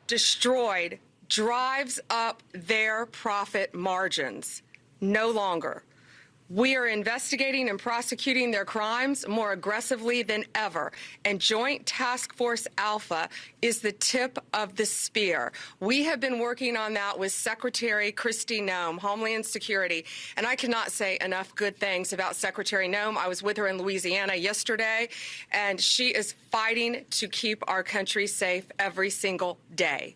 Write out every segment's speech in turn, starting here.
destroyed drives up their profit margins. No longer. We are investigating and prosecuting their crimes more aggressively than ever, and Joint Task Force Alpha is the tip of the spear. We have been working on that with Secretary Kristi Noem, Homeland Security, and I cannot say enough good things about Secretary Noem. I was with her in Louisiana yesterday, and she is fighting to keep our country safe every single day.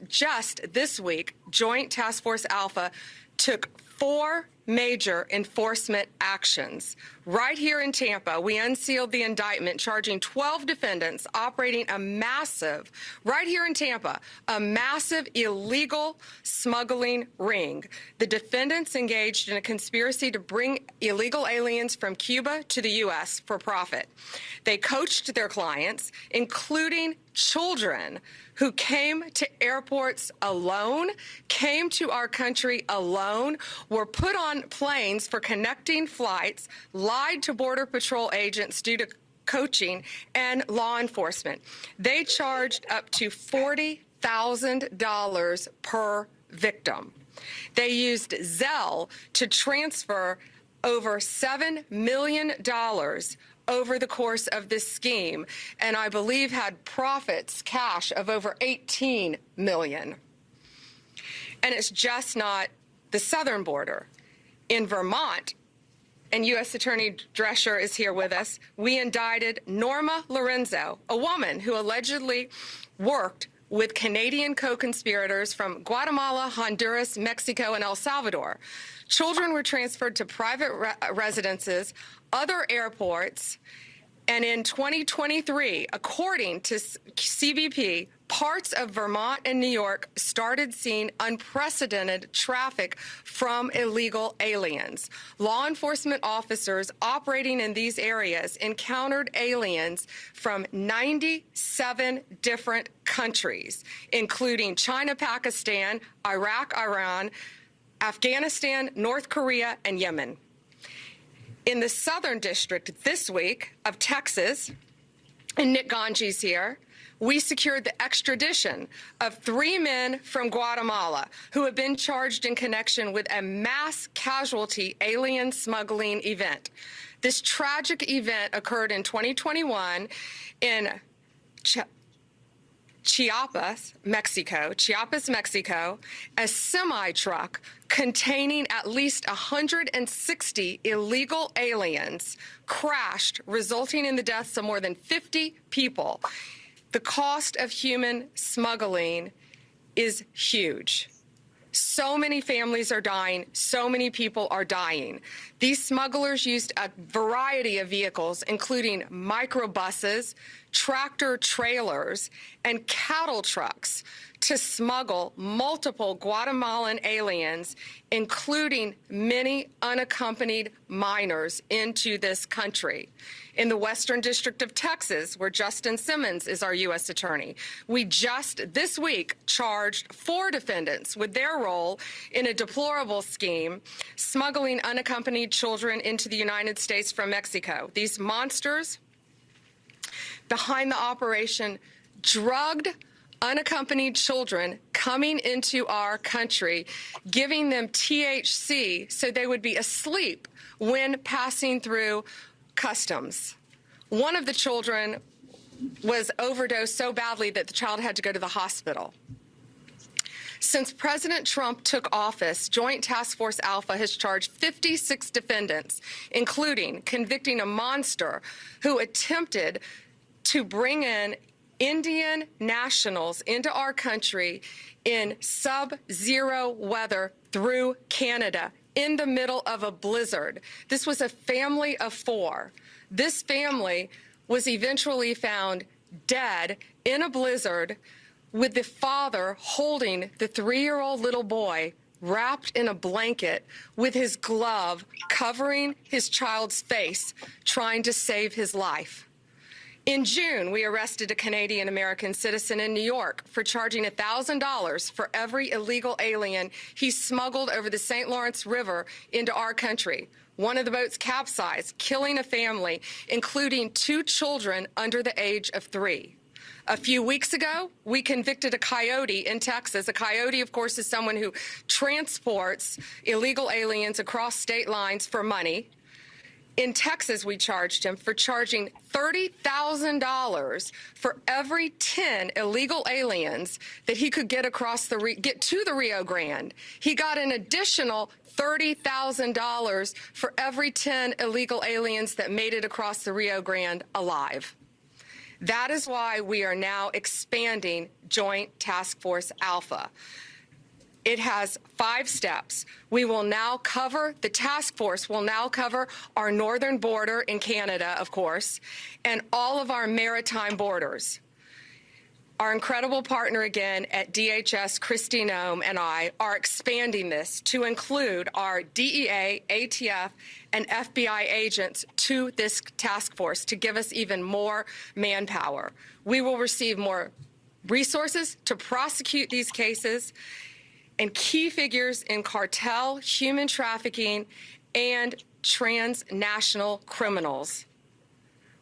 Just this week, Joint Task Force Alpha took 4 major enforcement actions. Right here in Tampa, we unsealed the indictment charging 12 defendants operating a massive, right here in Tampa, a massive illegal smuggling ring. The defendants engaged in a conspiracy to bring illegal aliens from Cuba to the U.S. for profit. They coached their clients, including children who came to airports alone, came to our country alone, were put on planes for connecting flights, lied to Border Patrol agents due to coaching, and law enforcement. They charged up to $40,000 per victim. They used Zelle to transfer over $7 million over the course of this scheme, and I believe had profits, cash, of over $18 million. And it's just not the southern border. In Vermont, and U.S. Attorney Drescher is here with us, we indicted Norma Lorenzo, a woman who allegedly worked with Canadian co-conspirators from Guatemala, Honduras, Mexico, and El Salvador. Children were transferred to private residences, other airports, and in 2023, according to CBP, parts of Vermont and New York started seeing unprecedented traffic from illegal aliens. Law enforcement officers operating in these areas encountered aliens from 97 different countries, including China, Pakistan, Iraq, Iran, Afghanistan, North Korea, and Yemen. In the Southern District this week of Texas, and Nick Ganji's here, we secured the extradition of 3 men from Guatemala who have been charged in connection with a mass casualty alien smuggling event. This tragic event occurred in 2021 in Chiapas, Mexico, a semi-truck containing at least 160 illegal aliens crashed, resulting in the deaths of more than 50 people. The cost of human smuggling is huge. So many families are dying. So many people are dying. These smugglers used a variety of vehicles, including microbuses, tractor trailers, and cattle trucks to smuggle multiple Guatemalan aliens, including many unaccompanied minors, into this country. In the Western District of Texas, where Justin Simmons is our U.S. attorney, we just this week charged 4 defendants with their role in a deplorable scheme smuggling unaccompanied children into the United States from Mexico. These monsters behind the operation drugged unaccompanied children coming into our country, giving them THC so they would be asleep when passing through customs. One of the children was overdosed so badly that the child had to go to the hospital. Since President Trump took office, Joint Task Force Alpha has charged 56 defendants, including convicting a monster who attempted to bring in Indian nationals into our country in sub-zero weather through Canada in the middle of a blizzard. This was a family of 4. This family was eventually found dead in a blizzard with the father holding the 3-year-old little boy wrapped in a blanket with his glove covering his child's face, trying to save his life. In June, we arrested a Canadian-American citizen in New York for charging $1,000 for every illegal alien he smuggled over the St. Lawrence River into our country. One of the boats capsized, killing a family, including 2 children under the age of 3. A few weeks ago, we convicted a coyote in Texas. A coyote, of course, is someone who transports illegal aliens across state lines for money. In Texas, we charged him for charging $30,000 for every 10 illegal aliens that he could get get to the Rio Grande. He got an additional $30,000 for every 10 illegal aliens that made it across the Rio Grande alive. That is why we are now expanding Joint Task Force Alpha. It has 5 steps. We will now cover, the task force will now cover our northern border in Canada, of course, and all of our maritime borders. Our incredible partner again at DHS, Christy Nome, and I are expanding this to include our DEA, ATF, and FBI agents to this task force to give us even more manpower. We will receive more resources to prosecute these cases, and key figures in cartel, human trafficking, and transnational criminals.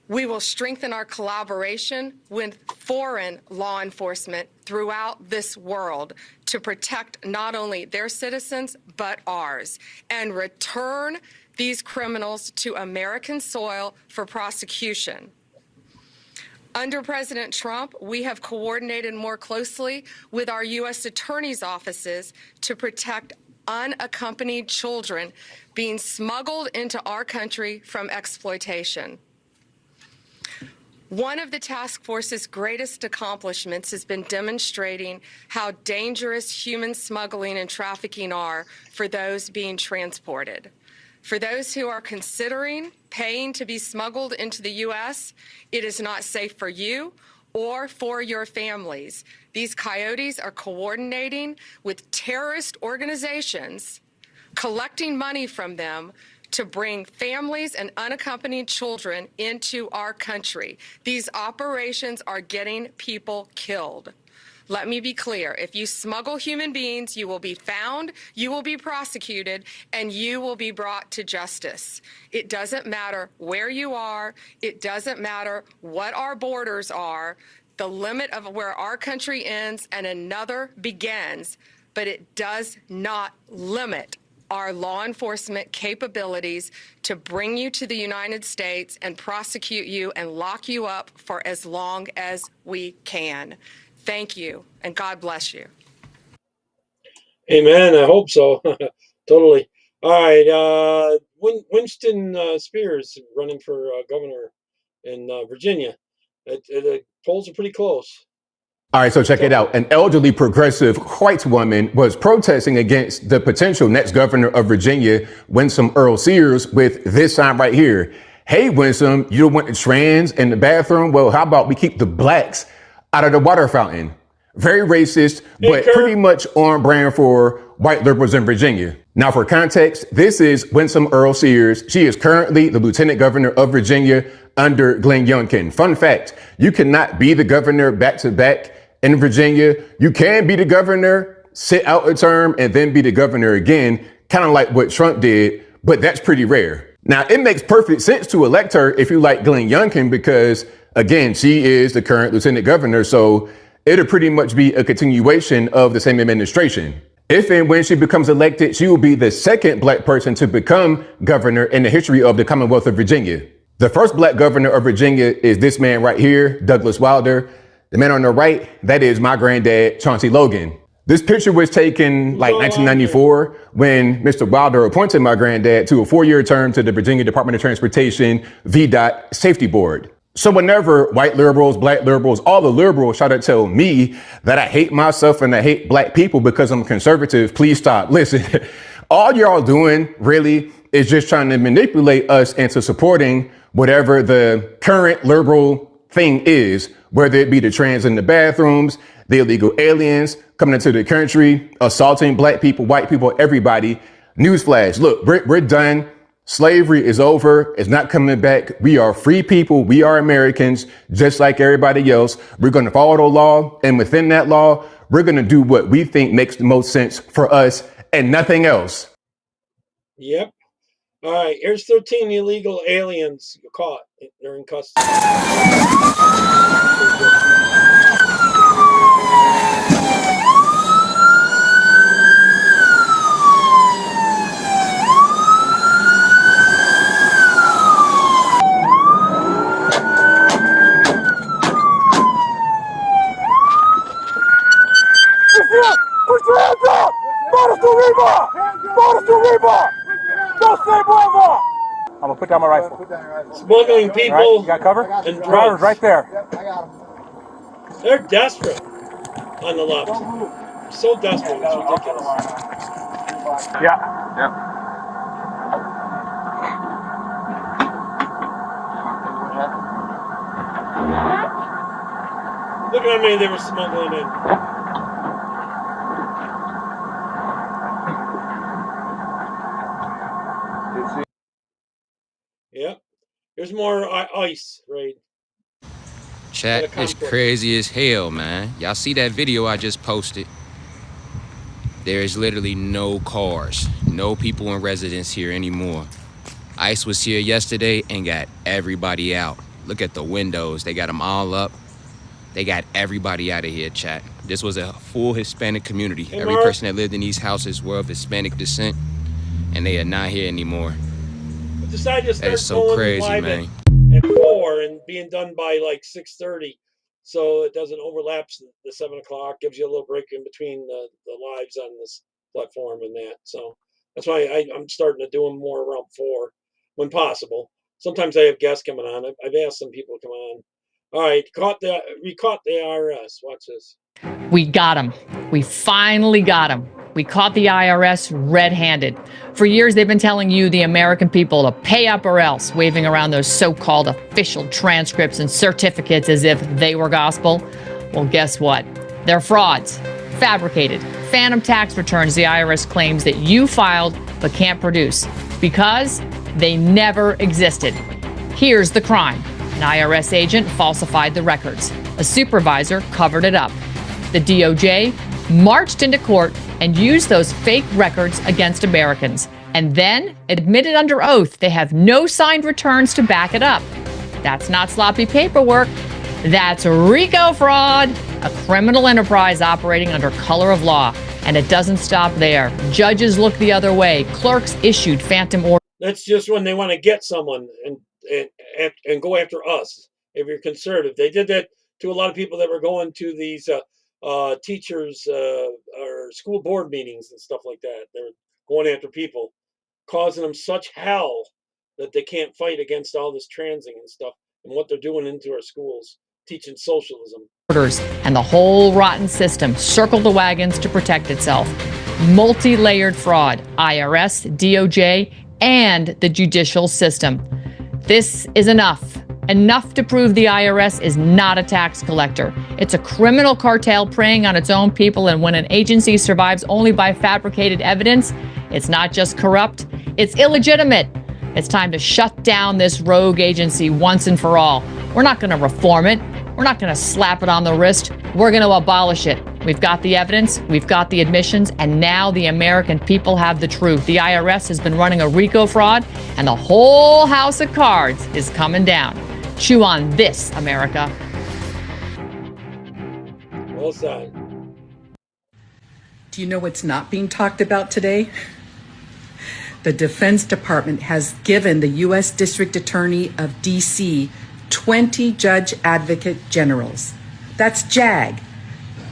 We will strengthen our collaboration with foreign law enforcement throughout this world to protect not only their citizens, but ours, and return these criminals to American soil for prosecution. Under President Trump, we have coordinated more closely with our U.S. attorneys' offices to protect unaccompanied children being smuggled into our country from exploitation. One of the task force's greatest accomplishments has been demonstrating how dangerous human smuggling and trafficking are for those being transported. For those who are considering paying to be smuggled into the U.S., it is not safe for you or for your families. These coyotes are coordinating with terrorist organizations, collecting money from them to bring families and unaccompanied children into our country. These operations are getting people killed. Let me be clear. If you smuggle human beings, you will be found, you will be prosecuted, and you will be brought to justice. It doesn't matter where you are. It doesn't matter what our borders are. The limit of where our country ends and another begins, but it does not limit our law enforcement capabilities to bring you to the United States and prosecute you and lock you up for as long as we can. Thank you, and God bless you. Amen. I hope so. Totally. All right. Winston Spears running for governor in Virginia. The polls are pretty close. All right, so check it out. An elderly progressive white woman was protesting against the potential next governor of Virginia, Winsome Earl Sears, with this sign right here. Hey, Winsome, you don't want the trans in the bathroom? Well, how about we keep the blacks out of the water fountain? Very racist, but pretty much on brand for white liberals in Virginia. Now, for context, this is Winsome Earl Sears. She is currently the lieutenant governor of Virginia under Glenn Youngkin. Fun fact, you cannot be the governor back to back in Virginia. You can be the governor, sit out a term, and then be the governor again, kind of like what Trump did, but that's pretty rare. Now, it makes perfect sense to elect her if you like Glenn Youngkin because, again, she is the current lieutenant governor, so it'll pretty much be a continuation of the same administration. If and when she becomes elected, she will be the second black person to become governor in the history of the Commonwealth of Virginia. The first black governor of Virginia is this man right here, Douglas Wilder. The man on the right, that is my granddad, Chauncey Logan. This picture was taken like 1994 when Mr. Wilder appointed my granddad to a 4-year term to the Virginia Department of Transportation VDOT Safety Board. So whenever white liberals, black liberals, all the liberals try to tell me that I hate myself and I hate black people because I'm conservative, please stop. Listen, all y'all doing really is just trying to manipulate us into supporting whatever the current liberal thing is, whether it be the trans in the bathrooms, the illegal aliens coming into the country, assaulting black people, white people, everybody. Newsflash, look, we're done. Slavery is over. It's not coming back. We are free people. We are Americans, just like everybody else. We're going to follow the law. And within that law, we're going to do what we think makes the most sense for us and nothing else. Yep. All right, here's 13 illegal aliens caught. They're in custody. Put your hands up! Manos arriba! Manos arriba! Yo soy bravo! I'm gonna put down my rifle. Smuggling people. Right, you got cover? And Driver's drugs. right there. Yep, I got him. They're desperate on the left. So desperate, it's ridiculous. Yeah. Yep. Look how many they were smuggling in. Yep. There's more ice, right? Chat, it's crazy as hell, man. Y'all see that video I just posted? There is literally no cars, no people in residence here anymore. ICE was here yesterday and got everybody out. Look at the windows, they got them all up. They got everybody out of here, chat. This was a full Hispanic community. Hey, every Mark. person that lived in these houses were of Hispanic descent, and they are not here anymore. But decided to That start is so going crazy, live man. at 4 and being done by like 6:30, so it doesn't overlap the 7 o'clock. Gives you a little break in between the lives on this platform and that. So that's why I'm starting to do them more around 4 when possible. Sometimes I have guests coming on. I've asked some people to come on. All right, we caught the IRS. Watch this. We got him. We finally got him. We caught the IRS red-handed. For years, they've been telling you, the American people, to pay up or else, waving around those so-called official transcripts and certificates as if they were gospel. Well, guess what? They're frauds, fabricated, phantom tax returns the IRS claims that you filed but can't produce because they never existed. Here's the crime. An IRS agent falsified the records. A supervisor covered it up. The DOJ marched into court and used those fake records against Americans, and then admitted under oath they have no signed returns to back it up. That's not sloppy paperwork. That's RICO fraud, a criminal enterprise operating under color of law. And it doesn't stop there. Judges look the other way. Clerks issued phantom orders. That's just when they want to get someone and go after us. If you're conservative, they did that to a lot of people that were going to these teachers or school board meetings and stuff like that. They're going after people, causing them such hell that they can't fight against all this transing and stuff and what they're doing into our schools, teaching socialism. And the whole rotten system circled the wagons to protect itself. Multi-layered fraud, IRS, DOJ, and the judicial system. This is enough. Enough to prove the IRS is not a tax collector. It's a criminal cartel preying on its own people, and when an agency survives only by fabricated evidence, it's not just corrupt, it's illegitimate. It's time to shut down this rogue agency once and for all. We're not going to reform it. We're not going to slap it on the wrist. We're going to abolish it. We've got the evidence, we've got the admissions, and now the American people have the truth. The IRS has been running a RICO fraud, and the whole house of cards is coming down. Chew on this, America. Well said. Do you know what's not being talked about today? The Defense Department has given the U.S. District Attorney of D.C. 20 judge advocate generals. That's JAG,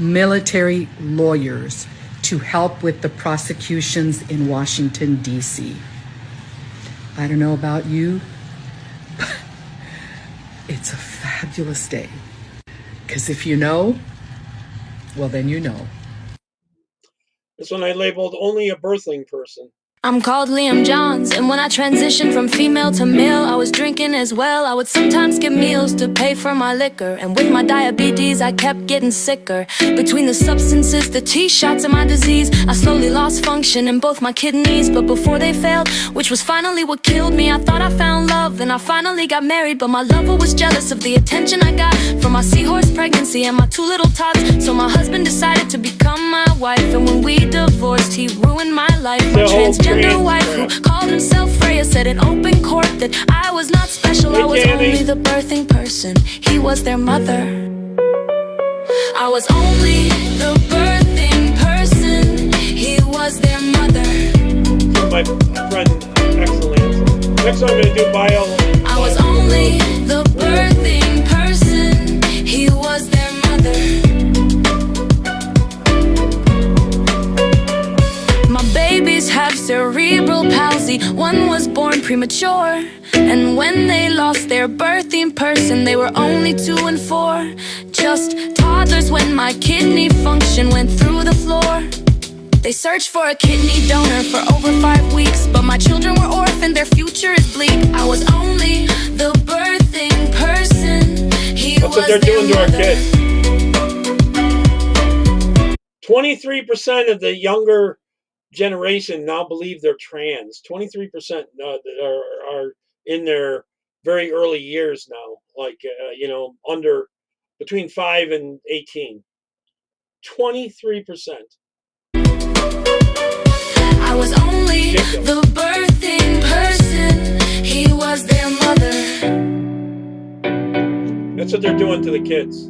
military lawyers, to help with the prosecutions in Washington, D.C. I don't know about you, but it's a fabulous day. Because if you know, well, then you know. This one I labeled only a birthing person. I'm called Liam Johns, and when I transitioned from female to male, I was drinking as well. I would sometimes skip meals to pay for my liquor, and with my diabetes, I kept getting sicker. Between the substances, the T-shots, and my disease, I slowly lost function in both my kidneys. But before they failed, which was finally what killed me, I thought I found love, and I finally got married. But my lover was jealous of the attention I got from my seahorse pregnancy and my 2 little tots. So my husband decided to become my wife, and when we divorced, he ruined my life. My transgender transgender wife who called himself Freya said in open court that I was not special, I was only the birthing person. He was their mother. I was only the birthing person. He was their mother. My friend, excellent. Next I'm going to do bio. I was only the birthing person. He was their mother. My babies have cerebral palsy. One was born premature, and when they lost their birthing person, they were only 2 and 4. Just toddlers when my kidney function went through the floor. They searched for a kidney donor for over 5 weeks, but my children were orphaned, their future is bleak. I was only the birthing person. That's what they're doing to our kids. 23% of the younger generation now believe they're trans. 23% are in their very early years now, like under between 5 and 18. 23%. I was only the birthing person. He was their mother. That's what they're doing to the kids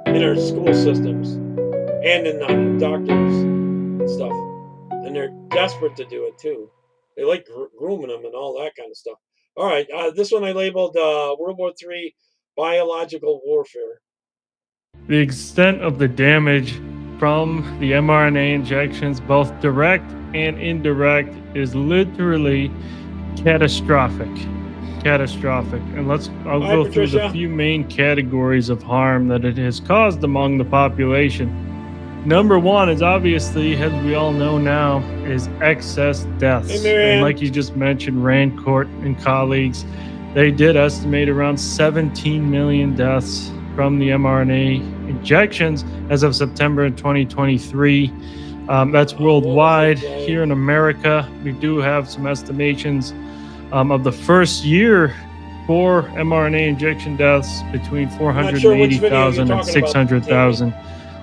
in our school systems and in the doctors and stuff. And they're desperate to do it too. They like grooming them and all that kind of stuff. All right, this one I labeled World War III biological warfare. The extent of the damage from the mRNA injections, both direct and indirect, is literally catastrophic. And I'll go through the few main categories of harm that it has caused among the population. Number one is obviously, as we all know now, is excess deaths. And like you just mentioned, Rancourt and colleagues, they did estimate around 17 million deaths from the mRNA injections as of September 2023. That's worldwide. Here in America, we do have some estimations of the first year for mRNA injection deaths between 480,000 and 600,000.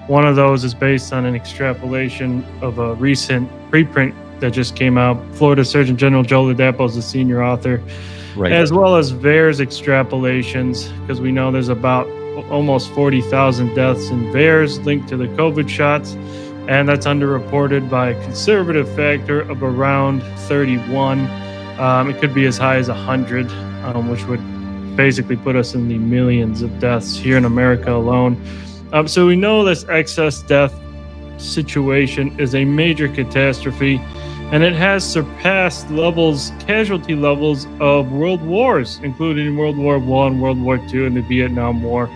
One of those is based on an extrapolation of a recent preprint that just came out. Florida Surgeon General Joe Ladapo is the senior author, as well as VAERS extrapolations, because we know there's about almost 40,000 deaths in VAERS linked to the COVID shots, and that's underreported by a conservative factor of around 31. It could be as high as 100, which would basically put us in the millions of deaths here in America alone. So we know this excess death situation is a major catastrophe, and it has surpassed casualty levels of world wars, including World War I, World War II, and the Vietnam War.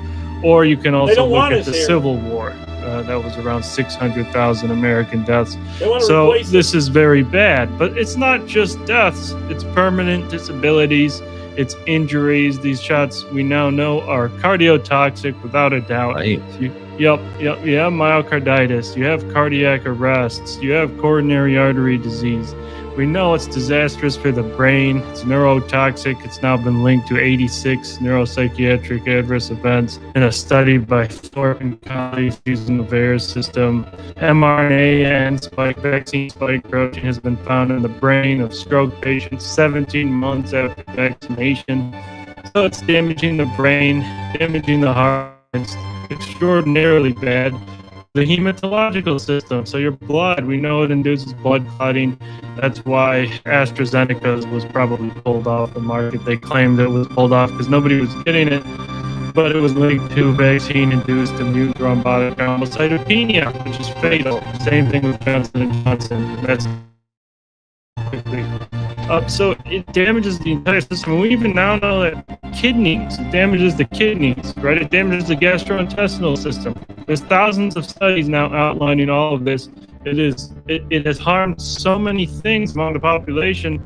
Or you can also look at the Civil War. That was around 600,000 American deaths. So this is very bad. But it's not just deaths. It's permanent disabilities. It's injuries. These shots, we now know, are cardiotoxic without a doubt. Right. You have myocarditis. You have cardiac arrests. You have coronary artery disease. We know it's disastrous for the brain. It's neurotoxic. It's now been linked to 86 neuropsychiatric adverse events in a study by Thorpe and colleagues using the VAERS system. mRNA and vaccine spike protein has been found in the brain of stroke patients 17 months after vaccination. So it's damaging the brain, damaging the heart. It's extraordinarily bad. The hematological system, so your blood, we know it induces blood clotting. That's why AstraZeneca's was probably pulled off the market. They claimed it was pulled off because nobody was getting it, but it was linked to vaccine-induced immune thrombotic thrombocytopenia, which is fatal. Same thing with Johnson & Johnson. That's so it damages the entire system. We even now know that kidneys, it damages the kidneys, right? It damages the gastrointestinal system. There's thousands of studies now outlining all of this. It has harmed so many things among the population.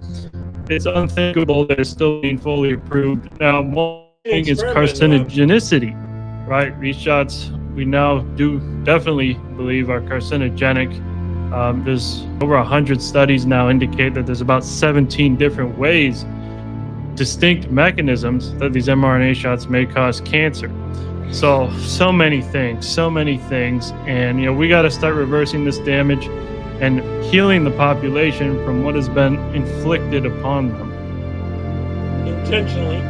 It's unthinkable that it's still being fully approved. Now, one thing is carcinogenicity, right? These shots we now do definitely believe are carcinogenic. There's over 100 studies now indicate that there's about 17 different ways, distinct mechanisms that these mRNA shots may cause cancer. So many things. And, we got to start reversing this damage. and healing the population from what has been inflicted upon them. Intentionally.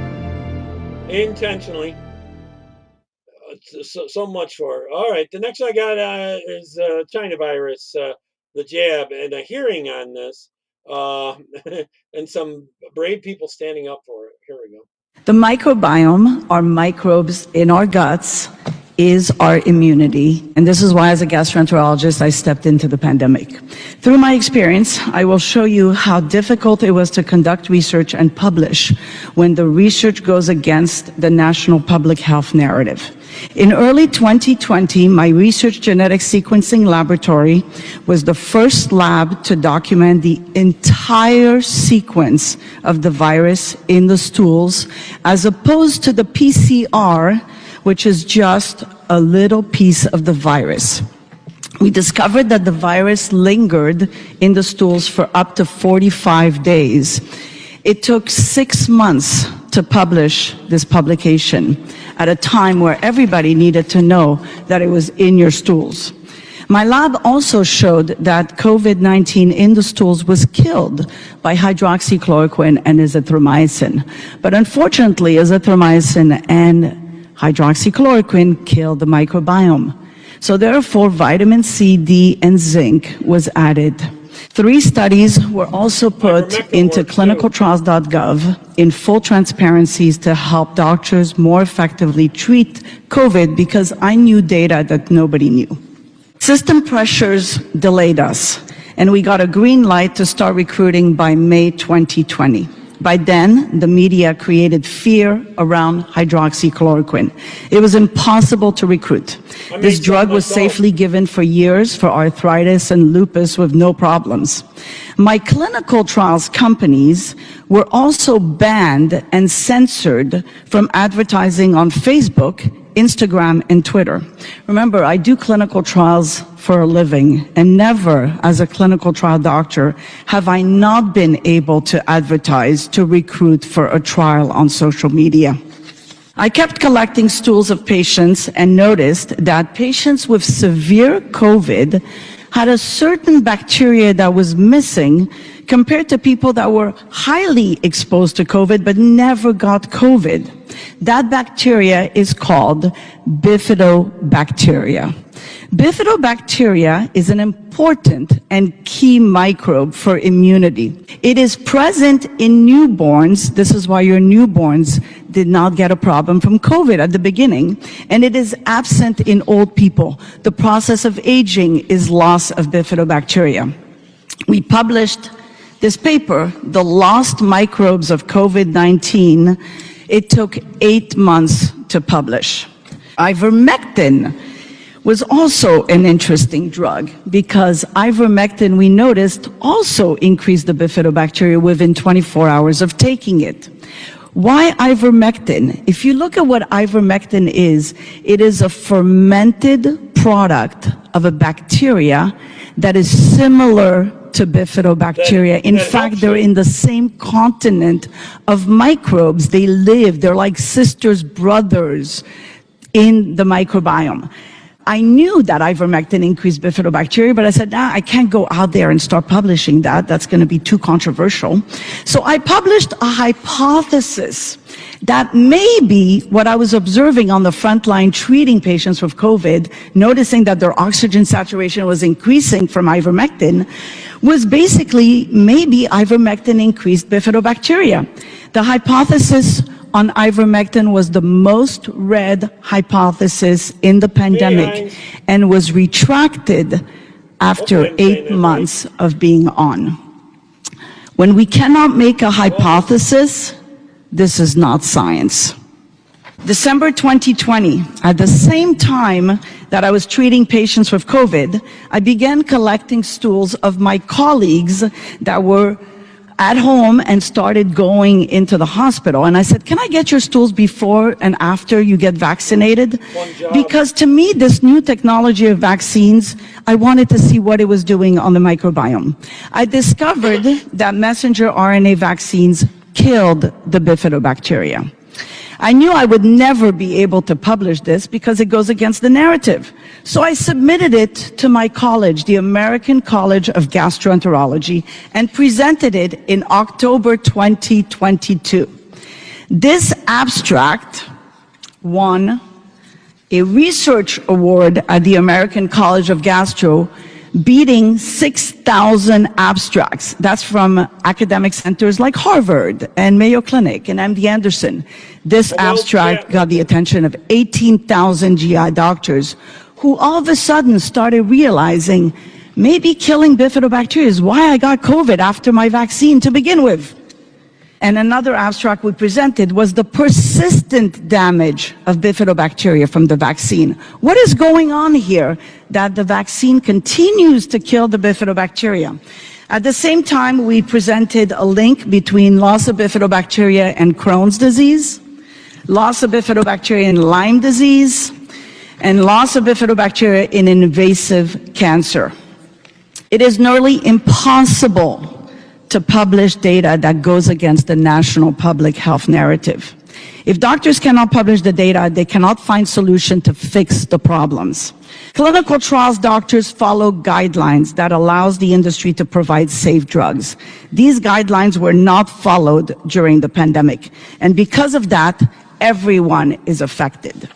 So much for. All right, the next I got is China virus, the jab, and a hearing on this, and some brave people standing up for it. Here we go. The microbiome, our microbes in our guts, is our immunity. And this is why, as a gastroenterologist, I stepped into the pandemic. Through my experience, I will show you how difficult it was to conduct research and publish when the research goes against the national public health narrative. In early 2020, my research genetic sequencing laboratory was the first lab to document the entire sequence of the virus in the stools, as opposed to the PCR, which is just a little piece of the virus. We discovered that the virus lingered in the stools for up to 45 days. It took 6 months to publish this publication at a time where everybody needed to know that it was in your stools. My lab also showed that COVID-19 in the stools was killed by hydroxychloroquine and azithromycin. But unfortunately, azithromycin and hydroxychloroquine killed the microbiome. So therefore, vitamin C, D, and zinc was added. 3 studies were also put into clinicaltrials.gov in full transparencies to help doctors more effectively treat COVID, because I knew data that nobody knew. System pressures delayed us, and we got a green light to start recruiting by May 2020. By then, the media created fear around hydroxychloroquine. It was impossible to recruit. This drug was safely given for years for arthritis and lupus with no problems. My clinical trials companies were also banned and censored from advertising on Facebook, Instagram, and Twitter. Remember, I do clinical trials for a living, and never, as a clinical trial doctor, have I not been able to advertise to recruit for a trial on social media. I kept collecting stools of patients and noticed that patients with severe COVID had a certain bacteria that was missing compared to people that were highly exposed to COVID but never got COVID. That bacteria is called bifidobacteria. Bifidobacteria is an important and key microbe for immunity. It is present in newborns. This is why your newborns did not get a problem from COVID at the beginning. And it is absent in old people. The process of aging is loss of bifidobacteria. We published this paper, The Lost Microbes of COVID-19. It took 8 months to publish. Ivermectin was also an interesting drug, because ivermectin, we noticed, also increased the bifidobacteria within 24 hours of taking it. Why ivermectin? If you look at what ivermectin is, it is a fermented product of a bacteria that is similar to bifidobacteria. In fact, they're in the same continent of microbes. They live, they're like sisters, brothers in the microbiome. I knew that ivermectin increased bifidobacteria, but I said, I can't go out there and start publishing that. That's going to be too controversial. So I published a hypothesis that maybe what I was observing on the front line treating patients with COVID, noticing that their oxygen saturation was increasing from ivermectin, was basically maybe ivermectin increased bifidobacteria. The hypothesis on ivermectin was the most read hypothesis in the pandemic and was retracted after 8 months of being on. When we cannot make a hypothesis, this is not science. December 2020, at the same time that I was treating patients with COVID, I began collecting stools of my colleagues that were at home and started going into the hospital. And I said, can I get your stools before and after you get vaccinated? Because to me, this new technology of vaccines, I wanted to see what it was doing on the microbiome. I discovered that messenger RNA vaccines killed the bifidobacteria. I knew I would never be able to publish this because it goes against the narrative. So I submitted it to my college, the American College of Gastroenterology, and presented it in October 2022. This abstract won a research award at the American College of Gastro, beating 6,000 abstracts. That's from academic centers like Harvard and Mayo Clinic and MD Anderson. This abstract got the attention of 18,000 GI doctors who all of a sudden started realizing maybe killing bifidobacteria is why I got COVID after my vaccine to begin with. And another abstract we presented was the persistent damage of bifidobacteria from the vaccine. What is going on here that the vaccine continues to kill the bifidobacteria? At the same time, we presented a link between loss of bifidobacteria and Crohn's disease, loss of bifidobacteria in Lyme disease, and loss of bifidobacteria in invasive cancer. It is nearly impossible to publish data that goes against the national public health narrative. If doctors cannot publish the data, they cannot find solution to fix the problems. Clinical trials doctors follow guidelines that allows the industry to provide safe drugs. These guidelines were not followed during the pandemic, and because of that, everyone is affected.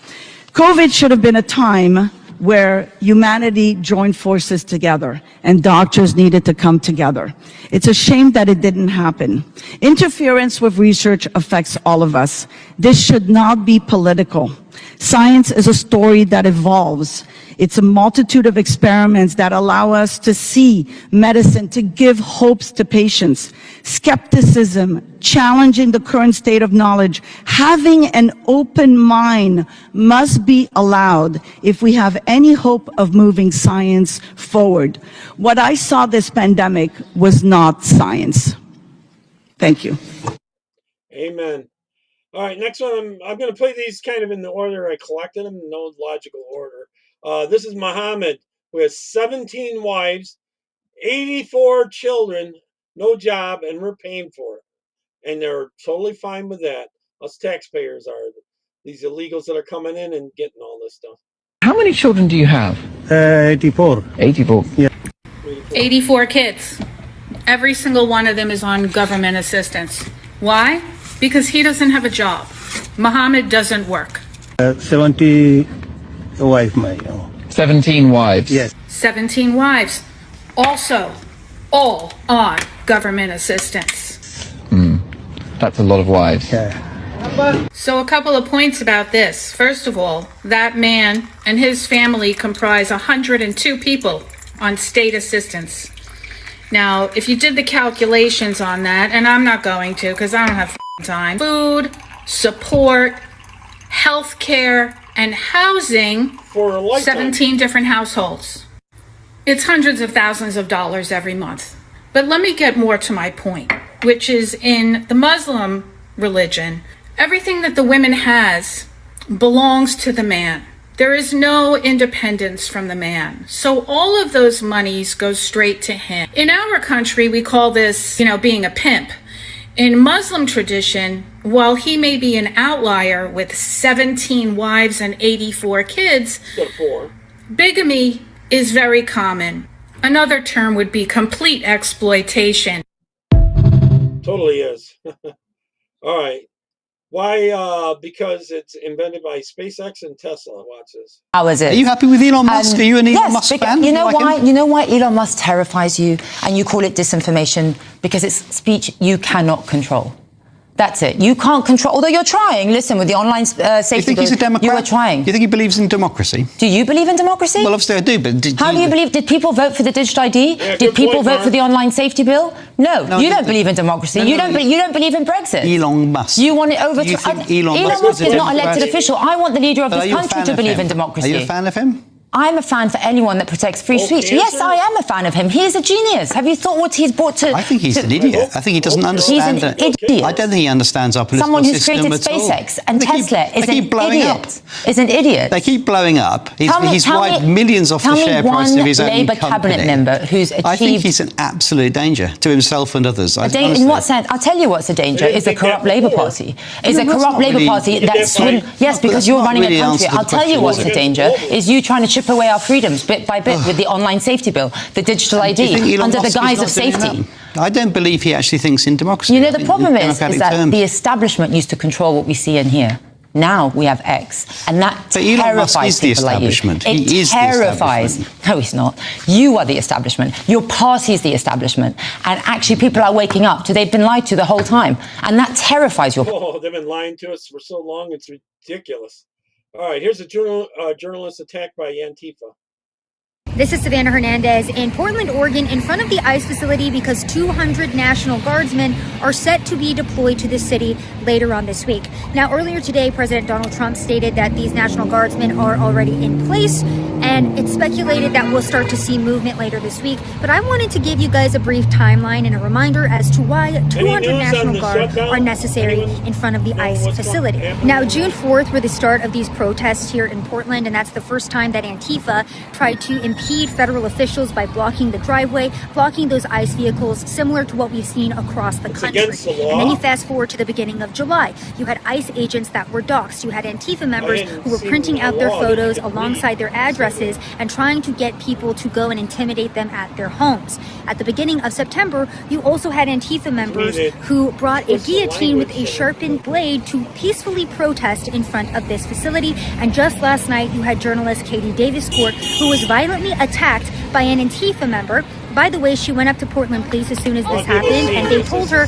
COVID should have been a time where humanity joined forces together and doctors needed to come together. It's a shame that it didn't happen. Interference with research affects all of us. This should not be political. Science is a story that evolves. It's a multitude of experiments that allow us to see medicine, to give hopes to patients. Skepticism, challenging the current state of knowledge, having an open mind must be allowed if we have any hope of moving science forward. What I saw this pandemic was not science. Thank you. Amen. All right, next one. I'm going to play these kind of in the order I collected them, no logical order. This is Muhammad, who has 17 wives, 84 children, no job, and we're paying for it. And they're totally fine with that. Us taxpayers are. These illegals that are coming in and getting all this stuff. How many children do you have? 84. 84. Yeah. 84 kids. Every single one of them is on government assistance. Why? Because he doesn't have a job. Muhammad doesn't work. 70 wives, my. 17 wives. Yes. 17 wives. Also, all on government assistance. That's a lot of wives. Yeah. So a couple of points about this. First of all, that man and his family comprise 102 people on state assistance. Now, if you did the calculations on that, and I'm not going to because I don't have time, food, support, health care, and housing for 17 different households. It's hundreds of thousands of dollars every month. But let me get more to my point, which is in the Muslim religion, everything that the woman has belongs to the man. There is no independence from the man. So all of those monies go straight to him. In our country, we call this, being a pimp. In Muslim tradition, while he may be an outlier with 17 wives and 84 kids, bigamy is very common. Another term would be complete exploitation. Totally is. All right. Why? Because it's invented by SpaceX and Tesla. Watch this. How is it? Are you happy with Elon Musk? Are you an Elon Musk fan? You know why? You know why Elon Musk terrifies you, and you call it disinformation? Because it's speech you cannot control. That's it. You can't control. Although you're trying. Listen, with the online safety. You think he's a Democrat? You are trying. You think he believes in democracy? Do you believe in democracy? Well, obviously I do. But how do you believe? Did people vote for the digital ID? Yeah, did people vote for the online safety bill? No, you don't believe in democracy. You don't believe in Brexit. Elon Musk. You want it over. You think Elon Musk is not an elected Democrat? official. I want the leader of this country to believe in democracy. Are you a fan of him? I'm a fan for anyone that protects free speech. Yes, I am a fan of him. He is a genius. Have you thought what he's brought to... I think he's an idiot. I think he doesn't understand... He's an idiot. I don't think he understands our political Someone who's system created at all. SpaceX and Tesla is an idiot. Is an idiot. They keep blowing up. He's wiped millions off the share price of his own Labour company. cabinet member who's achieved... I think he's an absolute danger to himself and others. In what sense? I'll tell you what's a danger. Is a corrupt Labour Party. Is a corrupt Labour Party that's... Yes, because you're running a country. I'll tell you what's a danger. Is you trying to chip away our freedoms bit by bit with the online safety bill, the digital ID, under the guise of safety. I don't believe he actually thinks in democracy. You know, the problem is that the establishment used to control what we see and hear. Now we have X, and that terrifies people like you. It terrifies. No, he's not. You are the establishment. Your party is the establishment. And actually, people are waking up to they've been lied to the whole time, and that terrifies your... Oh, they've been lying to us for so long, it's ridiculous. All right, here's a journalist attacked by Antifa. This is Savannah Hernandez in Portland, Oregon, in front of the ICE facility because 200 National Guardsmen are set to be deployed to the city later on this week. Now, earlier today, President Donald Trump stated that these National Guardsmen are already in place, and it's speculated that we'll start to see movement later this week. But I wanted to give you guys a brief timeline and a reminder as to why 200 National Guard are necessary in front of the ICE facility. Now, June 4th were the start of these protests here in Portland, and that's the first time that Antifa tried to impede federal officials by blocking the driveway, blocking those ICE vehicles, similar to what we've seen across the country. And then you fast forward to the beginning of July. You had ICE agents that were doxxed. You had Antifa members who were printing out their photos alongside their addresses and trying to get people to go and intimidate them at their homes. At the beginning of September, you also had Antifa members who brought a guillotine with a sharpened blade to peacefully protest in front of this facility. And just last night, you had journalist Katie Davis-Court, who was violently attacked by an Antifa member. By the way, she went up to Portland Police as soon as this happened, and they told her,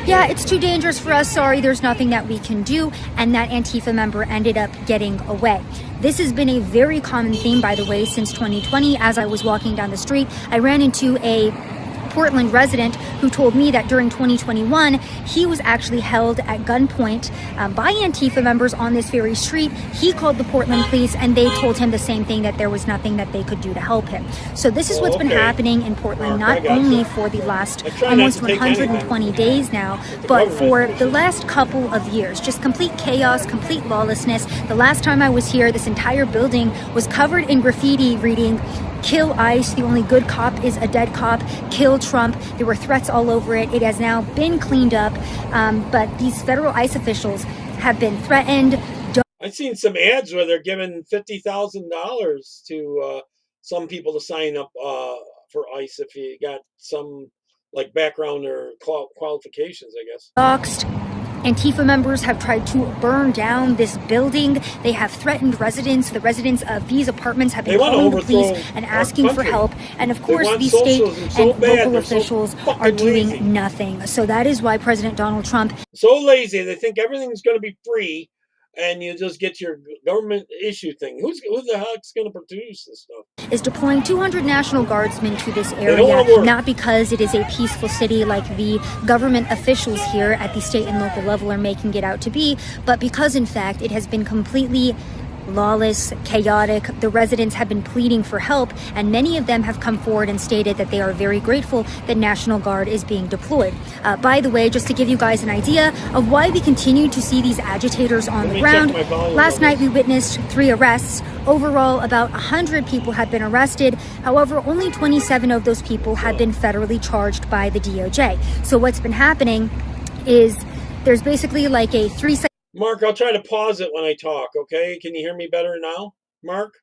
yeah, it's too dangerous for us, sorry, there's nothing that we can do, and that Antifa member ended up getting away. This has been a very common theme, by the way, since 2020. As I was walking down the street, I ran into a Portland resident who told me that during 2021, he was actually held at gunpoint by Antifa members on this very street. He called the Portland police and they told him the same thing, that there was nothing that they could do to help him. So this is what's been happening in Portland, not only for the last almost 120 days now, but for the last couple of years. Just complete chaos, complete lawlessness. The last time I was here, this entire building was covered in graffiti reading, "Kill ICE, the only good cop is a dead cop. Kill Trump." There were threats all over it. It has now been cleaned up, but these federal ICE officials have been threatened. I've seen some ads where they're giving $50,000 to some people to sign up for ICE if you got some like background or qualifications, I guess. Doxed. Antifa members have tried to burn down this building. They have threatened residents. The residents of these apartments have been calling the police and asking for help. And of course, these state and local officials are doing nothing. So that is why President Donald Trump... So lazy. They think everything's going to be free and you just get your government issue thing. Who the heck's going to produce this stuff? Is deploying 200 National Guardsmen to this area, not because it is a peaceful city like the government officials here at the state and local level are making it out to be, but because in fact it has been completely lawless, chaotic. The residents have been pleading for help, and many of them have come forward and stated that they are very grateful that National Guard is being deployed. By the way, just to give you guys an idea of why we continue to see these agitators on the ground, last night we witnessed 3 arrests. Overall, about 100 people have been arrested. However, only 27 of those people have been federally charged by the DOJ. So what's been happening is there's basically like a 3 Mark, I'll try to pause it when I talk, okay? Can you hear me better now, Mark?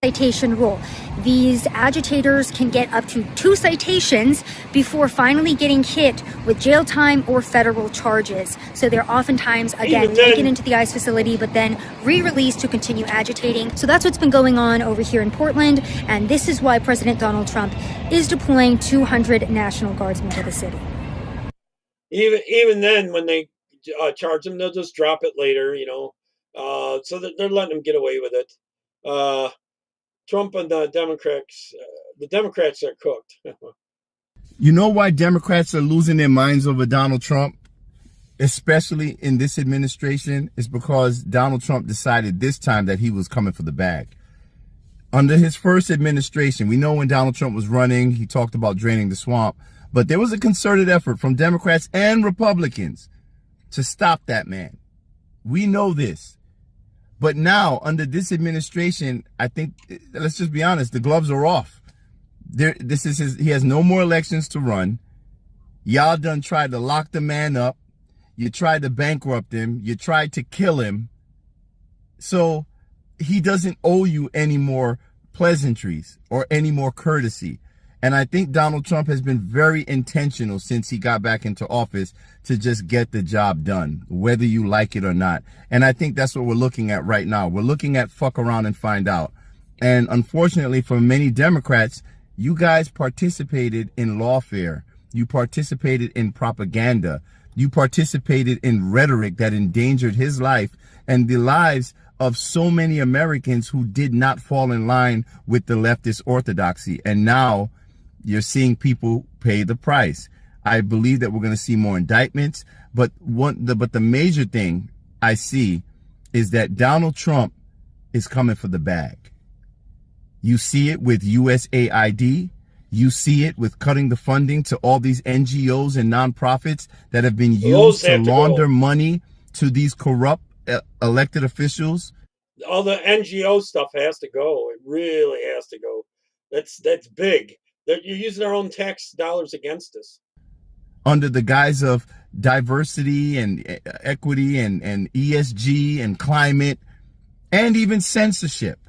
citation rule. These agitators can get up to 2 citations before finally getting hit with jail time or federal charges. So they're oftentimes, again, taken into the ICE facility, but then re-released to continue agitating. So that's what's been going on over here in Portland, and this is why President Donald Trump is deploying 200 National Guardsmen to the city. Even then, when they charge them, they'll just drop it later, you know. So they're letting them get away with it. Trump and the Democrats are cooked. You know why Democrats are losing their minds over Donald Trump, especially in this administration? It's because Donald Trump decided this time that he was coming for the bag. Under his first administration, we know when Donald Trump was running, he talked about draining the swamp, but there was a concerted effort from Democrats and Republicans to stop that man. We know this. But now, under this administration, I think, let's just be honest, the gloves are off. He has no more elections to run. Y'all done tried to lock the man up. You tried to bankrupt him. You tried to kill him. So he doesn't owe you any more pleasantries or any more courtesy. And I think Donald Trump has been very intentional since he got back into office to just get the job done, whether you like it or not. And I think that's what we're looking at right now. We're looking at fuck around and find out. And unfortunately for many Democrats, you guys participated in lawfare. You participated in propaganda. You participated in rhetoric that endangered his life and the lives of so many Americans who did not fall in line with the leftist orthodoxy. And now you're seeing people pay the price. I believe that we're going to see more indictments. But the major thing I see is that Donald Trump is coming for the bag. You see it with USAID. You see it with cutting the funding to all these NGOs and nonprofits that have been used to launder money to these corrupt elected officials. All the NGO stuff has to go. It really has to go. That's big. You're using our own tax dollars against us. Under the guise of diversity and equity and ESG and climate and even censorship.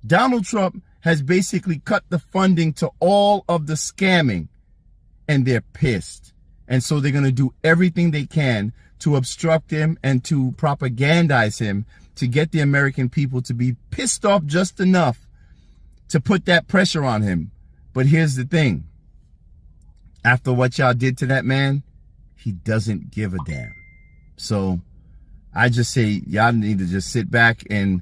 Donald Trump has basically cut the funding to all of the scamming, and they're pissed. And so they're going to do everything they can to obstruct him and to propagandize him to get the American people to be pissed off just enough to put that pressure on him. But here's the thing. After what y'all did to that man, he doesn't give a damn. So I just say y'all need to just sit back and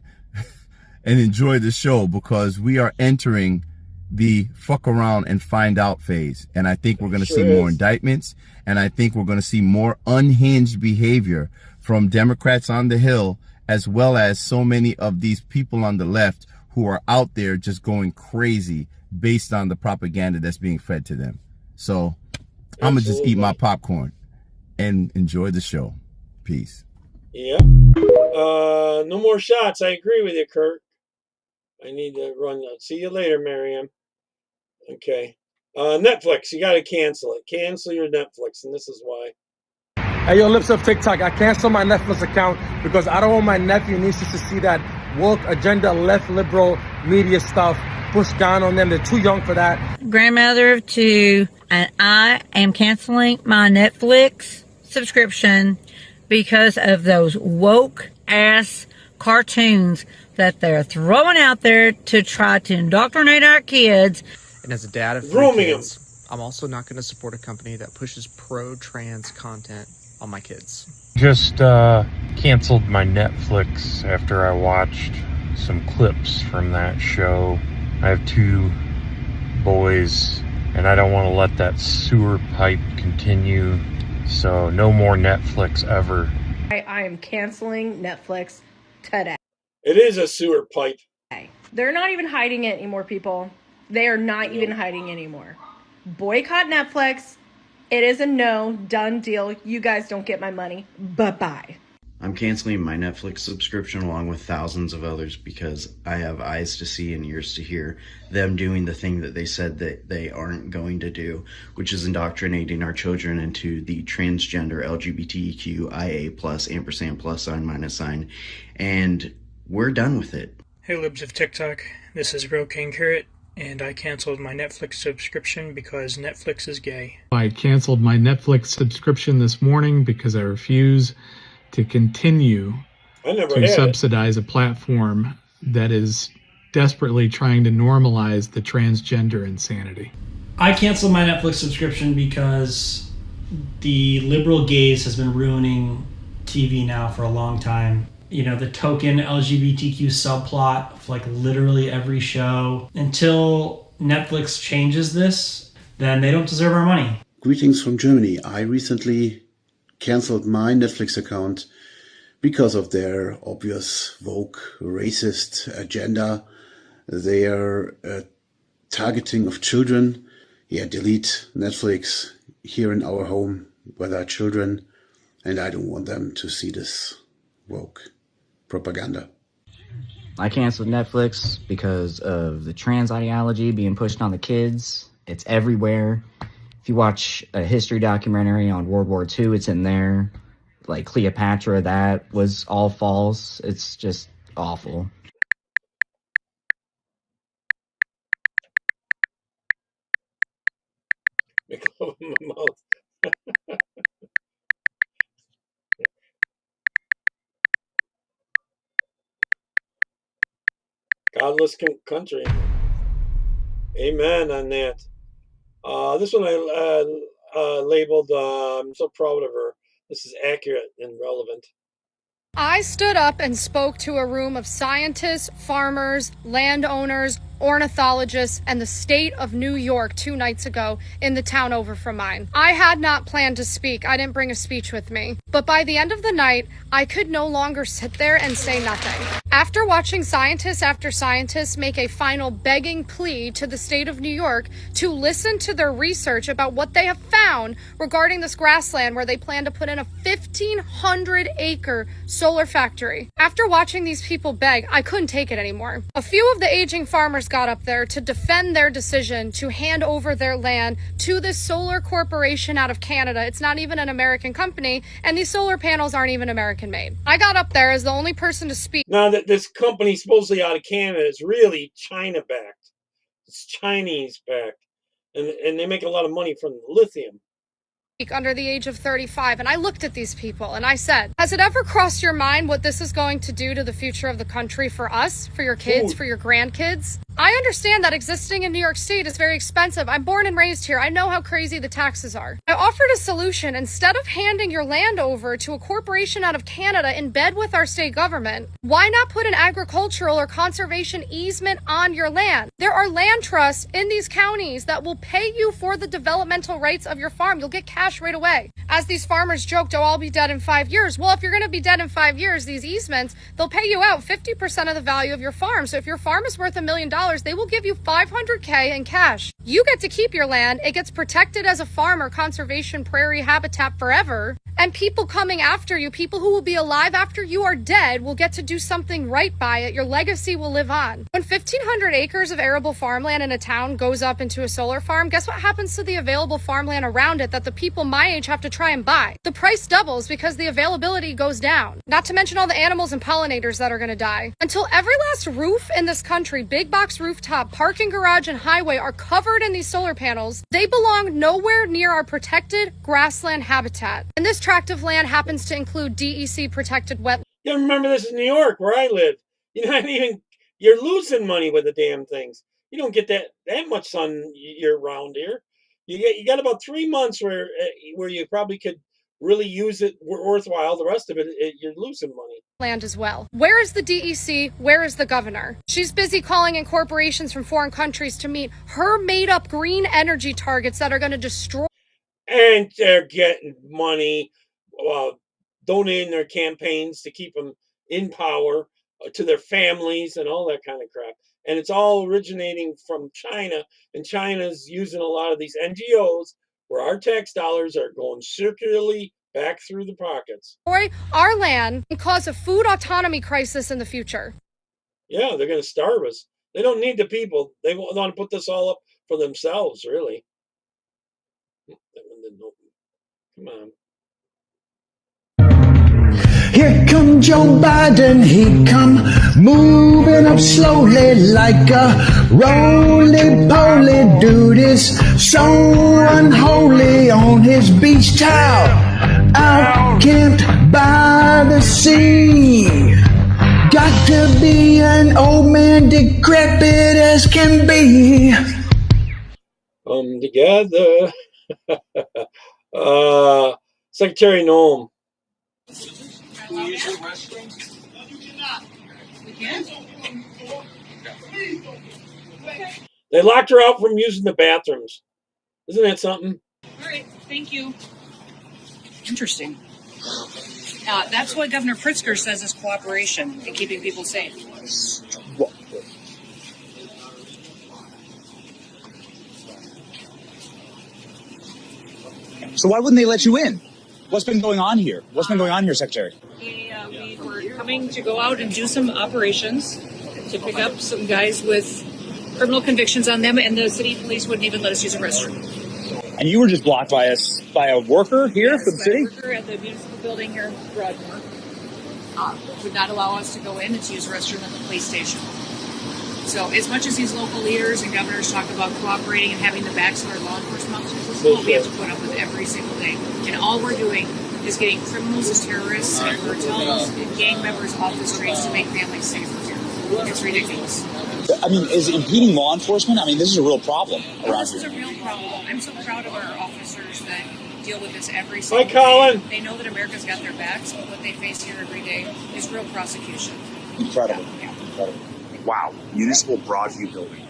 enjoy the show, because we are entering the fuck around and find out phase. And I think we're going to see more indictments, and I think we're going to see more unhinged behavior from Democrats on the Hill, as well as so many of these people on the left who are out there just going crazy based on the propaganda that's being fed to them. So I'm going to just eat my popcorn and enjoy the show. Peace. Yeah. No more shots. I agree with you, Kurt. I need to run. See you later, Miriam. Okay. Netflix, you got to cancel it. Cancel your Netflix, and this is why. Hey, yo, Lips of TikTok. I canceled my Netflix account because I don't want my nephew and nieces to see that woke agenda, left liberal media stuff pushed down on them. They're too young for that. Grandmother of two, and I am canceling my Netflix subscription because of those woke ass cartoons that they're throwing out there to try to indoctrinate our kids. And as a dad of three kids, I'm also not going to support a company that pushes pro-trans content on my kids. Just canceled my Netflix after I watched some clips from that show. I have 2 boys, and I don't want to let that sewer pipe continue, so no more Netflix ever. I am canceling Netflix today. It is a sewer pipe. They're not even hiding it anymore, people. They are not even hiding anymore. Boycott Netflix. It is a no, done deal. You guys don't get my money. Bye-bye. I'm canceling my Netflix subscription along with thousands of others because I have eyes to see and ears to hear them doing the thing that they said that they aren't going to do, which is indoctrinating our children into the transgender LGBTQIA+, ampersand, plus sign, minus sign, and we're done with it. Hey Libs of TikTok, this is Real King Carrot, and I canceled my Netflix subscription because Netflix is gay. I canceled my Netflix subscription this morning because I refuse to continue to subsidize a platform that is desperately trying to normalize the transgender insanity. I canceled my Netflix subscription because the liberal gaze has been ruining TV now for a long time. You know, the token LGBTQ subplot of like literally every show. Until Netflix changes this, then they don't deserve our money. Greetings from Germany. I recently canceled my Netflix account because of their obvious woke racist agenda. their targeting of children. Yeah, delete Netflix here in our home where there are children, and I don't want them to see this woke propaganda. I canceled Netflix because of the trans ideology being pushed on the kids. It's everywhere. If you watch a history documentary on World War II, it's in there. Like Cleopatra, that was all false. It's just awful. Godless country. Amen on that. This one I labeled, I'm so proud of her. This is accurate and relevant. I stood up and spoke to a room of scientists, farmers, landowners, ornithologists, and the state of New York 2 nights ago in the town over from mine. I had not planned to speak. I didn't bring a speech with me. But by the end of the night, I could no longer sit there and say nothing. After watching scientists after scientists make a final begging plea to the state of New York to listen to their research about what they have found regarding this grassland where they plan to put in a 1,500-acre solar factory. After watching these people beg, I couldn't take it anymore. A few of the aging farmers got up there to defend their decision to hand over their land to this solar corporation out of Canada. It's not even an American company, and these solar panels aren't even American made. I got up there as the only person to speak. Now that this company supposedly out of Canada is really China backed. It's Chinese backed. And they make a lot of money from lithium. Under the age of 35, and I looked at these people and I said, has it ever crossed your mind what this is going to do to the future of the country for us, for your kids, for your grandkids? I understand that existing in New York State is very expensive. I'm born and raised here. I know how crazy the taxes are. I offered a solution. Instead of handing your land over to a corporation out of Canada in bed with our state government, why not put an agricultural or conservation easement on your land? There are land trusts in these counties that will pay you for the developmental rights of your farm. You'll get cash right away. As these farmers joked, oh, I'll be dead in 5 years. Well, if you're going to be dead in 5 years, these easements, they'll pay you out 50% of the value of your farm. So if your farm is worth $1 million, they will give you $500K in cash. You get to keep your land. It gets protected as a farm or conservation prairie habitat forever. And people coming after you, people who will be alive after you are dead, will get to do something right by it. Your legacy will live on. When 1,500 acres of arable farmland in a town goes up into a solar farm, guess what happens to the available farmland around it that the people my age have to try and buy? The price doubles because the availability goes down. Not to mention all the animals and pollinators that are going to die. Until every last roof in this country, big box rooftop, parking garage, and highway are covered in these solar panels, they belong nowhere near our protected grassland habitat. And this tract of land happens to include DEC protected wetlands. Yeah, remember this is New York where I live. You're losing money with the damn things. You don't get that much sun year round here. You got about 3 months where you probably could really use it worthwhile. The rest of it, you're losing money. Land as well. Where is the DEC? Where is the governor? She's busy calling in corporations from foreign countries to meet her made-up green energy targets that are going to destroy. And they're getting money, donating their campaigns to keep them in power, to their families and all that kind of crap. And it's all originating from China, and China's using a lot of these NGOs where our tax dollars are going circularly back through the pockets. Our land and cause a food autonomy crisis in the future. Yeah, they're going to starve us. They don't need the people. They want to put this all up for themselves, really. Come on. Here come Joe Biden, he come moving up slowly like a roly-poly dude is so unholy on his beach towel, out-camped by the sea. Got to be an old man, decrepit as can be. Together. Secretary Noem. Can we use the restroom? No, you cannot. We can? They locked her out from using the bathrooms. Isn't that something? All right, thank you. Interesting. That's what Governor Pritzker says is cooperation and keeping people safe. So why wouldn't they let you in? What's been going on here? What's been going on here, Secretary? We were coming to go out and do some operations to pick up some guys with criminal convictions on them, and the city police wouldn't even let us use a restroom. And you were just blocked by a worker here from the city? A worker at the municipal building here in Broadmoor would not allow us to go in and to use a restroom at the police station. So as much as these local leaders and governors talk about cooperating and having the backs of our law enforcement officers, this is what we have to put up with every single day. And all we're doing is getting criminals as terrorists and cartels and gang members off the streets to make families safer here. It's ridiculous. I mean, is it impeding law enforcement? I mean, this is a real problem around here. This is a real problem. I'm so proud of our officers that deal with this every single day. Colin. They know that America's got their backs, but what they face here every day is real prosecution. Incredible. Incredible. Wow. Municipal Broadview building.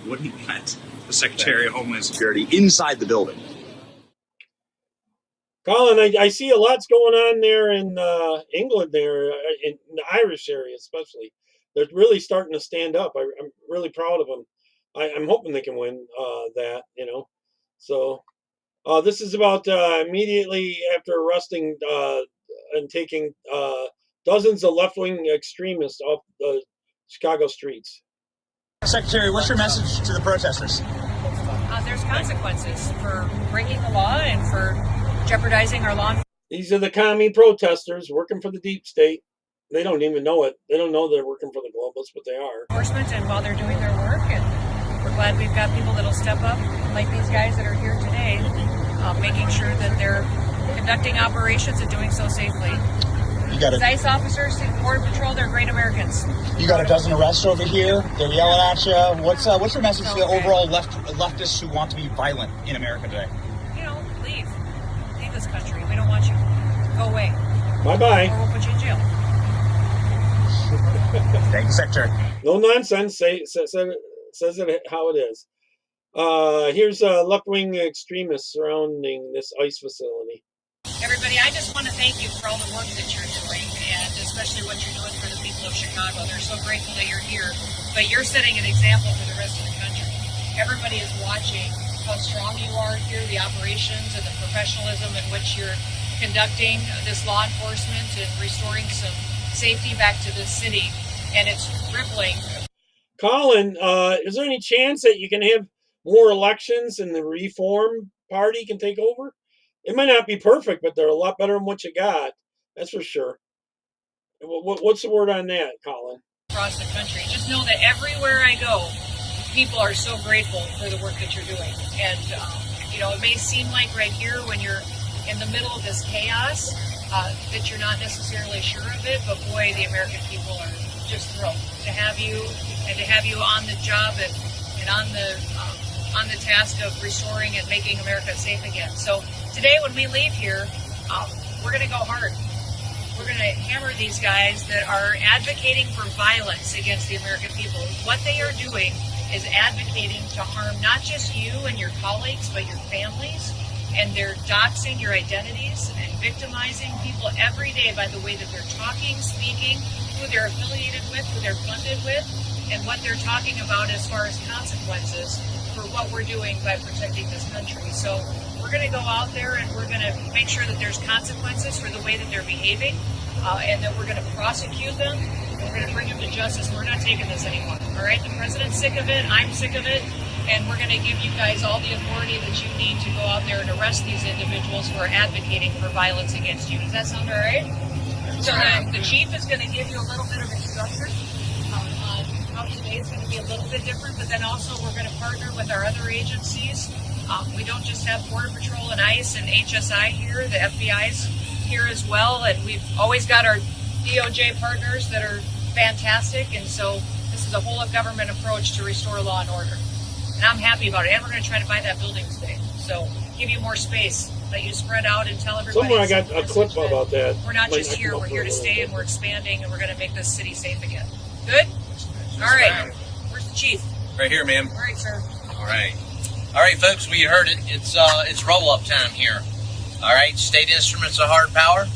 What do you got? The Secretary of Homeland Security inside the building. Colin, I see a lot's going on there in England, there in the Irish area especially. They're really starting to stand up. I'm really proud of them. I'm hoping they can win that, you know. So this is about immediately after arresting and taking dozens of left-wing extremists off the Chicago streets. Secretary, what's your message to the protesters? There's consequences for breaking the law and for jeopardizing our law. These are the commie protesters working for the deep state. They don't even know it. They don't know they're working for the globalists, but they are. Enforcement, and while they're doing their work, and we're glad we've got people that'll step up, like these guys that are here today, making sure that they're conducting operations and doing so safely. You got ICE officers, Border Patrol, they're great Americans. You got a dozen arrests over here. They're yelling at you. What's your message to the overall leftists who want to be violent in America today? You know, leave this country. We don't want you. Go away. Bye-bye. Or we'll put you in jail. Thank you, Secretary. No nonsense. Says it how it is. Here's left-wing extremists surrounding this ICE facility. Everybody, I just want to thank you for all the work that you're doing, and especially what you're doing for the people of Chicago. They're so grateful that you're here, but you're setting an example for the rest of the country. Everybody is watching how strong you are here, the operations and the professionalism in which you're conducting this law enforcement and restoring some safety back to this city, and it's rippling. Colin, is there any chance that you can have more elections and the Reform Party can take over? It might not be perfect, but they're a lot better than what you got. That's for sure. What's the word on that, Colin? Across the country, just know that everywhere I go, people are so grateful for the work that you're doing. And, you know, it may seem like right here when you're in the middle of this chaos that you're not necessarily sure of it, but boy, the American people are just thrilled to have you and to have you on the job and on the task of restoring and making America safe again. So today when we leave here, we're going to go hard. We're going to hammer these guys that are advocating for violence against the American people. What they are doing is advocating to harm not just you and your colleagues, but your families. And they're doxing your identities and victimizing people every day by the way that they're talking, speaking, who they're affiliated with, who they're funded with, and what they're talking about as far as consequences for what we're doing by protecting this country. So we're going to go out there and we're going to make sure that there's consequences for the way that they're behaving, and that we're going to prosecute them. We're going to bring them to justice. We're not taking this anymore. All right? The president's sick of it. I'm sick of it. And we're going to give you guys all the authority that you need to go out there and arrest these individuals who are advocating for violence against you. Does that sound all right? So the chief is going to give you a little bit of instruction on how today is going to be a little bit different, but then also we're going to partner with our other agencies. We don't just have Border Patrol and ICE and HSI here, the FBI's here as well, and we've always got our DOJ partners that are fantastic, and so this is a whole-of-government approach to restore law and order. And I'm happy about it. And we're going to try to buy that building today. So give you more space, let you spread out and tell everybody. Somewhere I got a clip about that. We're not just here. We're here to stay, and we're expanding, and we're going to make this city safe again. Good? All right. Where's the chief? Right here, ma'am. All right, sir. All right. All right, folks, we heard it. It's roll-up time here. All right, state instruments of hard power.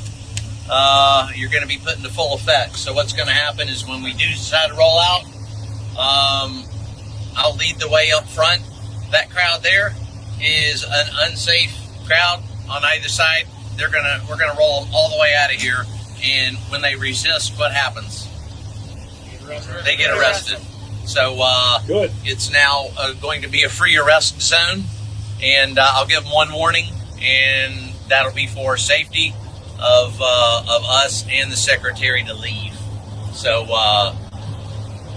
You're going to be put into full effect. So what's going to happen is when we do decide to roll out, I'll lead the way up front, that crowd there, is an unsafe crowd on either side, we're gonna roll them all the way out of here. And when they resist, what happens? They get arrested. So it's now going to be a free arrest zone, and I'll give them one warning, and that'll be for safety of us and the secretary to leave. So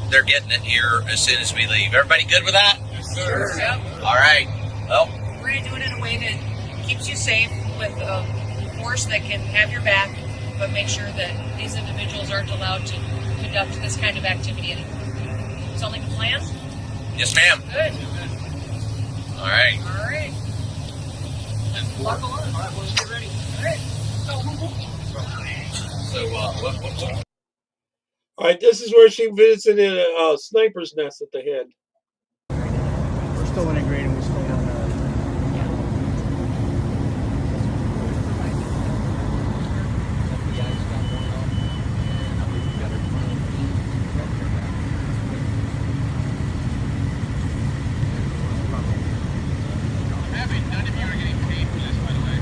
they're getting it here as soon as we leave. Everybody good with that? Yes, sir. Yep. All right. Well, we're going to do it in a way that keeps you safe with a force that can have your back, but make sure that these individuals aren't allowed to conduct this kind of activity anymore. Sound like a plan? Yes, ma'am. Good. All right. All right. Buckle up. All right, let's get ready. All right. So, what? All right, this is where she visited a sniper's nest that they had. We're still integrating. We're still on None of you are getting paid for this, by the way.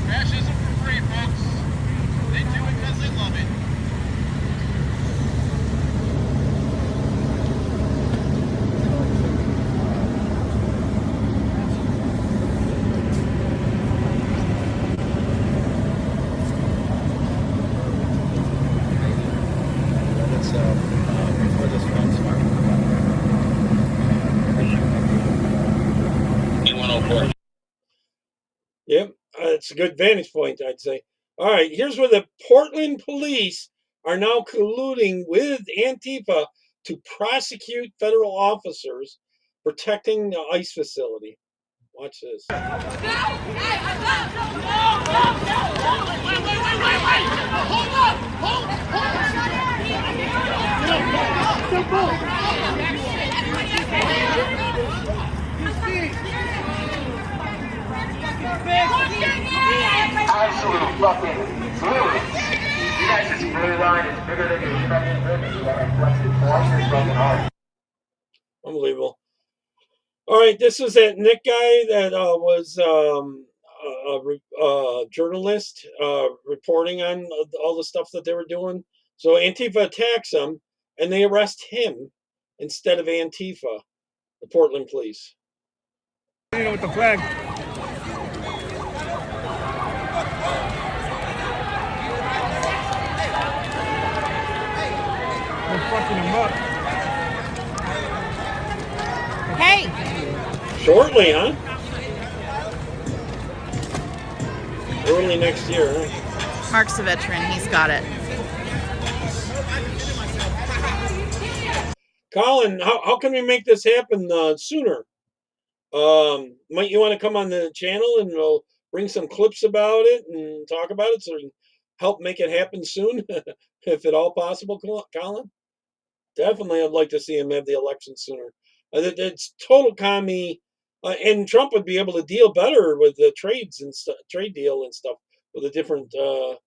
Crash isn't for free, folks. They do it because they love it. Yep, it's a good vantage point, I'd say. All right, here's where the Portland police are now colluding with Antifa to prosecute federal officers protecting the ICE facility. Watch this. Absolute fucking brilliance. You guys just blue line is bigger than your fucking limit. You got reflected twice your fucking heart. Unbelievable. All right, this was that Nick guy that was a journalist reporting on all the stuff that they were doing. So Antifa attacks him, and they arrest him instead of Antifa, the Portland police. With the flag. They're fucking him up. Hey! Shortly, huh? Early next year, huh? Mark's a veteran. He's got it. Colin, how can we make this happen sooner? Might you want to come on the channel and we'll bring some clips about it and talk about it so we can help make it happen soon, if at all possible, Colin? Definitely, I'd like to see him have the election sooner. It's total commie, and Trump would be able to deal better with the trades and trade deal and stuff with the different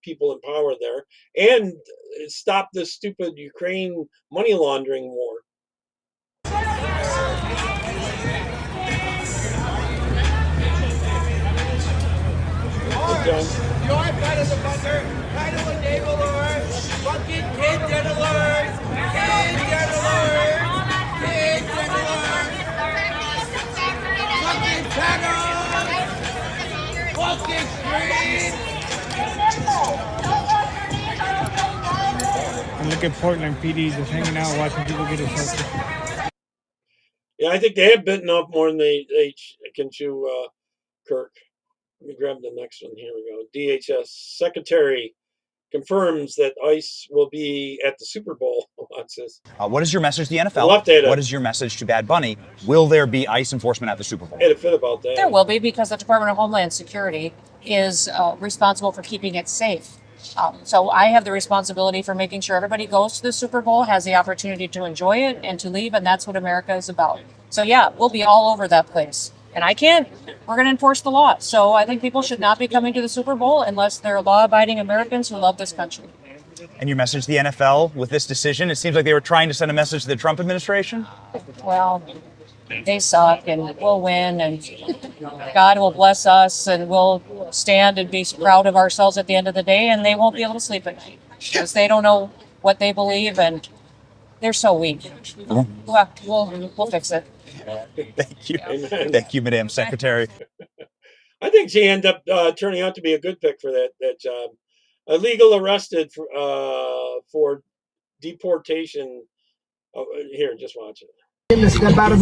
people in power there, and stop this stupid Ukraine money laundering war. Your kind of the fucker, kind of enabler, fucking kid alert, kid alert, fucking taggers, fucking screen. And look at Portland PD just hanging out, watching people get assaulted. Yeah, I think they have bitten off more than they can chew, Kirk. Let me grab the next one. Here we go. DHS Secretary confirms that ICE will be at the Super Bowl. Watch this. What is your message to the NFL? What is your message to Bad Bunny? Will there be ICE enforcement at the Super Bowl? I had a fit about that. There will be, because the Department of Homeland Security is responsible for keeping it safe. So I have the responsibility for making sure everybody goes to the Super Bowl, has the opportunity to enjoy it and to leave, and that's what America is about. So yeah, we'll be all over that place. And we're going to enforce the law. So I think people should not be coming to the Super Bowl unless they're law-abiding Americans who love this country. And your message to the NFL with this decision? It seems like they were trying to send a message to the Trump administration. Well, they suck and we'll win and God will bless us and we'll stand and be proud of ourselves at the end of the day, and they won't be able to sleep at night because they don't know what they believe and they're so weak. We'll fix it. Thank you. Amen. Thank you, Madam Secretary. I think she ended up turning out to be a good pick for that job. Illegal arrested for deportation. Oh, here, just watch it.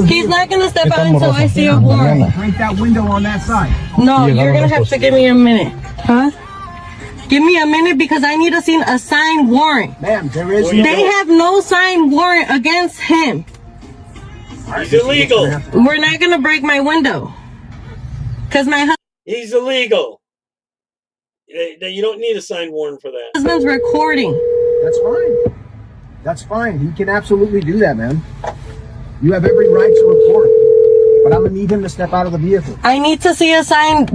He's not gonna step out until I see a warrant. Break that window on that side. No, you're gonna have to give me a minute. Huh? Give me a minute because I need to see a signed warrant. Ma'am, there is They have no signed warrant against him. He's illegal. We're not gonna break my window. Cause my He's illegal. You don't need a signed warrant for that. husband's recording. That's fine. That's fine. He can absolutely do that, man. You have every right to report. But I'm gonna need him to step out of the vehicle. I need to see a signed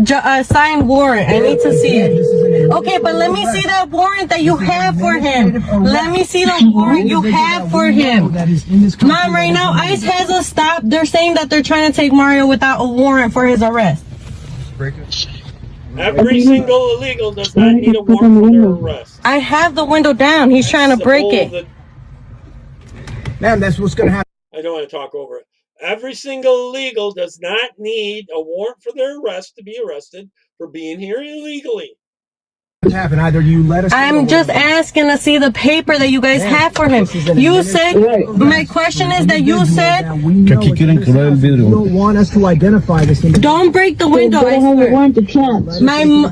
warrant. I need to see it. Okay, but let me see that warrant that you have for him. Let me see the warrant you have for him. Mom, right now, ICE has us stopped. They're saying that they're trying to take Mario without a warrant for his arrest. Every single illegal does not need a warrant for their arrest. I have the window down. He's trying to break it. Ma'am, that's what's gonna happen. I don't want to talk over it. Every single illegal does not need a warrant for their arrest to be arrested for being here illegally. Happen. Either you let us. I'm just asking to see the paper that you guys have for him. You said, my question is that you said, you don't want us to identify this. Don't break the window.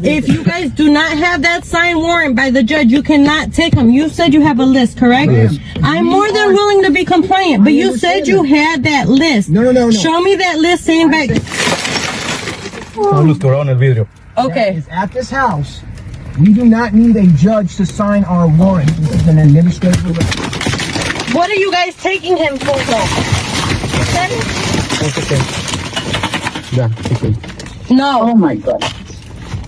If you guys do not have that signed warrant by the judge, you cannot take him. You said you have a list, correct? I'm more than willing to be compliant, but you said you had that list. No. Show me that list saying back. Okay. It's at this house. We do not need a judge to sign our warrant. This is an administrative arrest. What are you guys taking him for, though? No. Oh my God.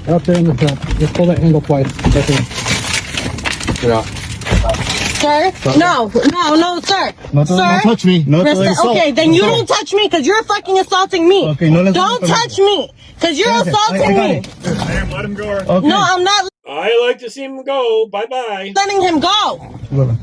Out there in the front. Just pull that angle twice. Sir? No, sir. Don't touch me. Okay, then you don't touch me because you're fucking assaulting me. Okay, don't touch me because you're assaulting me. Ma'am, let him go. Okay. No, I'm not. I like to see him go. Bye-bye. Letting him go.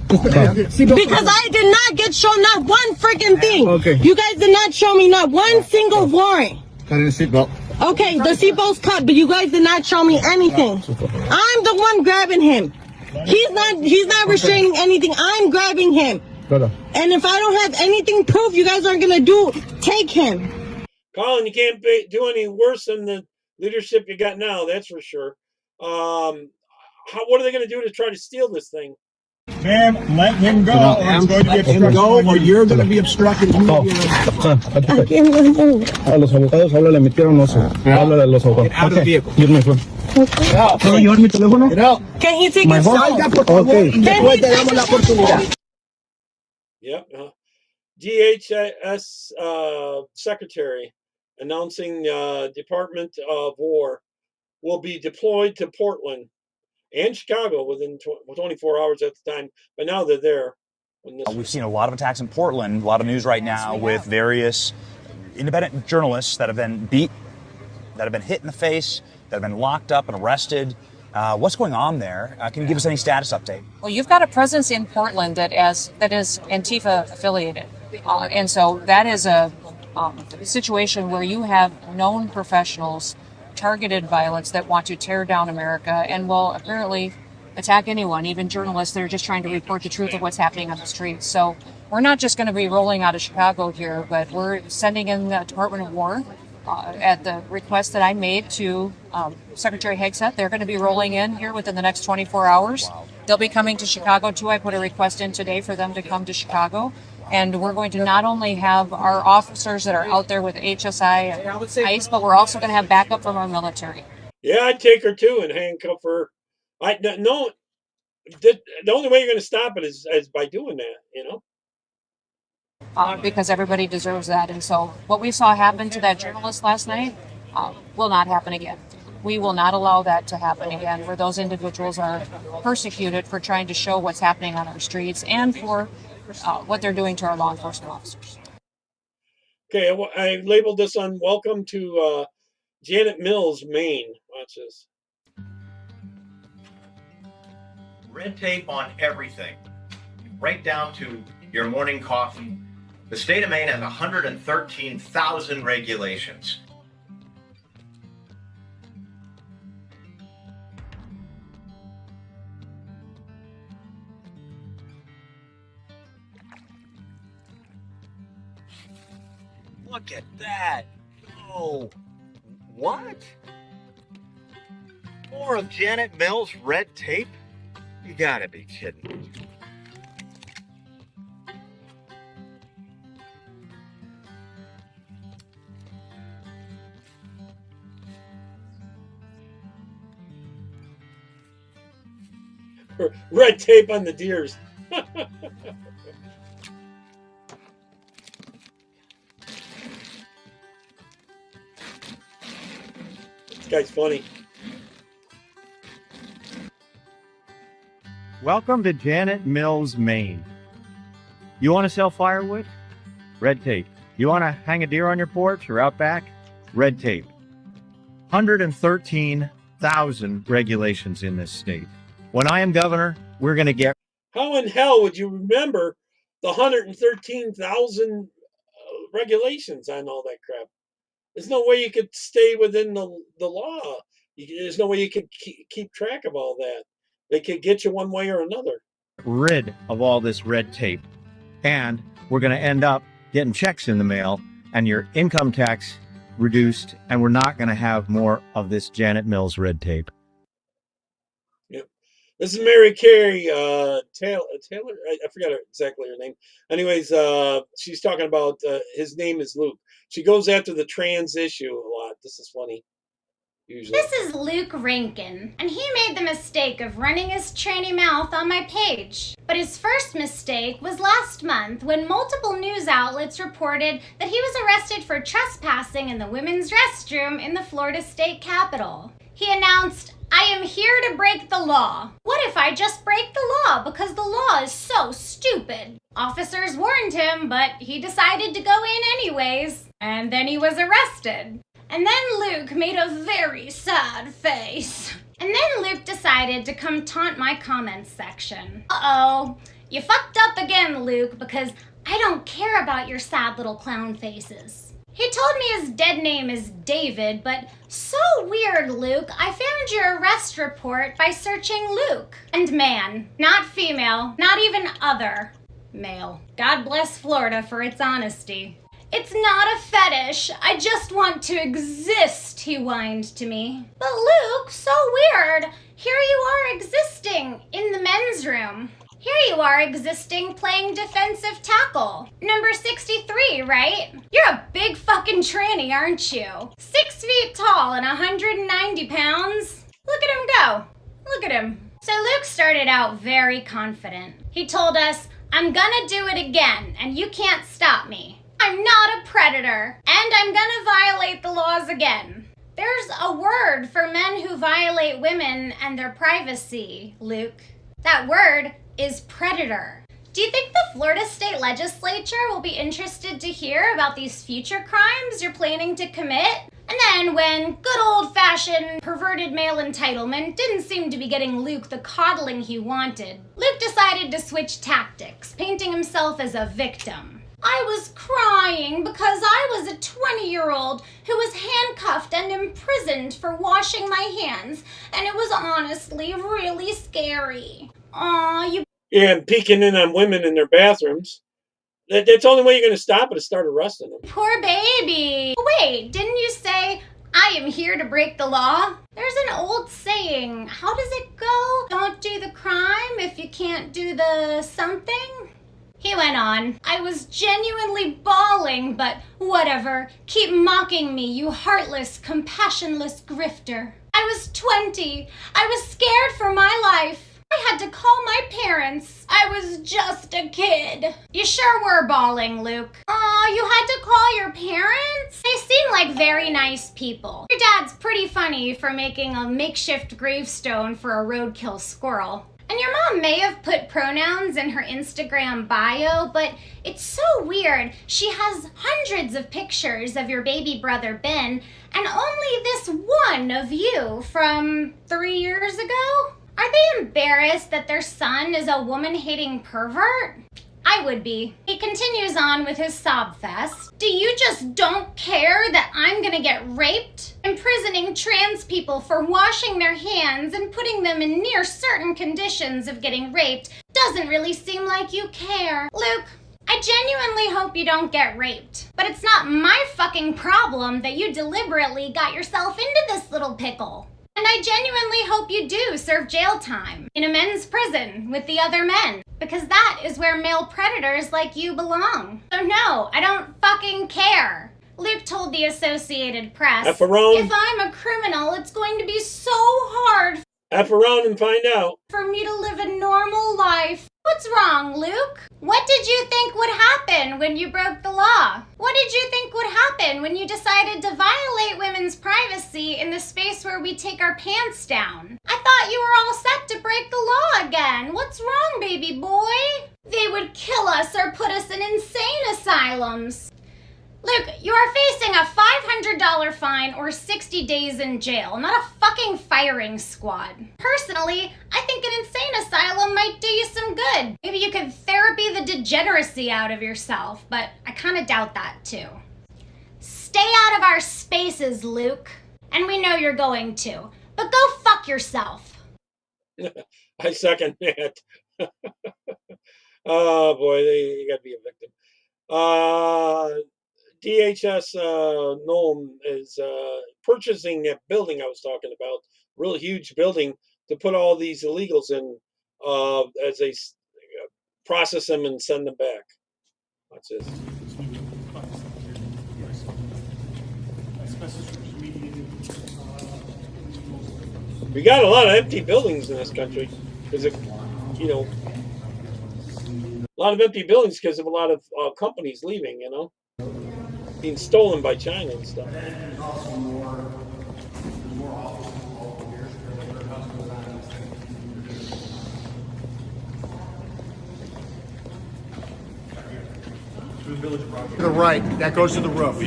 Because I did not get shown not one freaking thing. Okay. You guys did not show me not one single warrant. Cut in the seatbelt. Okay, the seatbelt's cut, but you guys did not show me anything. I'm the one grabbing him. He's not restraining anything. I'm grabbing him. And if I don't have anything proof, you guys aren't gonna take him. Colin, you can't do any worse than the leadership you got now. That's for sure. What are they going to do to try to steal this thing? Ma'am, let him go. Or it's going to be obstructed. Go, or you're going to be obstructed. I can't move. A los abogados habla, le metieron no sé. Habla de los abogados. Get out of the vehicle. Get my phone. ¿Puedo llevar mi teléfono? Get out. Can he take his phone? Okay. Después te damos la oportunidad. Yep. DHS Secretary announcing Department of War will be deployed to Portland and Chicago within 24 hours at the time. But now they're there. We've seen a lot of attacks in Portland, a lot of news right now with various independent journalists that have been beat, that have been hit in the face, that have been locked up and arrested. What's going on there? Can you give us any status update? Well, you've got a presence in Portland that is Antifa affiliated. And so that is a situation where you have known professionals, targeted violence that want to tear down America and will apparently attack anyone, even journalists that are just trying to report the truth of what's happening on the streets. So we're not just going to be rolling out of Chicago here, but we're sending in the Department of War at the request that I made to Secretary Hegseth. They're going to be rolling in here within the next 24 hours. They'll be coming to Chicago too. I put a request in today for them to come to Chicago. And we're going to not only have our officers that are out there with HSI and ICE, but we're also going to have backup from our military. Yeah, I'd take her too and handcuff her. The only way you're going to stop it is by doing that, you know? Because everybody deserves that. And so what we saw happen to that journalist last night will not happen again. We will not allow that to happen again, where those individuals are persecuted for trying to show what's happening on our streets and for what they're doing to our law enforcement officers. Okay, I labeled this on welcome to Janet Mills, Maine. Watch this. Red tape on everything, right down to your morning coffee. The state of Maine has 113,000 regulations. Look at that. Oh, what? More of Janet Mills' red tape? You gotta be kidding. Red tape on the deers. This guy's funny. Welcome to Janet Mills, Maine. You want to sell firewood? Red tape. You want to hang a deer on your porch or out back? Red tape. 113,000 regulations in this state. When I am governor, we're going to get... How in hell would you remember the 113,000 regulations on all that crap? There's no way you could stay within the law. There's no way you could keep track of all that. They could get you one way or another. rid of all this red tape. And we're going to end up getting checks in the mail and your income tax reduced, and we're not going to have more of this Janet Mills red tape. Yep. This is Mary Carey Taylor. I forgot exactly her name. Anyways, she's talking about his name is Luke. She goes after the trans issue a lot. This is funny. Usually. This is Luke Rankin, and he made the mistake of running his tranny mouth on my page. But his first mistake was last month when multiple news outlets reported that he was arrested for trespassing in the women's restroom in the Florida state capitol. He announced, "I am here to break the law. What if I just break the law because the law is so stupid?" Officers warned him, but he decided to go in anyways, and then he was arrested. And then Luke made a very sad face. And then Luke decided to come taunt my comments section. Uh-oh, you fucked up again, Luke, because I don't care about your sad little clown faces. He told me his dead name is David, but so weird, Luke. I found your arrest report by searching Luke. And man, not female, not even other. Male. God bless Florida for its honesty. "It's not a fetish. I just want to exist," he whined to me. "But Luke, so weird. Here you are existing in the men's room. Here you are existing playing defensive tackle. Number 63, right? You're a big fucking tranny, aren't you? 6 feet tall and 190 pounds. Look at him go. Look at him." So Luke started out very confident. He told us, "I'm gonna do it again, and you can't stop me. I'm not a predator, and I'm gonna violate the laws again." There's a word for men who violate women and their privacy, Luke. That word is predator. Do you think the Florida state legislature will be interested to hear about these future crimes you're planning to commit? And then when good old-fashioned perverted male entitlement didn't seem to be getting Luke the coddling he wanted, Luke decided to switch tactics, painting himself as a victim. "I was crying because I was a 20-year-old who was handcuffed and imprisoned for washing my hands, and it was honestly really scary." Aw, you... Yeah, and peeking in on women in their bathrooms. That's the only way you're going to stop it is start arresting them. Poor baby. Wait, didn't you say, "I am here to break the law"? There's an old saying. How does it go? Don't do the crime if you can't do the something? He went on, "I was genuinely bawling, but whatever. Keep mocking me, you heartless, compassionless grifter. I was 20. I was scared for my life. I had to call my parents. I was just a kid." You sure were bawling, Luke. Aw, you had to call your parents? They seem like very nice people. Your dad's pretty funny for making a makeshift gravestone for a roadkill squirrel. And your mom may have put pronouns in her Instagram bio, but it's so weird. She has hundreds of pictures of your baby brother Ben, and only this one of you from 3 years ago? Are they embarrassed that their son is a woman-hating pervert? I would be. He continues on with his sob fest. Do you just don't care that I'm gonna get raped? Imprisoning trans people for washing their hands and putting them in near certain conditions of getting raped doesn't really seem like you care. Luke, I genuinely hope you don't get raped. But it's not my fucking problem that you deliberately got yourself into this little pickle. And I genuinely hope you do serve jail time in a men's prison with the other men, because that is where male predators like you belong. So no, I don't fucking care. Luke told the Associated Press, if I'm a criminal, it's going to be so hard F around and find out. for me to live a normal life. What's wrong, Luke? What did you think would happen when you broke the law? What did you think would happen when you decided to violate women's privacy in the space where we take our pants down? I thought you were all set to break the law again. What's wrong, baby boy? They would kill us or put us in insane asylums. Luke, you are facing a $500 fine or 60 days in jail, not a fucking firing squad. Personally, I think an insane asylum might do you some good. Maybe you could therapy the degeneracy out of yourself, but I kind of doubt that too. Stay out of our spaces, Luke. And we know you're going to. But go fuck yourself. I second that. Oh boy, you gotta be a victim. DHS Nome is purchasing that building I was talking about, real huge building, to put all these illegals in as they process them and send them back. That's it. We got a lot of empty buildings in this country because of, a lot of empty buildings because of a lot of companies leaving, being stolen by China and stuff. To the right, that goes to the roof.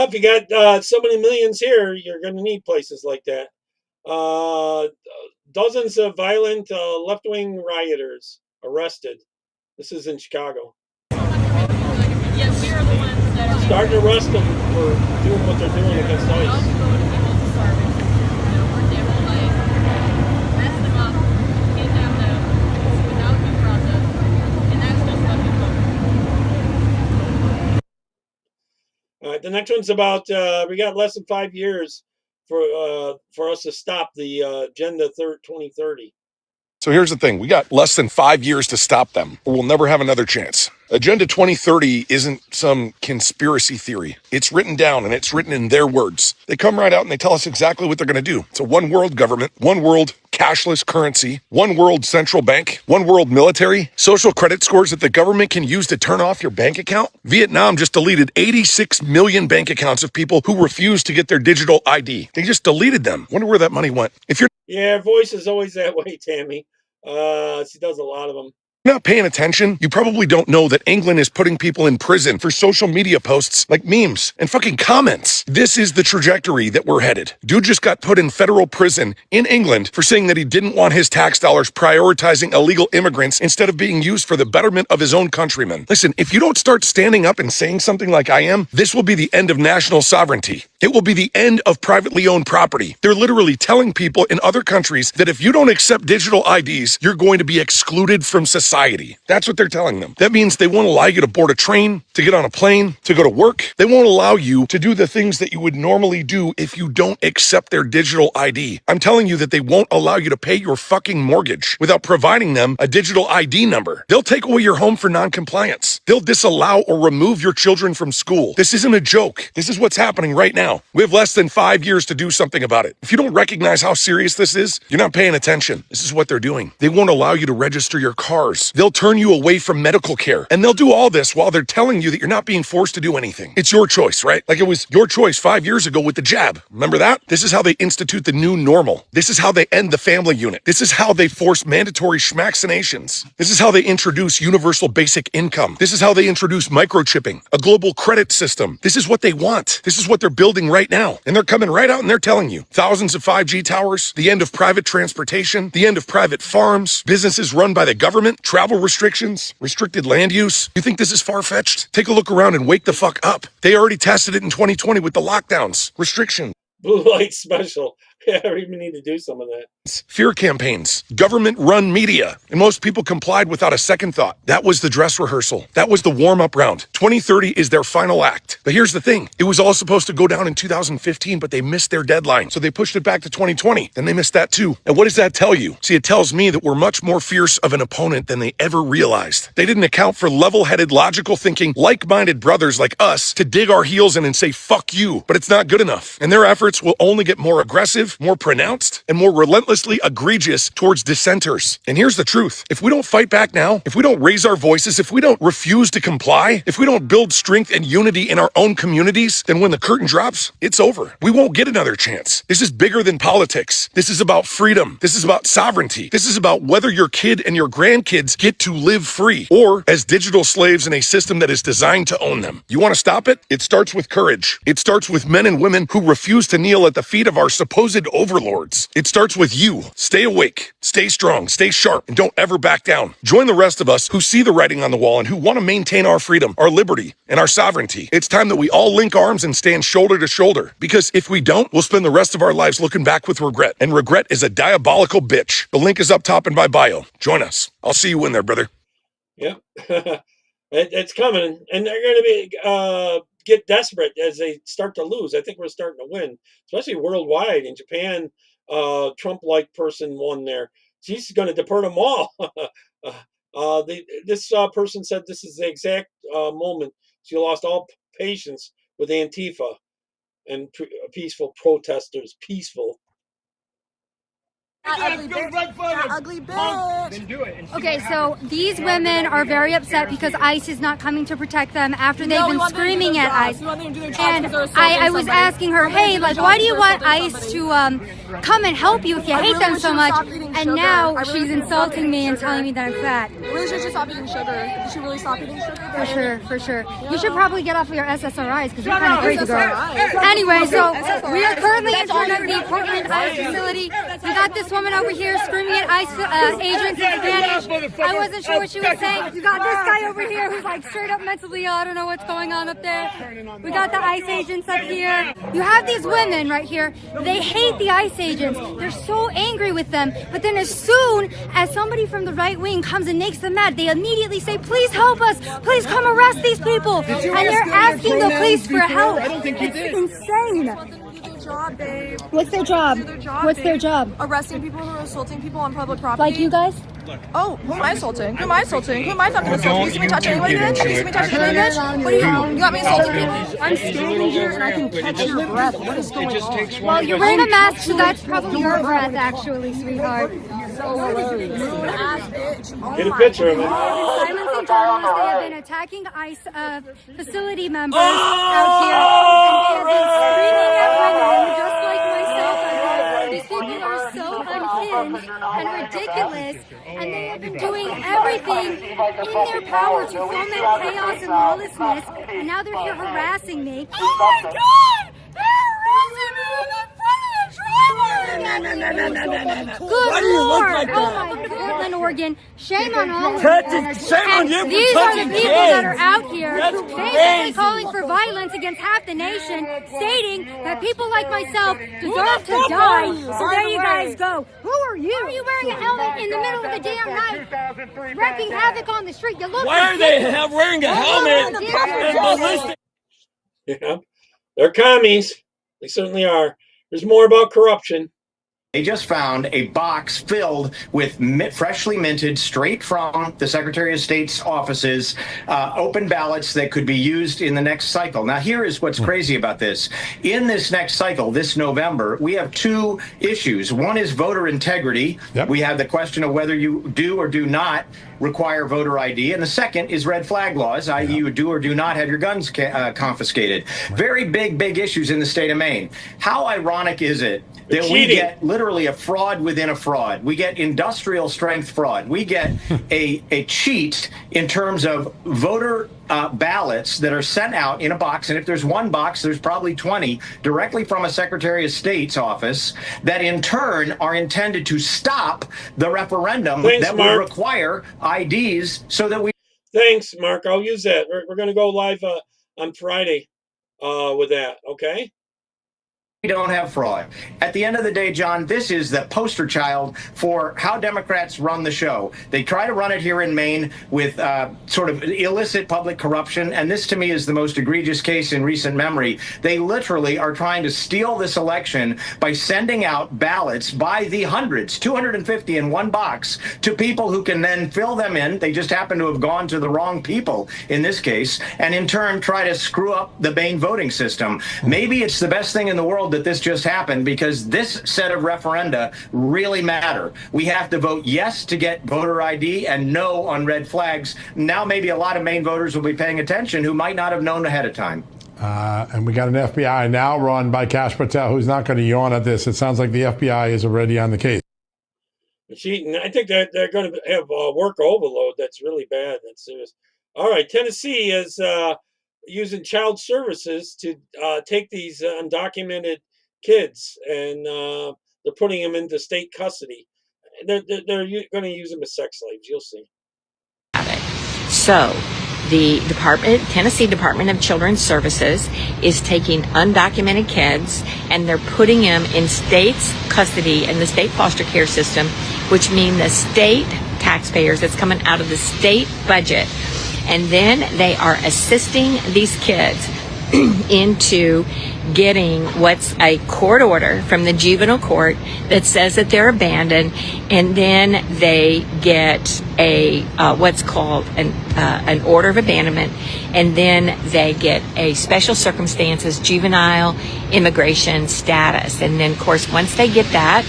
If you got so many millions here, you're going to need places like that. Dozens of violent left-wing rioters arrested. This is in Chicago. Yes, we are the ones that are starting to arrest them for doing what they're doing against ICE. All right, the next one's about we got less than 5 years for us to stop the Agenda 2030. So here's the thing. We got less than 5 years to stop them, or we'll never have another chance. Agenda 2030 isn't some conspiracy theory. It's written down, and it's written in their words. They come right out and they tell us exactly what they're going to do. It's a one world government, one world cashless currency, one world central bank, one world military, social credit scores that the government can use to turn off your bank account. Vietnam just deleted 86 million bank accounts of people who refused to get their digital ID. They just deleted them. Wonder where that money went. If you're her voice is always that way, Tammy. She does a lot of them. not paying attention, you probably don't know that England is putting people in prison for social media posts like memes and fucking comments. This is the trajectory that we're headed. Dude just got put in federal prison in England for saying that he didn't want his tax dollars prioritizing illegal immigrants instead of being used for the betterment of his own countrymen. Listen, if you don't start standing up and saying something like I am, this will be the end of national sovereignty. It will be the end of privately owned property. They're literally telling people in other countries that if you don't accept digital IDs, you're going to be excluded from society. That's what they're telling them. That means they won't allow you to board a train, to to get on a plane, to go to work. They won't allow you to do the things that you would normally do if you don't accept their digital ID. I'm telling you that they won't allow you to pay your fucking mortgage without providing them a digital ID number. They'll take away your home for non-compliance. They'll disallow or remove your children from school. This isn't a joke. This is what's happening right now. We have less than 5 years to do something about it. If you don't recognize how serious this is, you're not paying attention. This is what they're doing. They won't allow you to register your cars. They'll turn you away from medical care. And they'll do all this while they're telling you that you're not being forced to do anything. It's your choice, right? Like it was your choice 5 years ago with the jab. Remember that? This is how they institute the new normal. This is how they end the family unit. This is how they force mandatory schmaxinations. This is how they introduce universal basic income. This is how they introduce microchipping, a global credit system. This is what they want. This is what they're building right now. And they're coming right out and they're telling you. Thousands of 5G towers, the end of private transportation, the end of private farms, businesses run by the government, travel restrictions, restricted land use. You think this is far-fetched? Take a look around and wake the fuck up. They already tested it in 2020 with the lockdowns, restrictions. Blue light special. Yeah, we even need to do some of that. Fear campaigns, government-run media, and most people complied without a second thought. That was the dress rehearsal. That was the warm-up round. 2030 is their final act. But here's the thing. It was all supposed to go down in 2015, but they missed their deadline, so they pushed it back to 2020. Then they missed that too. And what does that tell you? See, it tells me that we're much more fierce of an opponent than they ever realized. They didn't account for level-headed, logical thinking, like-minded brothers like us to dig our heels in and say, fuck you. But it's not good enough. And their efforts will only get more aggressive, more pronounced, and more relentlessly egregious towards dissenters. And here's the truth. If we don't fight back now, if we don't raise our voices, if we don't refuse to comply, if we don't build strength and unity in our own communities, then when the curtain drops, it's over. We won't get another chance. This is bigger than politics. This is about freedom. This is about sovereignty. This is about whether your kid and your grandkids get to live free or as digital slaves in a system that is designed to own them. You want to stop it? It starts with courage. It starts with men and women who refuse to kneel at the feet of our supposed overlords. It starts with you. Stay awake, stay strong, stay sharp, and don't ever back down. Join the rest of us who see the writing on the wall and who want to maintain our freedom, our liberty, and our sovereignty. It's time that we all link arms and stand shoulder to shoulder. Because if we don't, we'll spend the rest of our lives looking back with regret. And regret is a diabolical bitch. The link is up top in my bio. Join us. I'll see you in there, brother. Yep. It's coming. And they're going to be get desperate as they start to lose. I think we're starting to win, especially worldwide. In Japan, Trump-like person won there. She's going to deport them all. This person said this is the exact moment she lost all patience with Antifa and peaceful protesters. Peaceful. Ugly bitch. Okay, so these women are very upset because ICE is not coming to protect them after they've been screaming at ICE. And I was asking her, hey, like, why do you want ICE to come and help you if you hate them so much? And now she's insulting me and telling me that I'm fat. Really should just stop eating sugar. Did she really stop eating sugar? For sure. You should probably get off of your SSRIs because you're kind of crazy, girl. Anyway, so we are currently in front of the Portland ICE facility. We got this woman over here screaming at ICE agents in Spanish. I wasn't sure what she was saying. You got this guy over here who's like straight up mentally ill. I don't know what's going on up there. We got the ICE agents up here. You have these women right here. They hate the ICE agents. They're so angry with them. But then as soon as somebody from the right wing comes and makes them mad, they immediately say, please help us. Please come arrest these people. And they're asking the police for help. It's insane. Job, babe. What's their job? What's their job? Arresting people who are assaulting people on public property. Like you guys? Oh, who am I assaulting? Who am I assaulting? Who am I fucking assaulting? You see me touch anybody, bitch? You see me touch anybody, bitch? What are you? You got me assaulting people? I'm standing here and I can catch your breath. What is going on? Well, you're wearing a mask, so that's probably your breath, actually, sweetheart. Get a picture of it. Silencing journalists. They have been attacking ICE facility members out here, and they have been screaming at women, just like myself. These people are so unhinged and ridiculous, and they have been doing everything in their power to foment chaos and lawlessness, and now they're here harassing me. Oh my God! They're harassing me in front of the driveway! Good Lord! Oh my Portland, Oregon. Shame on all of you. Shame on you for These are the touching people that kids. are out here That's basically crazy. calling for violence against half the nation, stating that people like myself deserve to die. So there you guys go. Who are you? Why are you wearing a helmet in the middle of the damn night, wreaking havoc on the street? You look Why are they ridiculous. wearing a helmet and ballistic? Yeah, they're commies. They certainly are. There's more about corruption. They just found a box filled with freshly minted, straight from the Secretary of State's offices, open ballots that could be used in the next cycle. Now, here is what's crazy about this. In this next cycle, this November, we have two issues. One is voter integrity. Yep. We have the question of whether you do or do not require voter ID. And the second is red flag laws, i.e. you do or do not have your guns confiscated. Very big issues in the state of Maine. How ironic is it that we get literally a fraud within a fraud? We get industrial strength fraud. We get a cheat in terms of voter ballots that are sent out in a box. And if there's one box, there's probably 20 directly from a Secretary of State's office that in turn are intended to stop the referendum that will require IDs so that we. Thanks, Mark. I'll use that. We're going to go live on Friday with that. Okay. We don't have fraud. At the end of the day, John, this is the poster child for how Democrats run the show. They try to run it here in Maine with sort of illicit public corruption, and this to me is the most egregious case in recent memory. They literally are trying to steal this election by sending out ballots by the hundreds, 250 in one box, to people who can then fill them in. They just happen to have gone to the wrong people in this case, and in turn try to screw up the Maine voting system. Maybe it's the best thing in the world that this just happened, because this set of referenda really matter. We have to vote yes to get voter ID and no on red flags. Now maybe a lot of Maine voters will be paying attention who might not have known ahead of time. And we got an FBI now run by Kash Patel, who's not going to yawn at this. It sounds like the FBI is already on the case. I think that they're going to have work overload. That's really bad. That's serious. All right, Tennessee is using child services to take these undocumented kids, and they're putting them into state custody. They're going to use them as sex slaves. You'll see. So, the Tennessee Department of Children's Services is taking undocumented kids and they're putting them in state's custody in the state foster care system, which means the state taxpayers, it's coming out of the state budget. And then they are assisting these kids into getting what's a court order from the juvenile court that says that they're abandoned, and then they get a what's called an order of abandonment, and then they get a special circumstances juvenile immigration status, and then of course once they get that,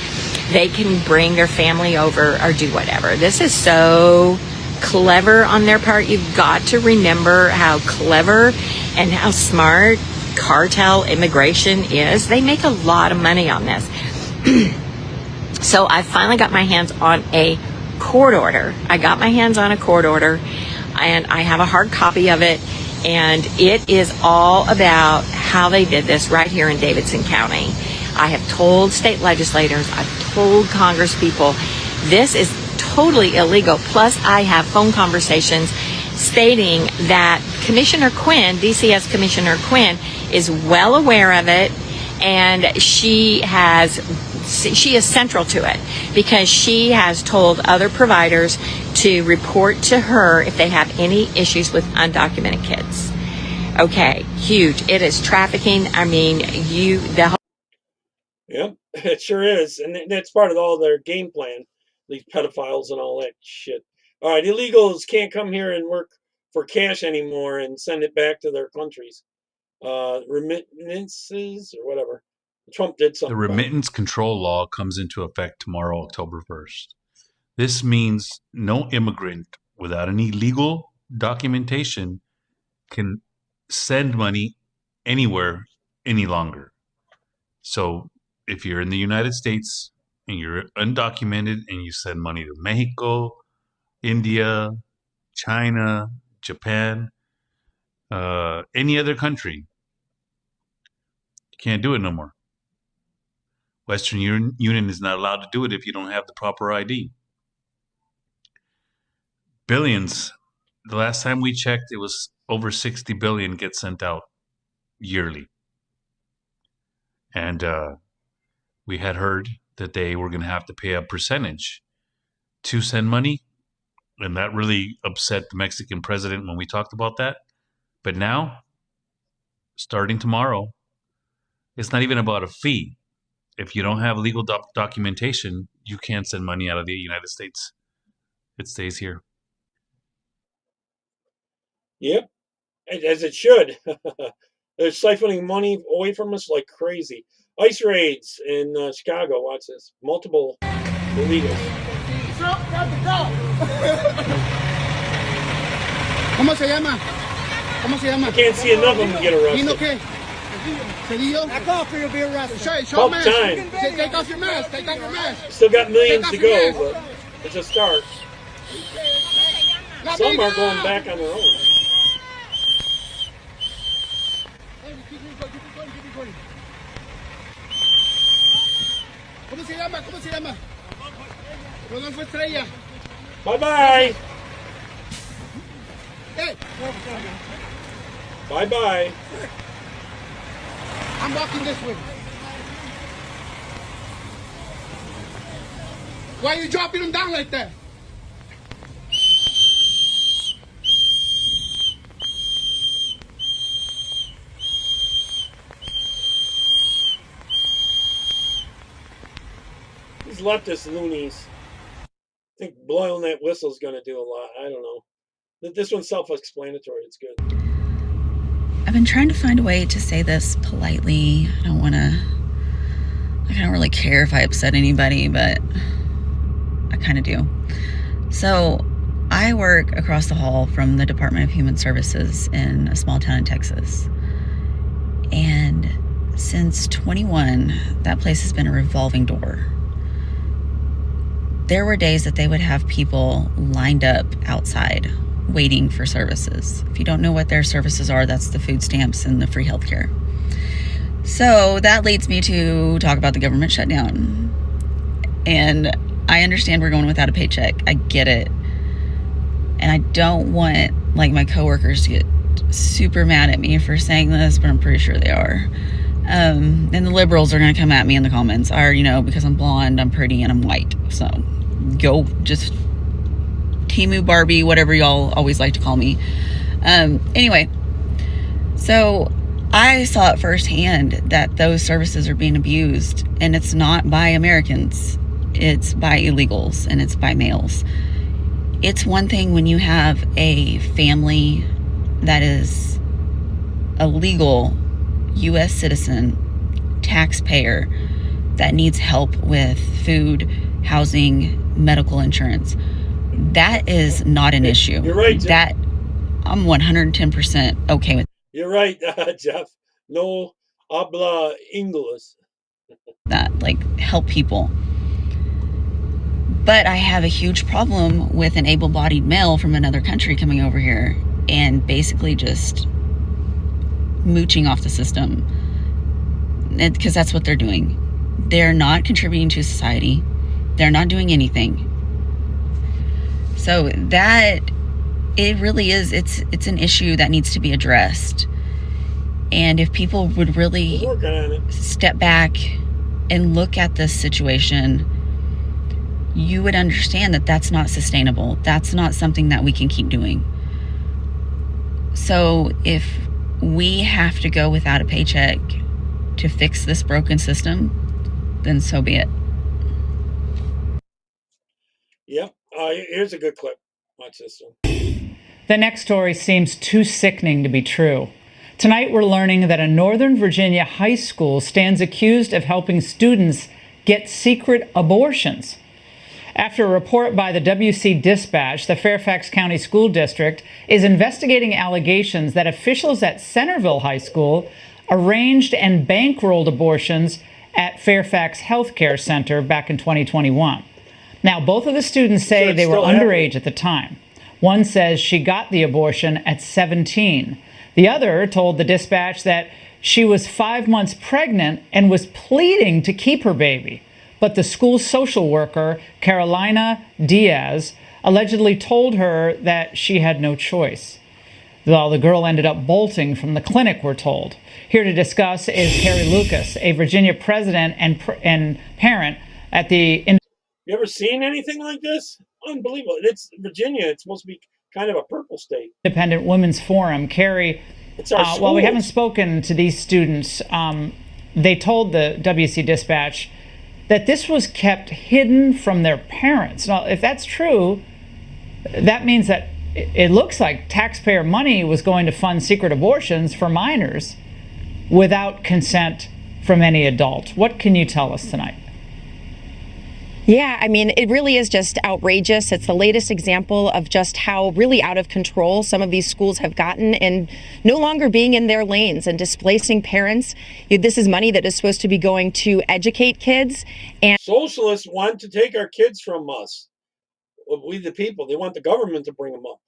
they can bring their family over or do whatever. This is so clever on their part. You've got to remember how clever and how smart cartel immigration is. They make a lot of money on this. So I finally got my hands on a court order. I got my hands on a court order, and I have a hard copy of it, and it is all about how they did this right here in Davidson County. I have told state legislators, I've told Congress people, this is totally illegal. Plus, I have phone conversations stating that Commissioner Quinn, DCS Commissioner Quinn, is well aware of it, and she is central to it because she has told other providers to report to her if they have any issues with undocumented kids. Okay, huge. It is trafficking. I mean, the whole. Yep, it sure is, and that's part of all their game plan. These pedophiles and all that shit. All right, illegals can't come here and work for cash anymore and send it back to their countries. Remittances or whatever. Trump did something. The remittance control law comes into effect tomorrow, October 1st. This means no immigrant without any legal documentation can send money anywhere any longer. So if you're in the United States and you're undocumented and you send money to Mexico, India, China, Japan, any other country, you can't do it no more. Western Union is not allowed to do it if you don't have the proper ID. Billions. The last time we checked, it was over 60 billion gets sent out yearly. And we had heard that they were going to have to pay a percentage to send money. And that really upset the Mexican president when we talked about that. But now, starting tomorrow, it's not even about a fee. If you don't have legal documentation, you can't send money out of the United States. It stays here. Yep, as it should. They're siphoning money away from us like crazy. ICE raids in Chicago. Watch this. Multiple illegals. ¿Cómo se llama? ¿Cómo se llama? I can't see enough of them get arrested. ¿Vino qué? Cedillo? Back off or you'll be arrested. Show About mask. time. Take off your mask. Take off your mask. Still got millions to go, but it's a start. Some are going back on their own. ¿Cómo se llama? ¿Cómo se llama? Rodolfo Estrella. Bye-bye. Hey. Bye-bye. I'm walking this way. Why are you dropping them down like that? These leftist loonies. I think blowing that whistle is going to do a lot. I don't know. This one's self-explanatory. It's good. I've been trying to find a way to say this politely. I don't really care if I upset anybody, but I kind of do. So I work across the hall from the Department of Human Services in a small town in Texas. And since 21, that place has been a revolving door. There were days that they would have people lined up outside waiting for services. If you don't know what their services are, that's the food stamps and the free healthcare. So that leads me to talk about the government shutdown. And I understand we're going without a paycheck. I get it. And I don't want my coworkers to get super mad at me for saying this, but I'm pretty sure they are. And the liberals are going to come at me in the comments, because I'm blonde, I'm pretty, and I'm white. So go just Timu Barbie, whatever y'all always like to call me. Anyway, so I saw it firsthand that those services are being abused, and it's not by Americans, it's by illegals, and it's by males. It's one thing when you have a family that is a legal U.S. citizen, taxpayer, that needs help with food, housing, medical insurance. That is not an issue. You're right, Jeff. That I'm 110% okay with. You're right, Jeff. No habla English. That, help people. But I have a huge problem with an able-bodied male from another country coming over here and basically just mooching off the system. Because that's what they're doing. They're not contributing to society. They're not doing anything. So that, it really is, it's an issue that needs to be addressed. And if people would really step back and look at this situation, you would understand that that's not sustainable. That's not something that we can keep doing. So if we have to go without a paycheck to fix this broken system, then so be it. Yep. Here's a good clip. Watch this one. The next story seems too sickening to be true. Tonight we're learning that a Northern Virginia high school stands accused of helping students get secret abortions. After a report by the WC Dispatch, the Fairfax County School District is investigating allegations that officials at Centerville High School arranged and bankrolled abortions at Fairfax Healthcare Center back in 2021. Now, both of the students say they were underage at the time. One says she got the abortion at 17. The other told the Dispatch that She was 5 months pregnant and was pleading to keep her baby. But the school social worker, Carolina Diaz, allegedly told her that she had no choice. Well, the girl ended up bolting from the clinic, we're told. Here to discuss is Carrie Lucas, a Virginia president and parent at the... You ever seen anything like this? Unbelievable. It's Virginia. It's supposed to be kind of a purple state. Independent Women's Forum. Carrie, while we haven't spoken to these students, they told the WC Dispatch that this was kept hidden from their parents. Now, if that's true, that means that it looks like taxpayer money was going to fund secret abortions for minors without consent from any adult. What can you tell us tonight? Yeah, I mean, it really is just outrageous. It's the latest example of just how really out of control some of these schools have gotten and no longer being in their lanes and displacing parents. This is money that is supposed to be going to educate kids. And socialists want to take our kids from us. We the people. They want the government to bring them up.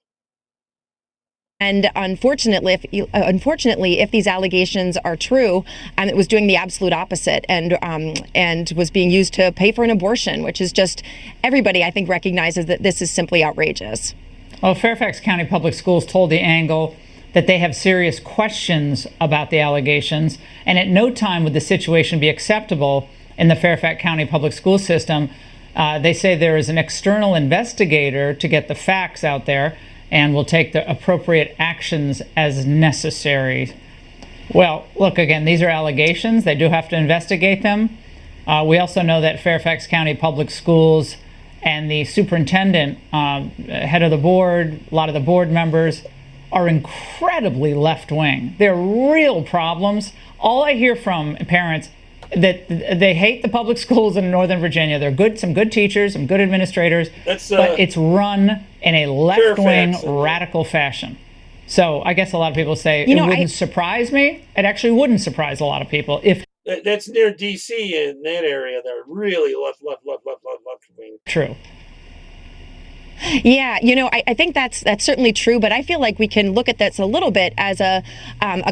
And unfortunately, if these allegations are true, it was doing the absolute opposite and was being used to pay for an abortion, which is just, everybody, I think, recognizes that this is simply outrageous. Well, Fairfax County Public Schools told the Angle that they have serious questions about the allegations, and at no time would the situation be acceptable in the Fairfax County Public School system. They say there is an external investigator to get the facts out there and will take the appropriate actions as necessary. Well, look, again, these are allegations. They do have to investigate them. We also know that Fairfax County Public Schools and the superintendent, head of the board, a lot of the board members are incredibly left-wing. They're real problems. All I hear from parents that they hate the public schools in Northern Virginia. They're good, some good teachers, some good administrators, but it's run in a left-wing radical fashion. So I guess a lot of people say it wouldn't surprise me. It actually wouldn't surprise a lot of people if that's near DC in that area. They're really left wing. True. Yeah, I think that's certainly true, but I feel like we can look at this a little bit as a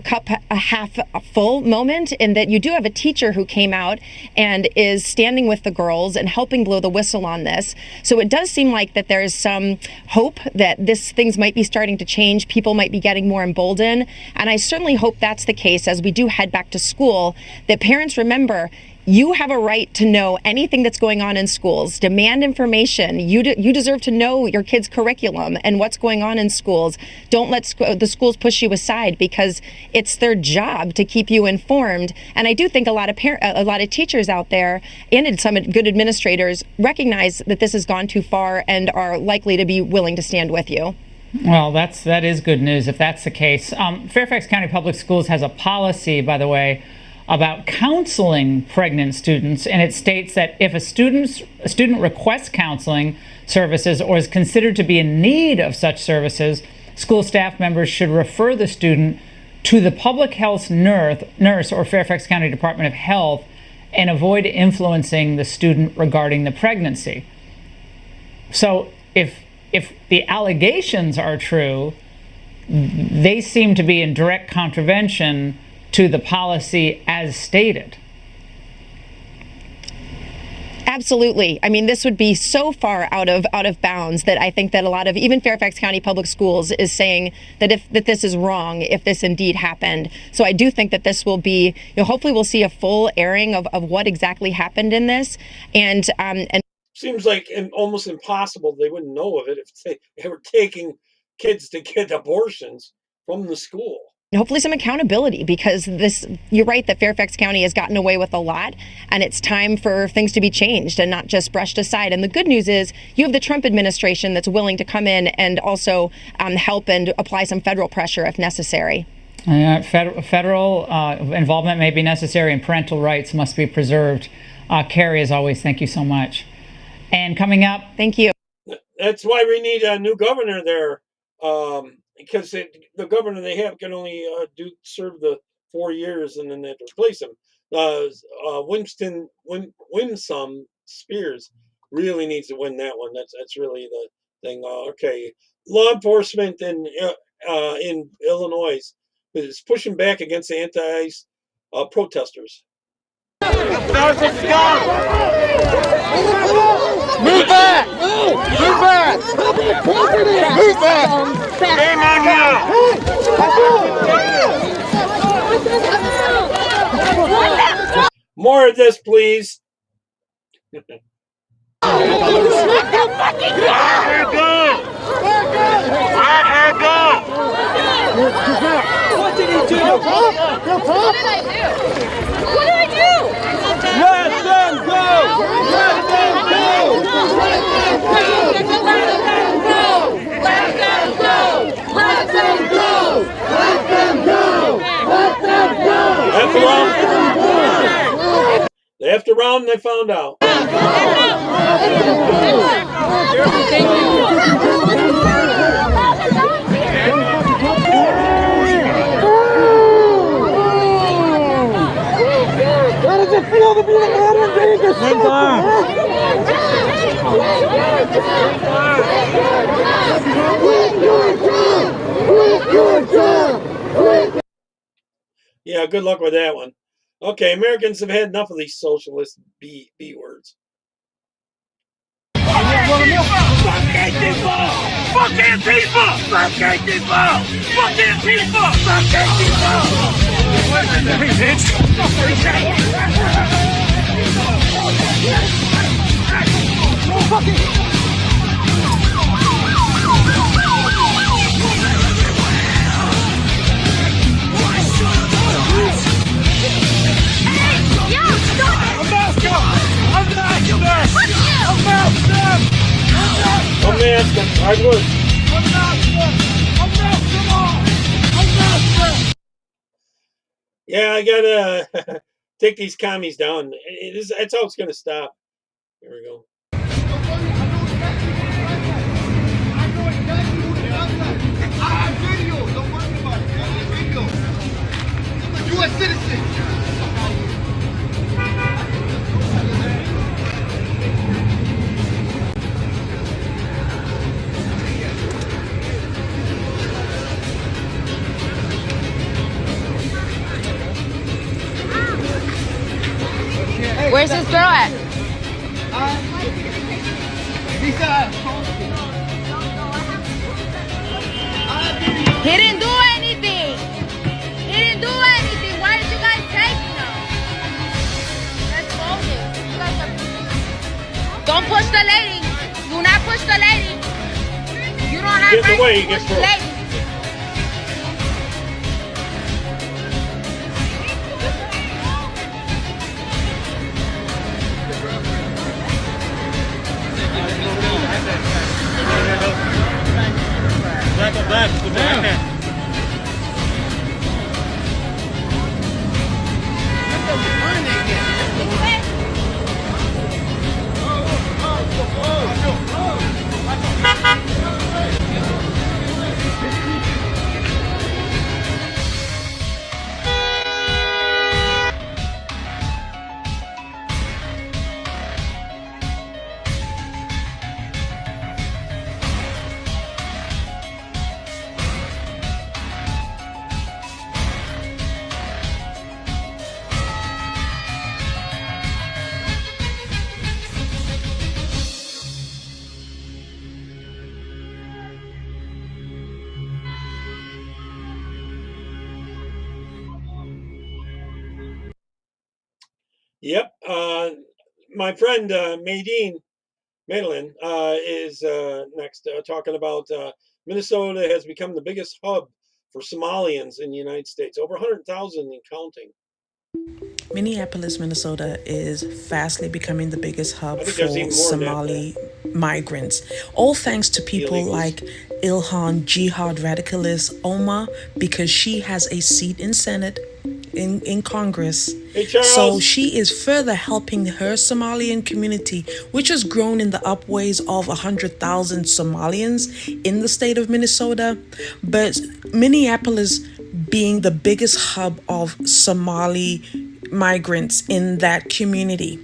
cup a half full moment, in that you do have a teacher who came out and is standing with the girls and helping blow the whistle on this. So it does seem like that there is some hope that things might be starting to change. People might be getting more emboldened, and I certainly hope that's the case as we do head back to school, that parents remember, you have a right to know anything that's going on in schools. Demand information. You deserve to know your kid's curriculum and what's going on in schools. Don't let the schools push you aside, because it's their job to keep you informed. And I do think a lot of teachers out there and some good administrators recognize that this has gone too far and are likely to be willing to stand with you. Well, that is good news if that's the case. Fairfax County Public Schools has a policy, by the way, about counseling pregnant students, and it states that if a student requests counseling services or is considered to be in need of such services, school staff members should refer the student to the public health nurse or Fairfax County Department of Health and avoid influencing the student regarding the pregnancy. So if the allegations are true, they seem to be in direct contravention to the policy as stated. Absolutely. I mean, this would be so far out of bounds that I think that a lot of even Fairfax County Public Schools is saying that this is wrong if this indeed happened. So I do think that this will be, hopefully we'll see a full airing of what exactly happened in this, and seems like almost impossible they wouldn't know of it if they were taking kids to get abortions from the school. Hopefully some accountability, because you're right that Fairfax County has gotten away with a lot, and it's time for things to be changed and not just brushed aside. And the good news is you have the Trump administration that's willing to come in and also help and apply some federal pressure if necessary. Federal involvement may be necessary, and parental rights must be preserved. Carrie, as always, thank you so much. And coming up, thank you. That's why we need a new governor there. Because the governor they have can only serve the 4 years and then they have to replace him. Winsome Spears really needs to win that one. That's really the thing. Okay, law enforcement in Illinois is pushing back against the protesters. Move back! Move back! Move back! Shame on you! More of this, please. What did he do? What did I do? What did I do? Let them go! Let them go! Let them go! Let them go! Let them go! Let them go! Let them go! After round, they found out. How does it feel to be the modern day Yeah, good luck with that one. Okay, Americans have had enough of these socialist B words. Fuck Antifa! Fuck Antifa! Fuck Antifa! Fuck Antifa! Fuck Antifa! Yeah, I gotta take these commies down. That's how it's gonna stop. Here we go. U.S. citizen. Where's this girl at? He didn't do anything. He didn't do anything. Why did you guys take him? That's bogus. You guys are... Don't push the lady. Do not push the lady. You don't have Get away, to get push the through. lady. Yep. My friend Madeline is next talking about Minnesota has become the biggest hub for Somalians in the United States, over 100,000 and counting. Minneapolis, Minnesota is fastly becoming the biggest hub I think there's for even more than that, Somali migrants, all thanks to people Illegals. like Ilhan Jihad radicalist Oma, because she has a seat in Senate, in Congress. Hey, Charles. So she is further helping her Somalian community, which has grown in the upways of 100,000 Somalians in the state of Minnesota. But Minneapolis being the biggest hub of Somali migrants in that community.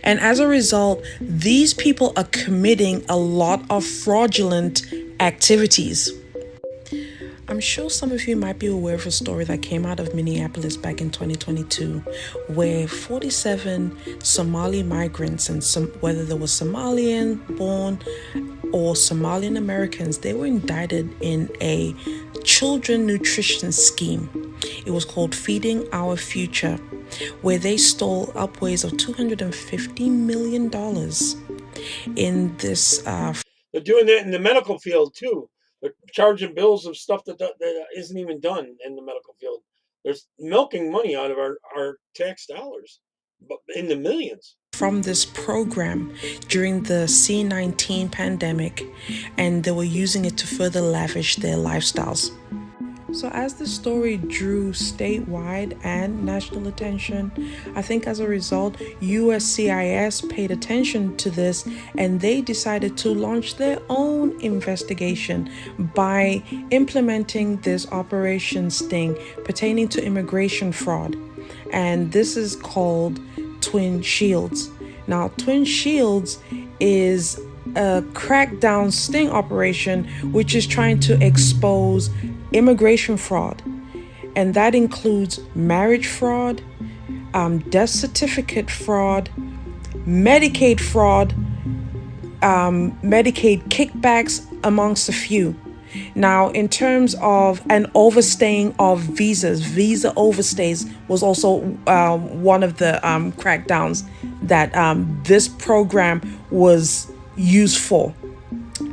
And as a result, these people are committing a lot of fraudulent activities. I'm sure some of you might be aware of a story that came out of Minneapolis back in 2022, where 47 Somali migrants, and whether they were Somalian born or Somalian Americans, they were indicted in a children nutrition scheme. It was called Feeding Our Future, where they stole upwards of $250 million in this. They're doing that in the medical field too. They're charging bills of stuff that isn't even done in the medical field. They're milking money out of our tax dollars, but in the millions. From this program during the C-19 pandemic, and they were using it to further lavish their lifestyles. So as the story drew statewide and national attention, I think as a result, USCIS paid attention to this, and they decided to launch their own investigation by implementing this Operation Sting pertaining to immigration fraud. And this is called Twin Shields. Now, Twin Shields is a crackdown sting operation which is trying to expose immigration fraud, and that includes marriage fraud, death certificate fraud, Medicaid fraud, Medicaid kickbacks, amongst a few. Now, in terms of an overstaying of visas, visa overstays was also one of the crackdowns that this program was used for.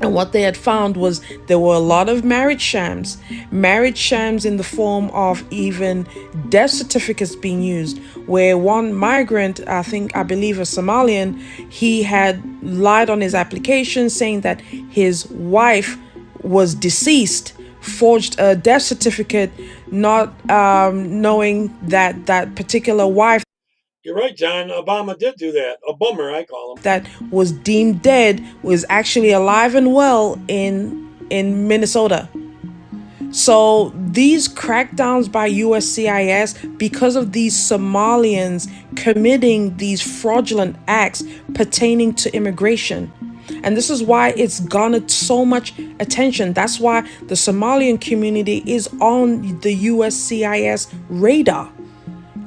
And what they had found was there were a lot of marriage shams in the form of even death certificates being used, where one migrant, I believe a Somalian, he had lied on his application saying that his wife was deceased, forged a death certificate, not knowing that that particular wife, you're right, John. Obama did do that. A bummer, I call him. That was deemed dead was actually alive and well in Minnesota. So these crackdowns by USCIS, because of these Somalians committing these fraudulent acts pertaining to immigration. And this is why it's garnered so much attention. That's why the Somalian community is on the USCIS radar.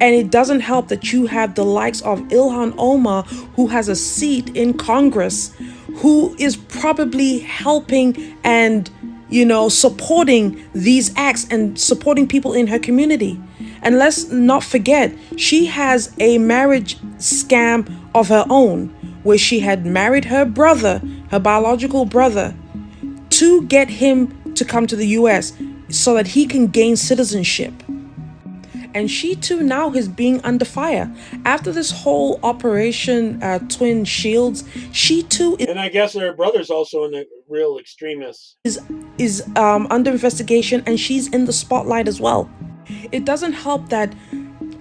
And it doesn't help that you have the likes of Ilhan Omar, who has a seat in Congress, who is probably helping and, supporting these acts and supporting people in her community. And let's not forget, she has a marriage scam of her own, where she had married her brother, her biological brother, to get him to come to the US so that he can gain citizenship. And she too now is being under fire. After this whole Operation Twin Shields, she too is... And I guess her brother's also in the real extremists. Is under investigation, and she's in the spotlight as well. It doesn't help that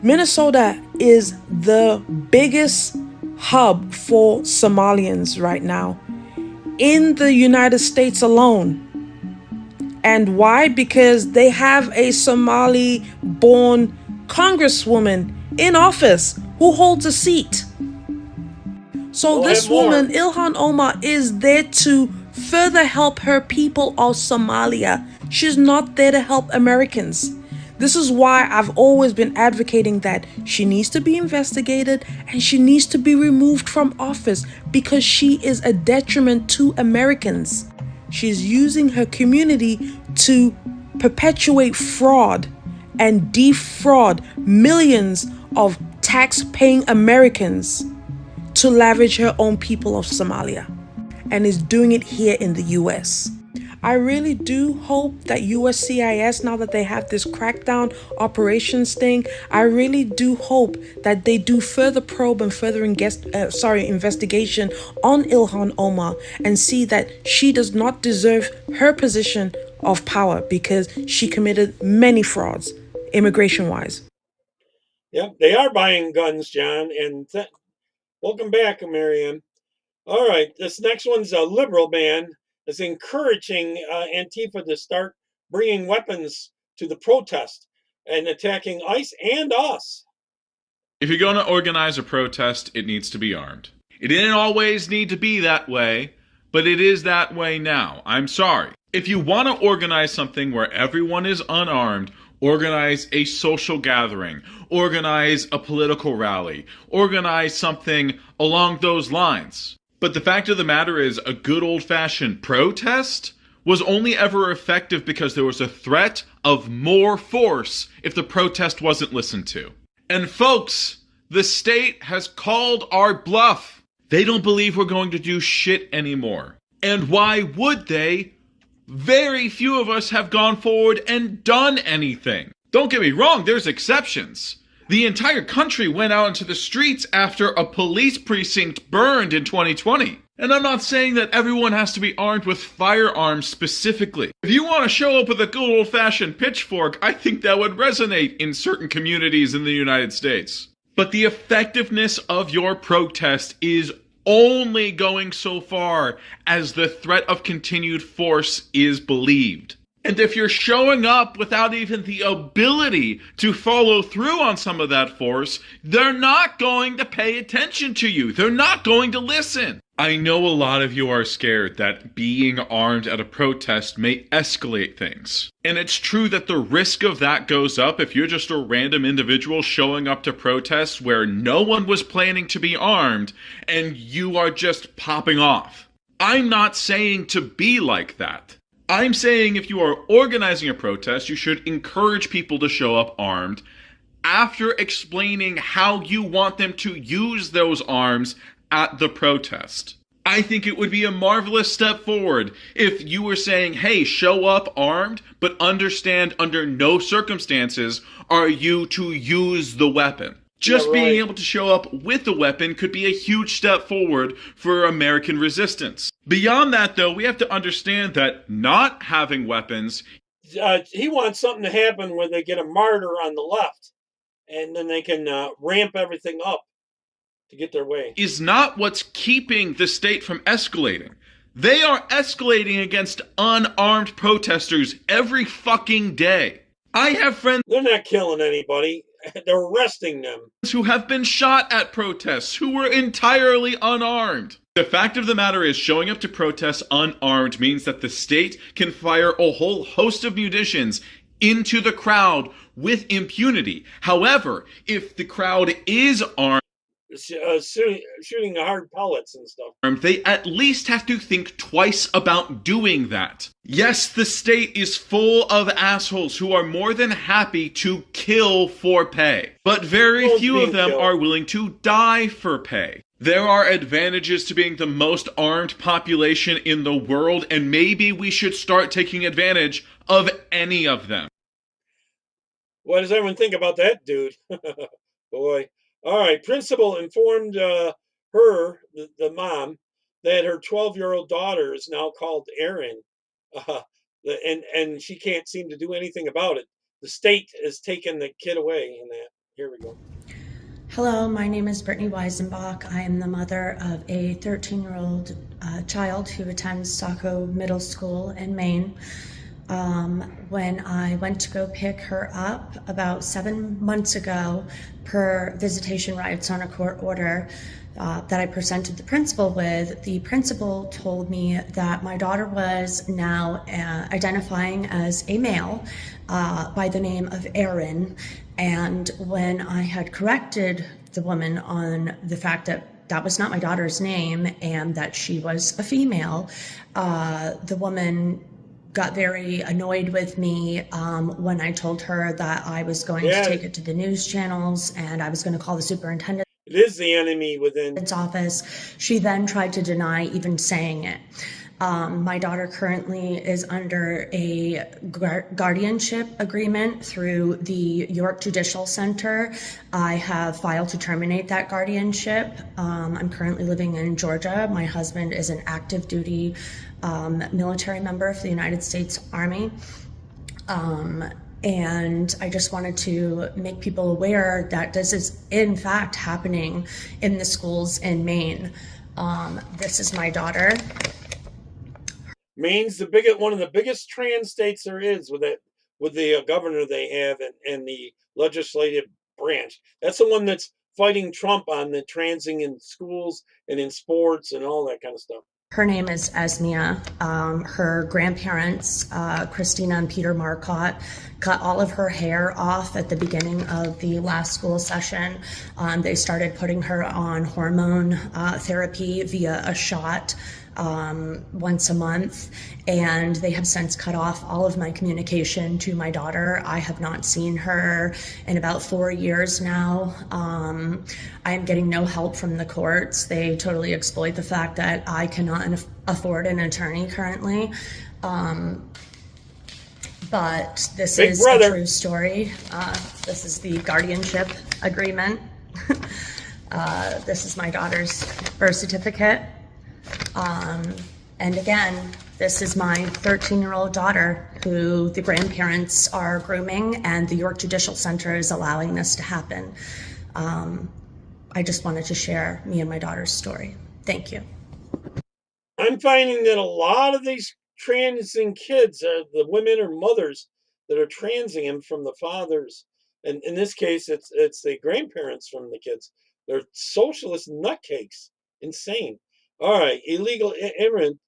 Minnesota is the biggest hub for Somalians right now in the United States alone. And why? Because they have a Somali-born congresswoman in office who holds a seat. So this woman, Ilhan Omar, is there to further help her people of Somalia. She's not there to help Americans. This is why I've always been advocating that she needs to be investigated and she needs to be removed from office, because she is a detriment to Americans. She's using her community to perpetuate fraud and defraud millions of tax-paying Americans to lavish her own people of Somalia, and is doing it here in the US. I really do hope that USCIS, now that they have this crackdown Operation Sting, I really do hope that they do further probe and further investigation on Ilhan Omar and see that she does not deserve her position of power, because she committed many frauds, immigration-wise. Yep, they are buying guns, John, and welcome back, Marianne. All right, this next one's a liberal man is encouraging Antifa to start bringing weapons to the protest and attacking ICE and us. If you're going to organize a protest, it needs to be armed. It didn't always need to be that way, but it is that way now. I'm sorry. If you want to organize something where everyone is unarmed, organize a social gathering, organize a political rally, organize something along those lines. But the fact of the matter is, a good old-fashioned protest was only ever effective because there was a threat of more force if the protest wasn't listened to. And folks, the state has called our bluff. They don't believe we're going to do shit anymore. And why would they? Very few of us have gone forward and done anything. Don't get me wrong, there's exceptions. The entire country went out into the streets after a police precinct burned in 2020. And I'm not saying that everyone has to be armed with firearms specifically. If you want to show up with a good old-fashioned pitchfork, I think that would resonate in certain communities in the United States. But the effectiveness of your protest is only going so far as the threat of continued force is believed. And if you're showing up without even the ability to follow through on some of that force, they're not going to pay attention to you. They're not going to listen. I know a lot of you are scared that being armed at a protest may escalate things. And it's true that the risk of that goes up if you're just a random individual showing up to protests where no one was planning to be armed and you are just popping off. I'm not saying to be like that. I'm saying if you are organizing a protest, you should encourage people to show up armed after explaining how you want them to use those arms at the protest. I think it would be a marvelous step forward if you were saying, hey, show up armed, but understand under no circumstances are you to use the weapon. Just being able to show up with a weapon could be a huge step forward for American resistance. Beyond that, though, we have to understand that not having weapons... he wants something to happen where they get a martyr on the left, and then they can ramp everything up to get their way. ...is not what's keeping the state from escalating. They are escalating against unarmed protesters every fucking day. I have friends... They're not killing anybody. They're arresting them. ...who have been shot at protests, who were entirely unarmed. The fact of the matter is, showing up to protests unarmed means that the state can fire a whole host of munitions into the crowd with impunity. However, if the crowd is armed, shooting hard pellets and stuff, they at least have to think twice about doing that. Yes, the state is full of assholes who are more than happy to kill for pay, but very few of them are willing to die for pay. There are advantages to being the most armed population in the world, and maybe we should start taking advantage of any of them. What does everyone think about that, dude? Boy. All right, principal informed her, the mom, that her 12-year-old daughter is now called Erin, and she can't seem to do anything about it. The state has taken the kid away in that. Here we go. Hello, my name is Brittany Weisenbach. I am the mother of a 13-year-old child who attends Saco Middle School in Maine. When I went to go pick her up about 7 months ago, per visitation rights on a court order that I presented the principal with, the principal told me that my daughter was now identifying as a male by the name of Erin. And when I had corrected the woman on the fact that that was not my daughter's name and that she was a female, the woman got very annoyed with me when I told her that I was going to take it to the news channels and I was going to call the superintendent. It is the enemy within its office. She then tried to deny even saying it. My daughter currently is under a guardianship agreement through the York Judicial Center. I have filed to terminate that guardianship. I'm currently living in Georgia. My husband is an active duty military member for the United States Army. And I just wanted to make people aware that this is in fact happening in the schools in Maine. This is my daughter. Maine's one of the biggest trans states there is with the governor they have and the legislative branch. That's the one that's fighting Trump on the transing in schools and in sports and all that kind of stuff. Her name is Esmia. Her grandparents, Christina and Peter Marcotte, cut all of her hair off at the beginning of the last school session. They started putting her on hormone therapy via a shot once a month, and they have since cut off all of my communication to my daughter. I have not seen her in about 4 years now. I am getting no help from the courts. They totally exploit the fact that I cannot afford an attorney currently. But this Big is brother. a true story. This is the guardianship agreement. This is my daughter's birth certificate. And again, this is my 13-year-old daughter who the grandparents are grooming, and the York Judicial Center is allowing this to happen. I just wanted to share me and my daughter's story. Thank you. I'm finding that a lot of these transing kids are the women or mothers that are transing them from the fathers. And in this case, it's the grandparents from the kids. They're socialist nutcakes. Insane. All right, illegal immigrant,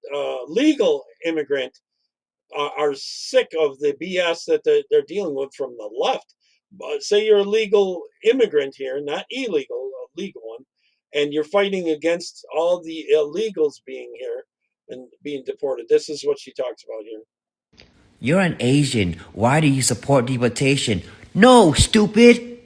legal immigrant are sick of the BS that they're dealing with from the left. But say you're a legal immigrant here, not illegal, a legal one, and you're fighting against all the illegals being here and being deported. This is what she talks about here. You're an Asian. Why do you support deportation? No, stupid.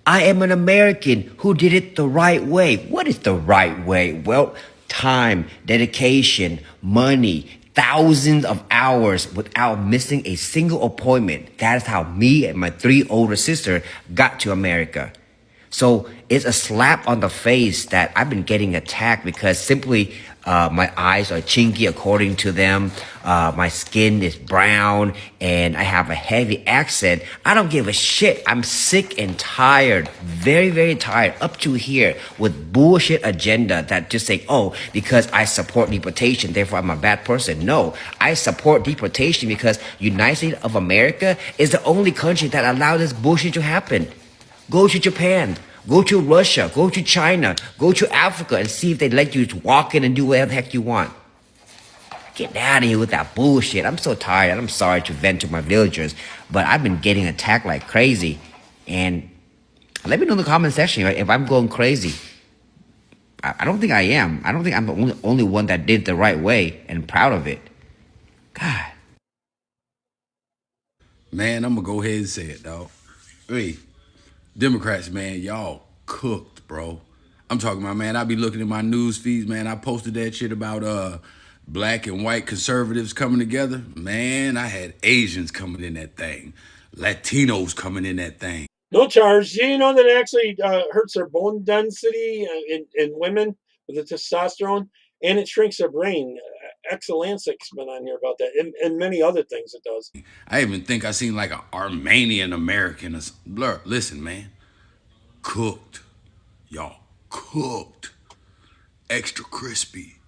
I am an American who did it the right way. What is the right way? Well, time, dedication, money, thousands of hours without missing a single appointment. That is how me and my 3 older sisters got to America. So it's a slap on the face that I've been getting attacked because simply my eyes are chinky according to them. My skin is brown and I have a heavy accent. I don't give a shit. I'm sick and tired, very, very tired, up to here with bullshit agenda that just say, oh, because I support deportation, therefore I'm a bad person. No, I support deportation because United States of America is the only country that allowed this bullshit to happen. Go to Japan, go to Russia, go to China, go to Africa and see if they let you walk in and do whatever the heck you want. Get out of here with that bullshit. I'm so tired. I'm sorry to vent to my villagers, but I've been getting attacked like crazy. And let me know in the comment section if I'm going crazy. I don't think I am. I don't think I'm the only one that did the right way and proud of it. God. Man, I'm gonna go ahead and say it, dog. Hey, Democrats, man, y'all cooked, bro. I'm talking about, man, I be looking at my news feeds, man. I posted that shit about black and white conservatives coming together. Man, I had Asians coming in that thing. Latinos coming in that thing. No charge. Do you know that it actually hurts their bone density in women with the testosterone? And it shrinks their brain. Exelancic's been on here about that, and many other things it does. I even think I seen like an Armenian American. Listen, man, cooked, y'all, cooked, extra crispy,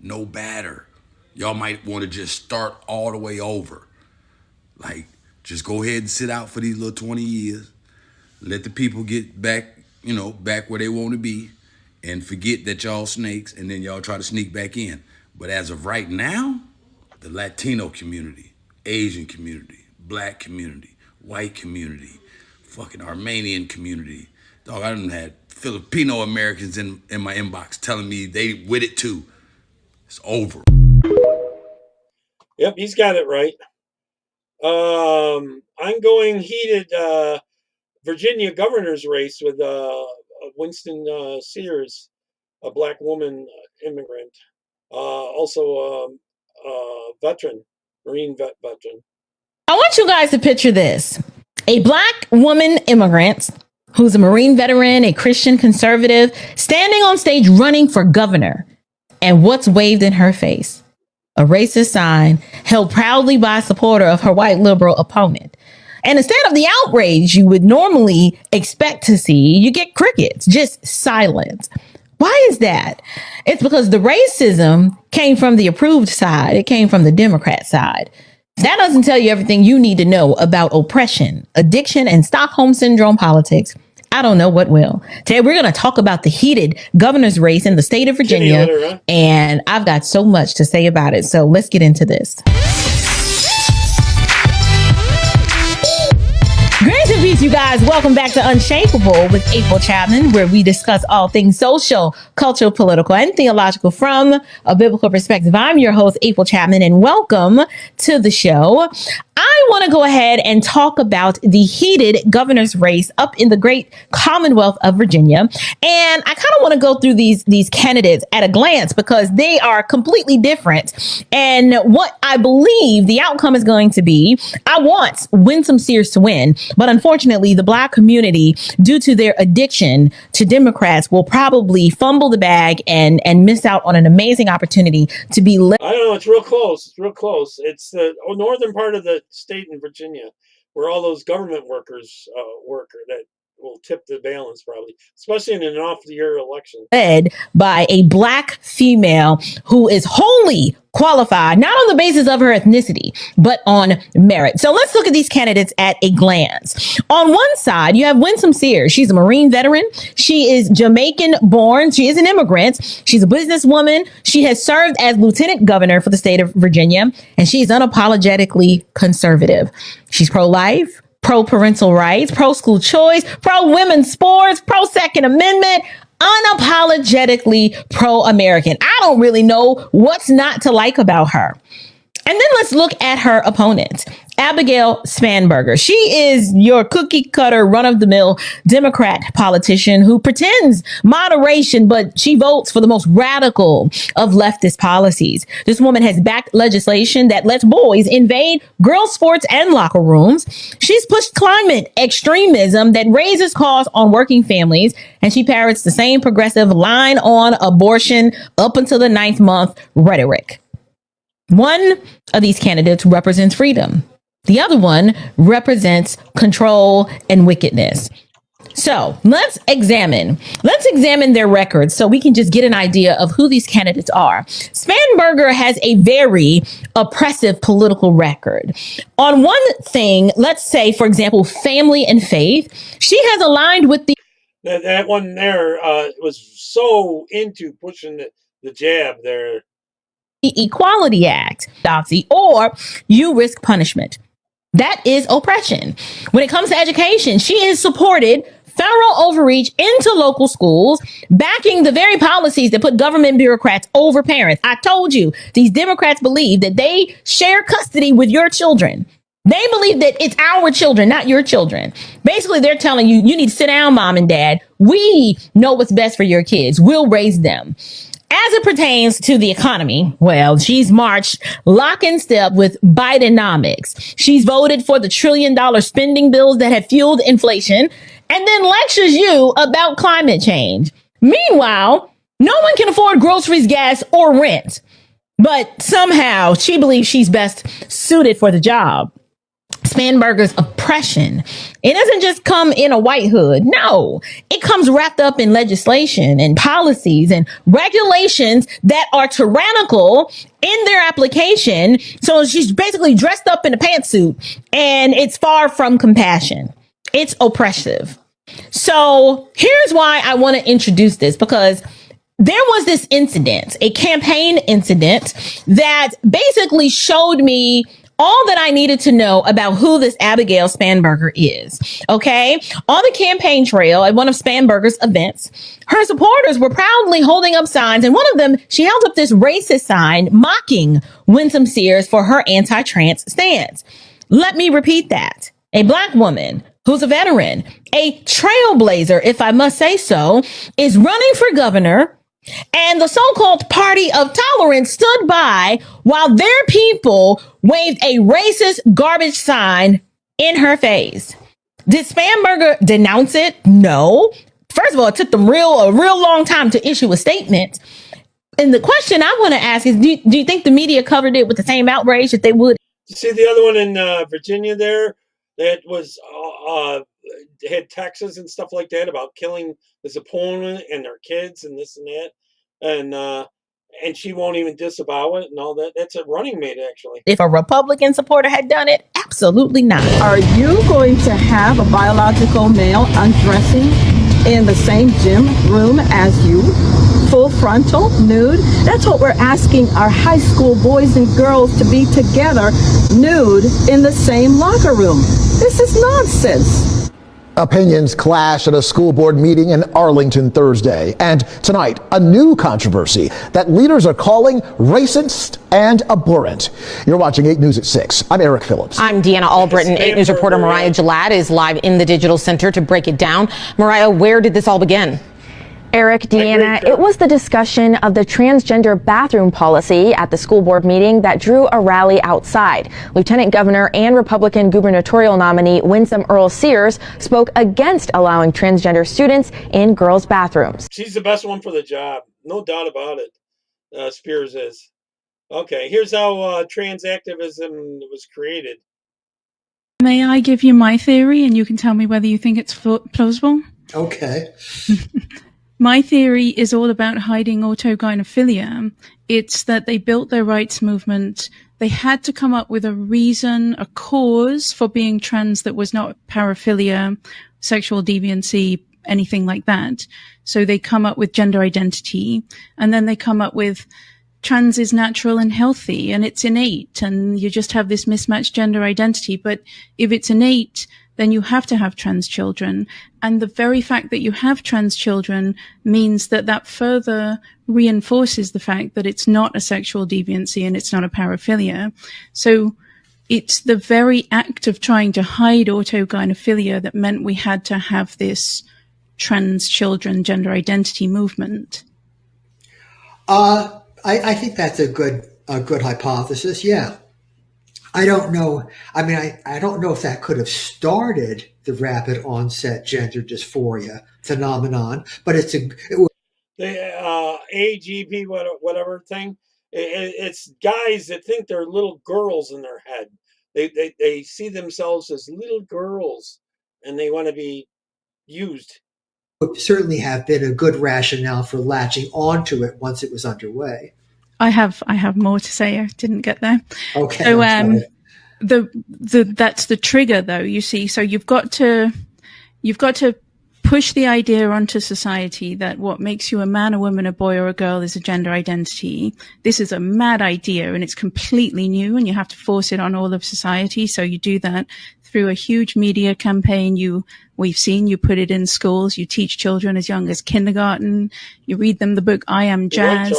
no batter. Y'all might want to just start all the way over. Like, just go ahead and sit out for these little 20 years. Let the people get back, back where they want to be, and forget that y'all snakes, and then y'all try to sneak back in. But as of right now, the Latino community, Asian community, black community, white community, fucking Armenian community. Dog, I done had Filipino Americans in my inbox telling me they with it too. It's over. Yep, he's got it right. Ongoing heated Virginia governor's race with Winston Sears, a black woman immigrant. Also veteran, Marine veteran. I want you guys to picture this. A black woman immigrant who's a Marine veteran, a Christian conservative, standing on stage running for governor. And what's waved in her face? A racist sign held proudly by a supporter of her white liberal opponent. And instead of the outrage you would normally expect to see, you get crickets, just silence. Why is that? It's because the racism came from the approved side. It came from the Democrat side. That doesn't tell you everything you need to know about oppression, addiction, and Stockholm Syndrome politics I don't know what will. Today, we're going to talk about the heated governor's race in the state of Virginia. And I've got so much to say about it. So let's get into this. Grace and peace, you guys. Welcome back to Unshakable with April Chapman, where we discuss all things social, cultural, political, and theological from a biblical perspective. I'm your host, April Chapman, and welcome to the show. I want to go ahead and talk about the heated governor's race up in the great Commonwealth of Virginia. And I kind of want to go through these candidates at a glance because they are completely different. And what I believe the outcome is going to be, I want Winsome Sears to win. But unfortunately, the Black community, due to their addiction to Democrats, will probably fumble the bag and miss out on an amazing opportunity to be I don't know. It's real close. It's real close. It's the northern part of the state in Virginia where all those government workers work that will tip the balance probably, especially in an off-the-year election. Led by a Black female who is wholly qualified, not on the basis of her ethnicity, but on merit. So let's look at these candidates at a glance. On one side, you have Winsome Sears. She's a Marine veteran. She is Jamaican born. She is an immigrant. She's a businesswoman. She has served as lieutenant governor for the state of Virginia, and she is unapologetically conservative. She's pro-life, pro-parental rights, pro-school choice, pro-women's sports, pro-Second Amendment, unapologetically pro-American. I don't really know what's not to like about her. And then let's look at her opponent, Abigail Spanberger. She is your cookie cutter, run of the mill Democrat politician who pretends moderation, but she votes for the most radical of leftist policies. This woman has backed legislation that lets boys invade girls' sports and locker rooms. She's pushed climate extremism that raises costs on working families, and she parrots the same progressive line on abortion up until the 9th month rhetoric. One of these candidates represents freedom. The other one represents control and wickedness. So let's examine their records so we can just get an idea of who these candidates are. Spanberger has a very oppressive political record. On one thing, let's say, for example, family and faith, she has aligned with the... That one there was so into pushing the jab there. Equality Act, or you risk punishment. That is oppression. When it comes to education, she has supported federal overreach into local schools, backing the very policies that put government bureaucrats over parents. I told you, these Democrats believe that they share custody with your children. They believe that it's our children, not your children. Basically, they're telling you, you need to sit down, mom and dad. We know what's best for your kids. We'll raise them. As it pertains to the economy, well, she's marched lock in step with Bidenomics. She's voted for the $1 trillion spending bills that have fueled inflation and then lectures you about climate change. Meanwhile, no one can afford groceries, gas, or rent. But somehow she believes she's best suited for the job. Spanberger's oppression, it doesn't just come in a white hood. No, it comes wrapped up in legislation and policies and regulations that are tyrannical in their application. So she's basically dressed up in a pantsuit, and it's far from compassion. It's oppressive. So here's why I want to introduce this, because there was this incident, a campaign incident that basically showed me all that I needed to know about who this Abigail Spanberger is. Okay. On the campaign trail at one of Spanberger's events, her supporters were proudly holding up signs. And one of them, she held up this racist sign mocking Winsome Sears for her anti-trans stance. Let me repeat that. A Black woman who's a veteran, a trailblazer, if I must say so, is running for governor. And the so-called party of tolerance stood by while their people waved a racist garbage sign in her face. Did Spanberger denounce it? No. First of all, it took them a real long time to issue a statement. And the question I want to ask is, do you think the media covered it with the same outrage that they would? You see the other one in Virginia there that was had taxes and stuff like that about killing his opponent and their kids and this and that, and she won't even disavow it and all that. That's a running mate, actually. If a Republican supporter had done it, Absolutely not. Are you going to have a biological male undressing in the same gym room as you? Full frontal, nude? That's what we're asking our high school boys and girls to be together, nude, in the same locker room. This is nonsense. Opinions clash at a school board meeting in Arlington Thursday. And tonight, a new controversy that leaders are calling racist and abhorrent. You're watching 8 News at 6. I'm Eric Phillips. I'm Deanna Albritton. 8 News reporter Mariah Gillette is live in the Digital Center to break it down. Mariah, where did this all begin? Eric, Deanna, it was the discussion of the transgender bathroom policy at the school board meeting that drew a rally outside. Lieutenant Governor and Republican gubernatorial nominee Winsome Earl-Sears spoke against allowing transgender students in girls' bathrooms. She's the best one for the job. No doubt about it. Spears is. Okay, here's how trans activism was created. May I give you my theory and you can tell me whether you think it's plausible? Okay. My theory is all about hiding autogynephilia. It's that they built their rights movement. They had to come up with a reason, a cause for being trans that was not paraphilia, sexual deviancy, anything like that. So they come up with gender identity, and then they come up with trans is natural and healthy and it's innate, and you just have this mismatched gender identity. But if it's innate, then you have to have trans children. And the very fact that you have trans children means that that further reinforces the fact that it's not a sexual deviancy and it's not a paraphilia. So it's the very act of trying to hide autogynephilia that meant we had to have this trans children gender identity movement. I think that's a good hypothesis. Yeah. I don't know. I mean, I don't know if that could have started the rapid onset gender dysphoria phenomenon, but it was The AGP, whatever thing. It's guys that think they're little girls in their head. They see themselves as little girls, and they want to be used. Would certainly have been a good rationale for latching onto it once it was underway. I have more to say. I didn't get there. Okay. So that's the trigger, though. You see, so you've got to push the idea onto society that what makes you a man, a woman, a boy, or a girl is a gender identity. This is a mad idea, and it's completely new, and you have to force it on all of society. So you do that through a huge media campaign. We've seen you put it in schools. You teach children as young as kindergarten. You read them the book I Am Jazz.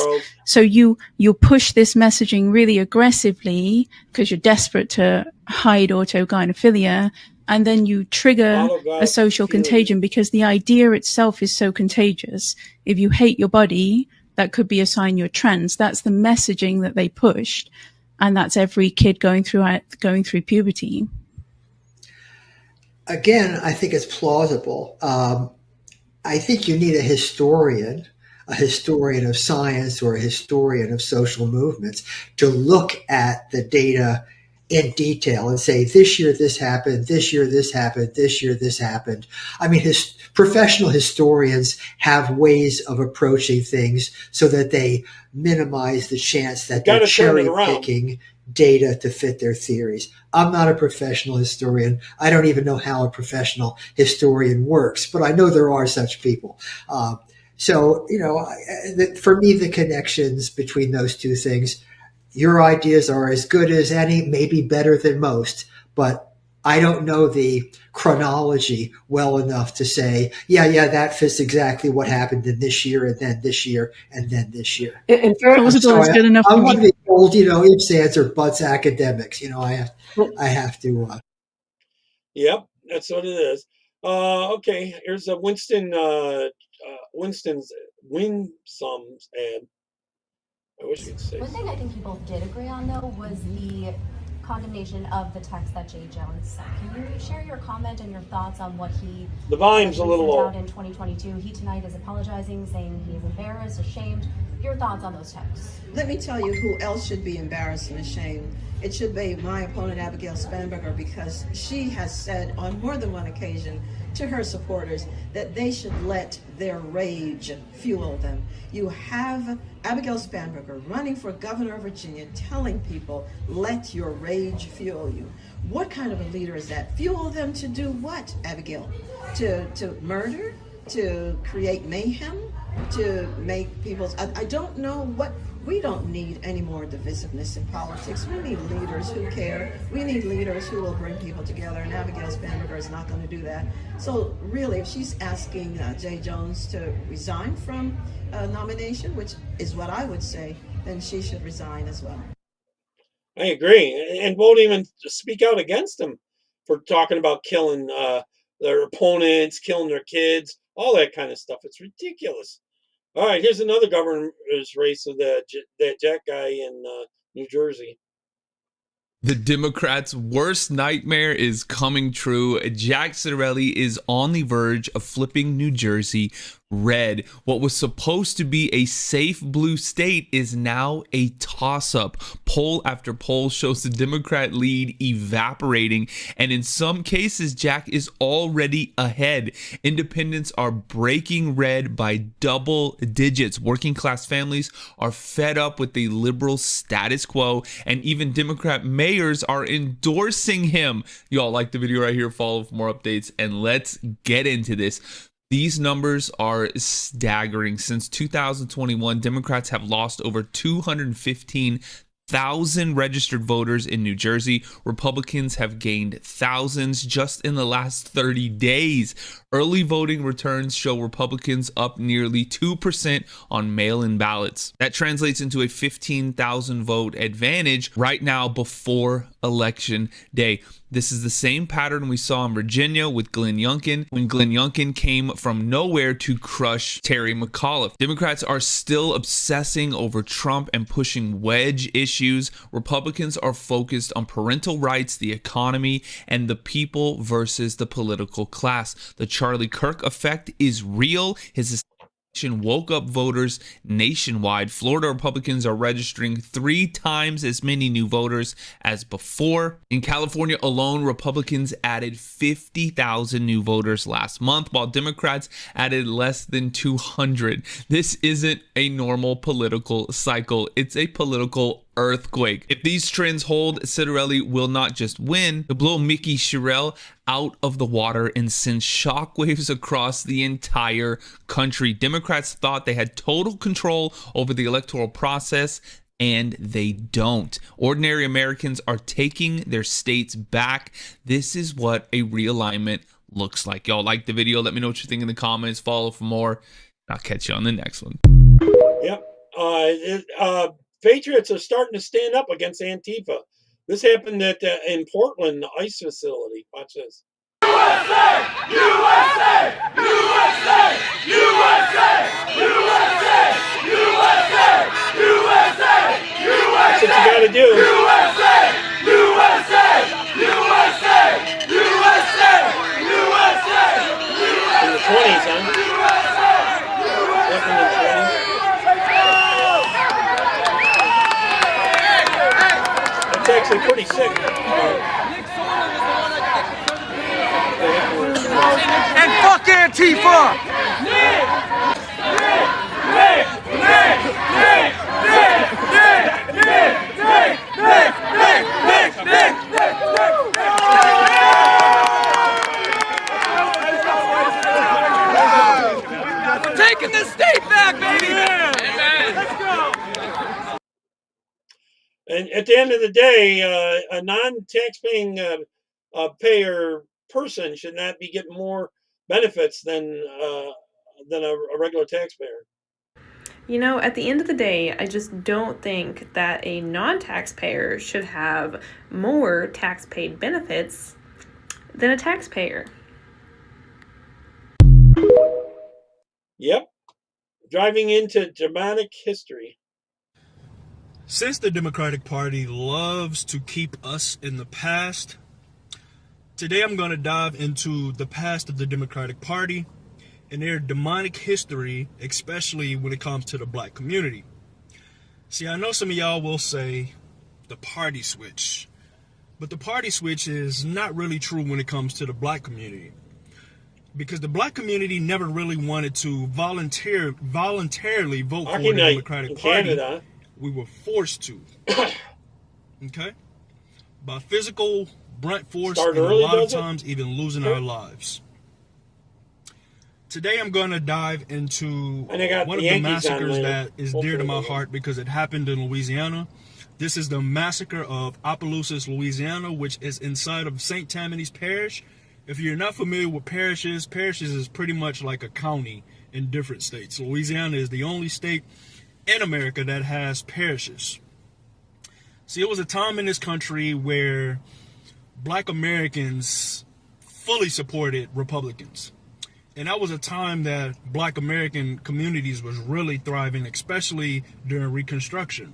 So you push this messaging really aggressively because you're desperate to hide autogynephilia, and then you trigger a social contagion because the idea itself is so contagious. If you hate your body, that could be a sign you're trans. That's the messaging that they pushed, and that's every kid going through puberty. Again, I think it's plausible. I think you need a historian of science or a historian of social movements to look at the data in detail and say, this year this happened, this year this happened, this year this happened. I mean, professional historians have ways of approaching things so that they minimize the chance that they're cherry picking data to fit their theories. I'm not a professional historian. I don't even know how a professional historian works, but I know there are such people. So, for me, the connections between those two things, your ideas are as good as any, maybe better than most, but I don't know the chronology well enough to say, yeah, that fits exactly what happened in this year, and then this year, and then this year. In fact, I'm one of the old, ifs, ands, or buts academics. I have to. Yep, that's what it is. Okay, here's a Winston's Winsom's ad. I wish you'd say. One thing I think people did agree on, though, was the condemnation of the text that Jay Jones sent. Can you share your comment and your thoughts on what he the volume's a little low out in 2022? He tonight is apologizing, saying he is embarrassed, ashamed. Your thoughts on those texts? Let me tell you who else should be embarrassed and ashamed. It should be my opponent, Abigail Spanberger, because she has said on more than one occasion to her supporters that they should let their rage fuel them. You have Abigail Spanberger running for governor of Virginia telling people, let your rage fuel you. What kind of a leader is that? Fuel them to do what, Abigail? To murder? To create mayhem? To make people's... I don't know what... We don't need any more divisiveness in politics. We need leaders who care. We need leaders who will bring people together, and Abigail Spanberger is not going to do that. So really, if she's asking Jay Jones to resign from nomination, which is what I would say, then she should resign as well. I agree, and won't even speak out against him for talking about killing their opponents, killing their kids, all that kind of stuff. It's ridiculous. All right, here's another governor's race of that Jack guy in New Jersey. The Democrats' worst nightmare is coming true. Jack Ciattarelli is on the verge of flipping New Jersey red. What was supposed to be a safe blue state is now a toss-up. Poll after poll shows the Democrat lead evaporating, and in some cases, Jack is already ahead. Independents are breaking red by double digits. Working class families are fed up with the liberal status quo, and even Democrat mayors are endorsing him. Y'all like the video right here, follow for more updates, and let's get into this. These numbers are staggering. Since 2021, Democrats have lost over 215,000 registered voters in New Jersey. Republicans have gained thousands just in the last 30 days. Early voting returns show Republicans up nearly 2% on mail-in ballots. That translates into a 15,000 vote advantage right now before Election Day. This is the same pattern we saw in Virginia with Glenn Youngkin, when Glenn Youngkin came from nowhere to crush Terry McAuliffe. Democrats are still obsessing over Trump and pushing wedge issues. Republicans are focused on parental rights, the economy, and the people versus the political class. The Charlie Kirk effect is real. His woke up voters nationwide. Florida Republicans are registering 3 times as many new voters as before. In California alone, Republicans added 50,000 new voters last month, while Democrats added less than 200. This isn't a normal political cycle. It's a political earthquake. If these trends hold, Ciattarelli will not just win, he'll blow Mickey Sherrill out of the water and send shockwaves across the entire country. Democrats thought they had total control over the electoral process, and they don't. Ordinary Americans are taking their states back. This is what a realignment looks like. Y'all like the video? Let me know what you think in the comments. Follow for more. I'll catch you on the next one. Yep. Patriots are starting to stand up against Antifa. This happened in Portland, the ICE facility. Watch this. USA! USA! USA! USA! USA! USA! USA! That's what you gotta do. USA! USA! USA! USA! USA! In the 20s, huh? Back in the 20s. It's actually pretty sick. And fuck Antifa! Taking the state back, baby! Let's go! And at the end of the day, a non-taxpaying payer person should not be getting more benefits than a regular taxpayer. You know, at the end of the day, I just don't think that a non-taxpayer should have more tax-paid benefits than a taxpayer. Yep. Driving into dramatic history. Since the Democratic Party loves to keep us in the past, today I'm going to dive into the past of the Democratic Party and their demonic history, especially when it comes to the black community. See, I know some of y'all will say the party switch, but the party switch is not really true when it comes to the black community, because the black community never really wanted to voluntarily vote for the Democratic Party. Canada. We were forced to. Okay? By physical brunt force, and a lot of times even losing our lives. Today I'm going to dive into one of the massacres that is dear to my heart because it happened in Louisiana. This is the massacre of Opelousas, Louisiana, which is inside of St. Tammany's Parish. If you're not familiar with parishes is pretty much like a county in different states. Louisiana is the only state in America that has parishes. See, it was a time in this country where black Americans fully supported Republicans. And that was a time that black American communities was really thriving, especially during Reconstruction.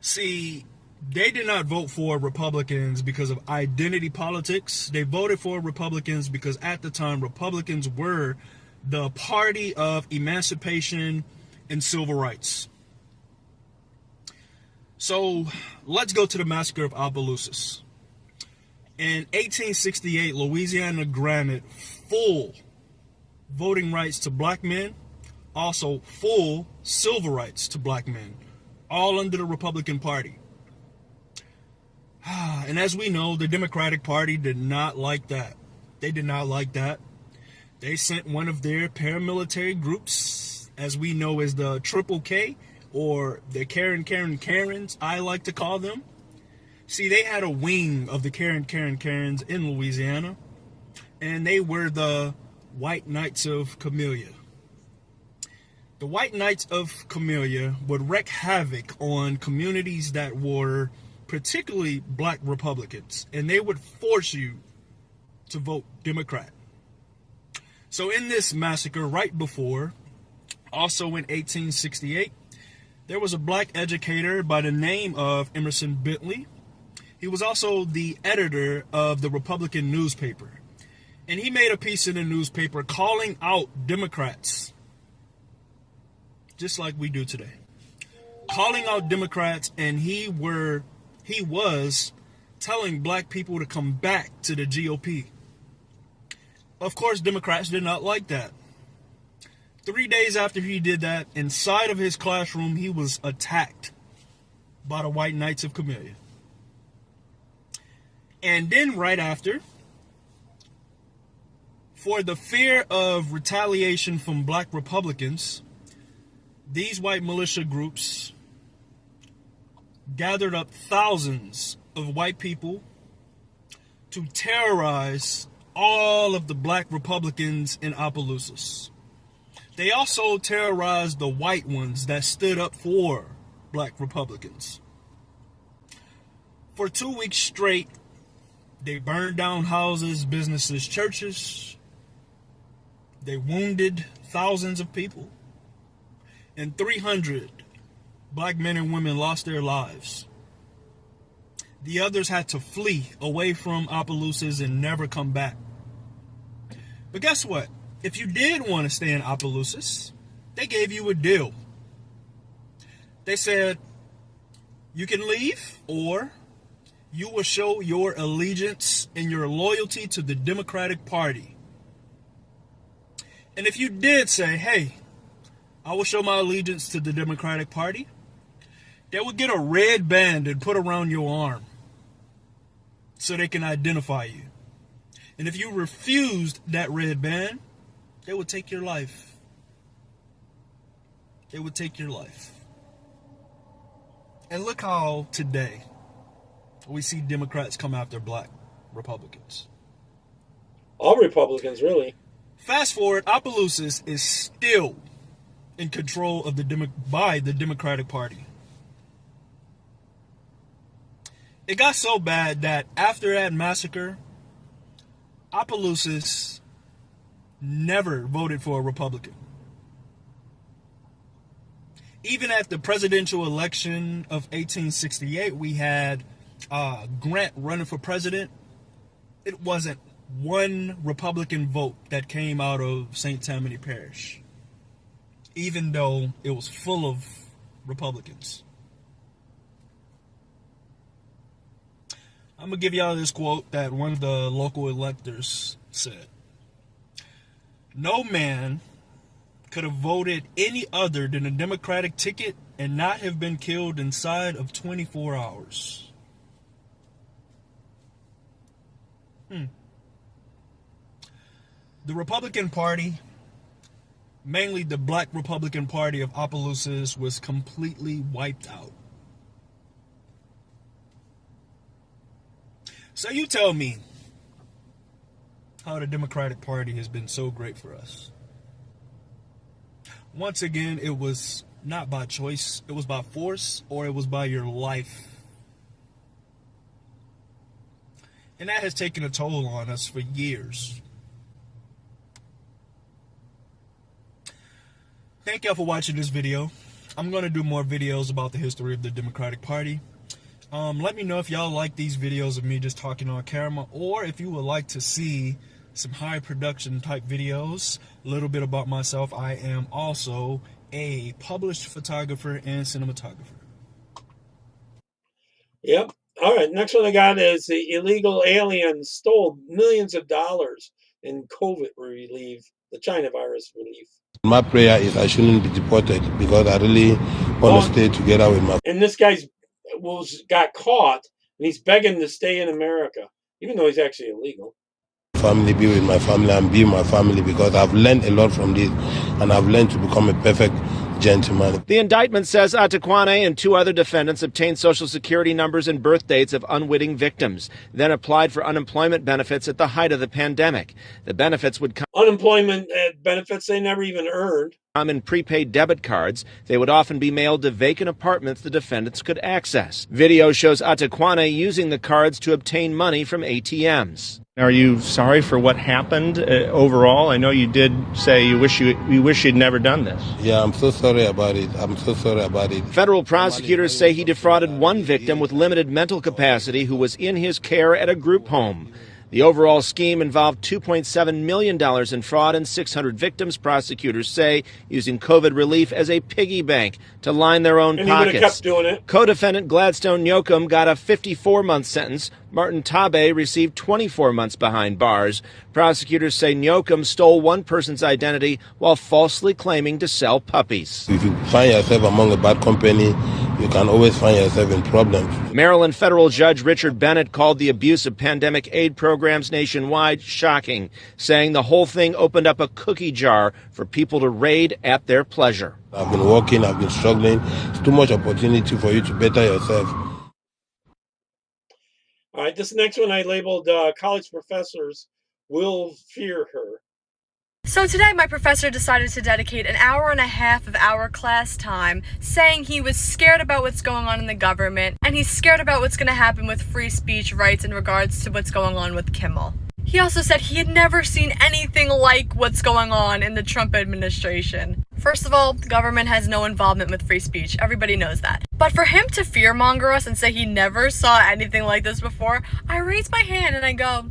See, they did not vote for Republicans because of identity politics. They voted for Republicans because at the time, Republicans were the party of emancipation and civil rights. So let's go to the massacre of Opelousas. In 1868, Louisiana granted full voting rights to black men, also full civil rights to black men, all under the Republican Party. And as we know, the Democratic Party did not like that. They did not like that. They sent one of their paramilitary groups, as we know as the Triple K, or the Karens, I like to call them. See, they had a wing of the Karens in Louisiana, and they were the White Knights of Camellia. The White Knights of Camellia would wreak havoc on communities that were particularly black Republicans, and they would force you to vote Democrat. So in this massacre right before, also in 1868, there was a black educator by the name of Emerson Bentley. He was also the editor of the Republican newspaper. And he made a piece in the newspaper calling out Democrats, just like we do today. Calling out Democrats, and he was telling black people to come back to the GOP. Of course, Democrats did not like that. 3 days after he did that, inside of his classroom, he was attacked by the White Knights of Camellia. And then right after, for the fear of retaliation from black Republicans, these white militia groups gathered up thousands of white people to terrorize all of the black Republicans in Opelousas. They also terrorized the white ones that stood up for black Republicans. For 2 weeks straight, they burned down houses, businesses, churches. They wounded thousands of people. And 300 black men and women lost their lives. The others had to flee away from Opelousas and never come back. But guess what? If you did want to stay in Opelousas, they gave you a deal. They said, you can leave, or you will show your allegiance and your loyalty to the Democratic Party. And if you did say, hey, I will show my allegiance to the Democratic Party, they would get a red band and put around your arm so they can identify you. And if you refused that red band, they would take your life. They would take your life. And look how today we see Democrats come after black Republicans. All Republicans, really. Fast forward, Opelousas is still in control of by the Democratic Party. It got so bad that after that massacre, Opelousas never voted for a Republican. Even at the presidential election of 1868, we had Grant running for president. It wasn't one Republican vote that came out of St. Tammany Parish, even though it was full of Republicans. I'm going to give y'all this quote that one of the local electors said. No man could have voted any other than a Democratic ticket and not have been killed inside of 24 hours. The Republican Party, mainly the Black Republican Party of Opelousas, was completely wiped out. So you tell me how the Democratic Party has been so great for us. Once again, it was not by choice, it was by force, or it was by your life. And that has taken a toll on us for years. Thank y'all for watching this video. I'm going to do more videos about the history of the Democratic Party. Let me know if y'all like these videos of me just talking on camera, or if you would like to see some high production type videos. A little bit about myself. I am also a published photographer and cinematographer. Yep. All right. Next one I got is the illegal aliens stole millions of dollars in COVID relief, the China virus relief. My prayer is I shouldn't be deported because I really want to stay together with my. And this guy's got caught, and he's begging to stay in America, even though he's actually illegal. Family, be with my family, and be my family, because I've learned a lot from this, and I've learned to become a perfect gentleman. The indictment says Atakwane and two other defendants obtained Social Security numbers and birth dates of unwitting victims, then applied for unemployment benefits at the height of the pandemic. The benefits would come unemployment benefits they never even earned. In prepaid debit cards. They would often be mailed to vacant apartments the defendants could access. Video shows Atakwane using the cards to obtain money from ATMs. Are you sorry for what happened overall? I know you did say you wish you'd never done this. Yeah, I'm so sorry about it. I'm so sorry about it. Federal prosecutors say he defrauded one victim with limited mental capacity who was in his care at a group home. The overall scheme involved $2.7 million in fraud and 600 victims, prosecutors say, using COVID relief as a piggy bank to line their own and pockets. He would have kept doing it. Co-defendant Gladstone Nyokum got a 54-month sentence. Martin Tabe received 24 months behind bars. Prosecutors say Nyokum stole one person's identity while falsely claiming to sell puppies. If you find yourself among a bad company, you can always find yourself in problems. Maryland federal judge Richard Bennett called the abuse of pandemic aid programs nationwide shocking, saying the whole thing opened up a cookie jar for people to raid at their pleasure. I've been working, I've been struggling. It's too much opportunity for you to better yourself. All right, this next one I labeled college professors will fear her. So today my professor decided to dedicate an hour and a half of our class time saying he was scared about what's going on in the government, and he's scared about what's going to happen with free speech rights in regards to what's going on with Kimmel. He also said he had never seen anything like what's going on in the Trump administration. First of all, the government has no involvement with free speech. Everybody knows that. But for him to fearmonger us and say he never saw anything like this before, I raise my hand and I go,